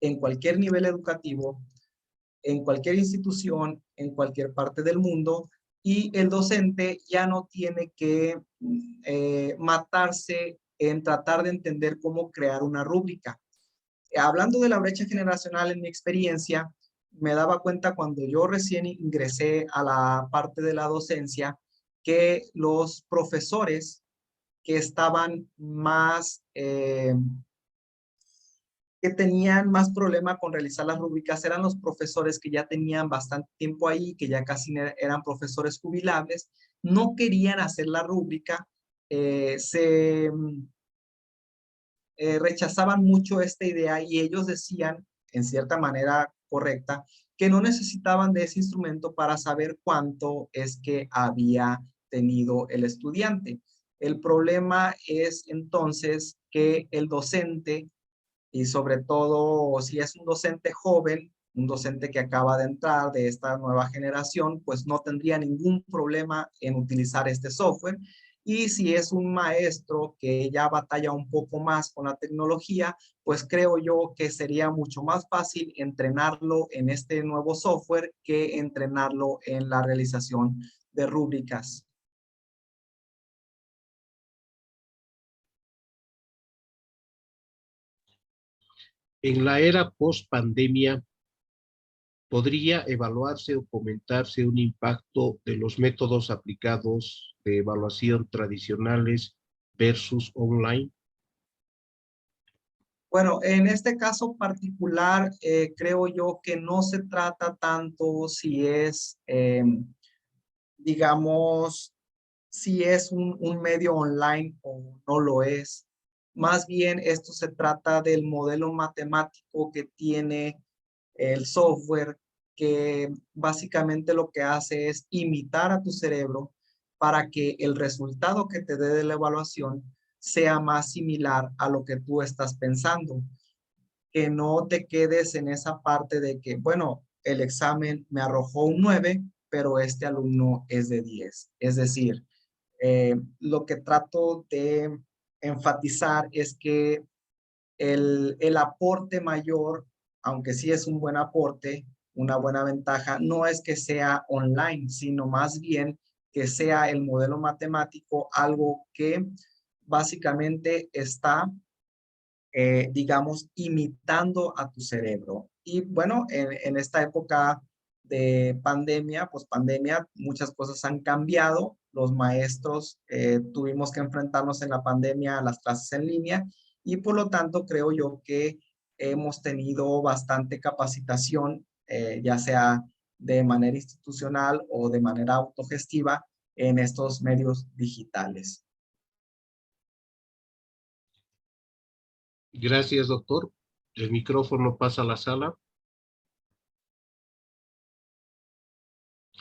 en cualquier nivel educativo, en cualquier institución, en cualquier parte del mundo, y el docente ya no tiene que matarse en tratar de entender cómo crear una rúbrica. Hablando de la brecha generacional, en mi experiencia, me daba cuenta cuando yo recién ingresé a la parte de la docencia que los profesores que estaban más que tenían más problema con realizar las rúbricas eran los profesores que ya tenían bastante tiempo ahí, que ya casi eran profesores jubilables, no querían hacer la rúbrica, rechazaban mucho esta idea y ellos decían, en cierta manera correcta, que no necesitaban de ese instrumento para saber cuánto es que había tenido el estudiante. El problema es entonces que el docente, y sobre todo si es un docente joven, un docente que acaba de entrar de esta nueva generación, pues no tendría ningún problema en utilizar este software. Y si es un maestro que ya batalla un poco más con la tecnología, pues creo yo que sería mucho más fácil entrenarlo en este nuevo software que entrenarlo en la realización de rúbricas. En la era post-pandemia, ¿podría evaluarse o comentarse un impacto de los métodos aplicados de evaluación tradicionales versus online? Bueno, en este caso particular, creo yo que no se trata tanto si es, digamos, si es un medio online o no lo es. Más bien, esto se trata del modelo matemático que tiene el software, que básicamente lo que hace es imitar a tu cerebro para que el resultado que te dé de la evaluación sea más similar a lo que tú estás pensando. Que no te quedes en esa parte de que, bueno, el examen me arrojó un 9, pero este alumno es de 10. Es decir, lo que trato de enfatizar es que el aporte mayor, aunque sí es un buen aporte, una buena ventaja, no es que sea online, sino más bien que sea el modelo matemático algo que básicamente está, digamos, imitando a tu cerebro. Y bueno, en esta época de pandemia, pues pandemia, muchas cosas han cambiado. Los maestros tuvimos que enfrentarnos en la pandemia a las clases en línea y por lo tanto creo yo que hemos tenido bastante capacitación, ya sea de manera institucional o de manera autogestiva en estos medios digitales. Gracias, doctor. El micrófono pasa a la sala.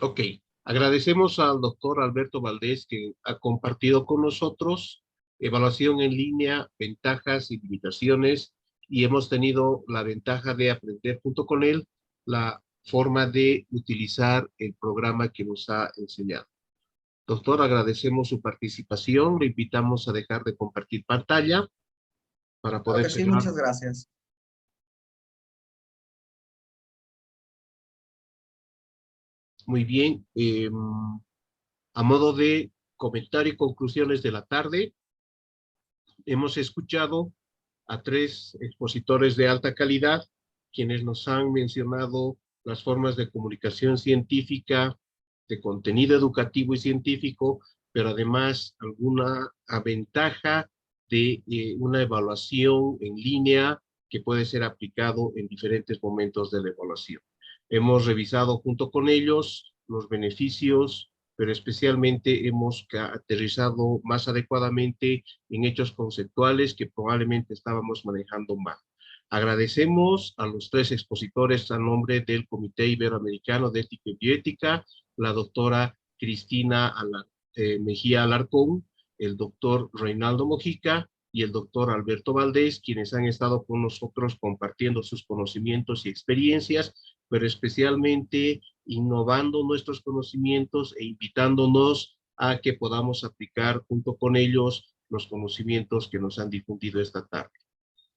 Ok. Agradecemos al doctor Alberto Valdés que ha compartido con nosotros evaluación en línea, ventajas y limitaciones, y hemos tenido la ventaja de aprender junto con él la forma de utilizar el programa que nos ha enseñado. Doctor, agradecemos su participación. Le invitamos a dejar de compartir pantalla para Claro poder que sí, cerrar. muchas gracias. Muy bien. A modo de comentario y conclusiones de la tarde, hemos escuchado a 3 expositores de alta calidad, quienes nos han mencionado las formas de comunicación científica, de contenido educativo y científico, pero además alguna ventaja de una evaluación en línea que puede ser aplicado en diferentes momentos de la evaluación. Hemos revisado junto con ellos los beneficios, pero especialmente hemos aterrizado más adecuadamente en hechos conceptuales que probablemente estábamos manejando mal. Agradecemos a los 3 expositores a nombre del Comité Iberoamericano de Ética y Bioética, la doctora Cristina Mejía Alarcón, el doctor Reinaldo Mojica y el doctor Alberto Valdés, quienes han estado con nosotros compartiendo sus conocimientos y experiencias, pero especialmente innovando nuestros conocimientos e invitándonos a que podamos aplicar junto con ellos los conocimientos que nos han difundido esta tarde.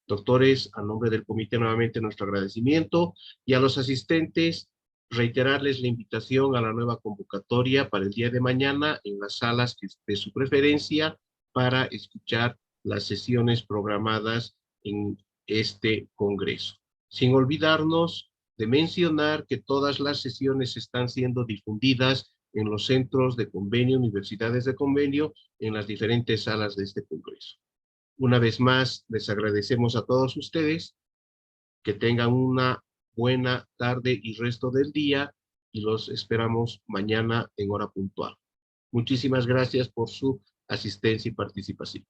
Doctores, a nombre del comité nuevamente nuestro agradecimiento, y a los asistentes reiterarles la invitación a la nueva convocatoria para el día de mañana en las salas de su preferencia para escuchar las sesiones programadas en este congreso. Sin olvidarnos de mencionar que todas las sesiones están siendo difundidas en los centros de convenio, universidades de convenio, en las diferentes salas de este congreso. Una vez más, les agradecemos a todos ustedes Que tengan una buena tarde y resto del día y los esperamos mañana en hora puntual. Muchísimas gracias por su asistencia y participación.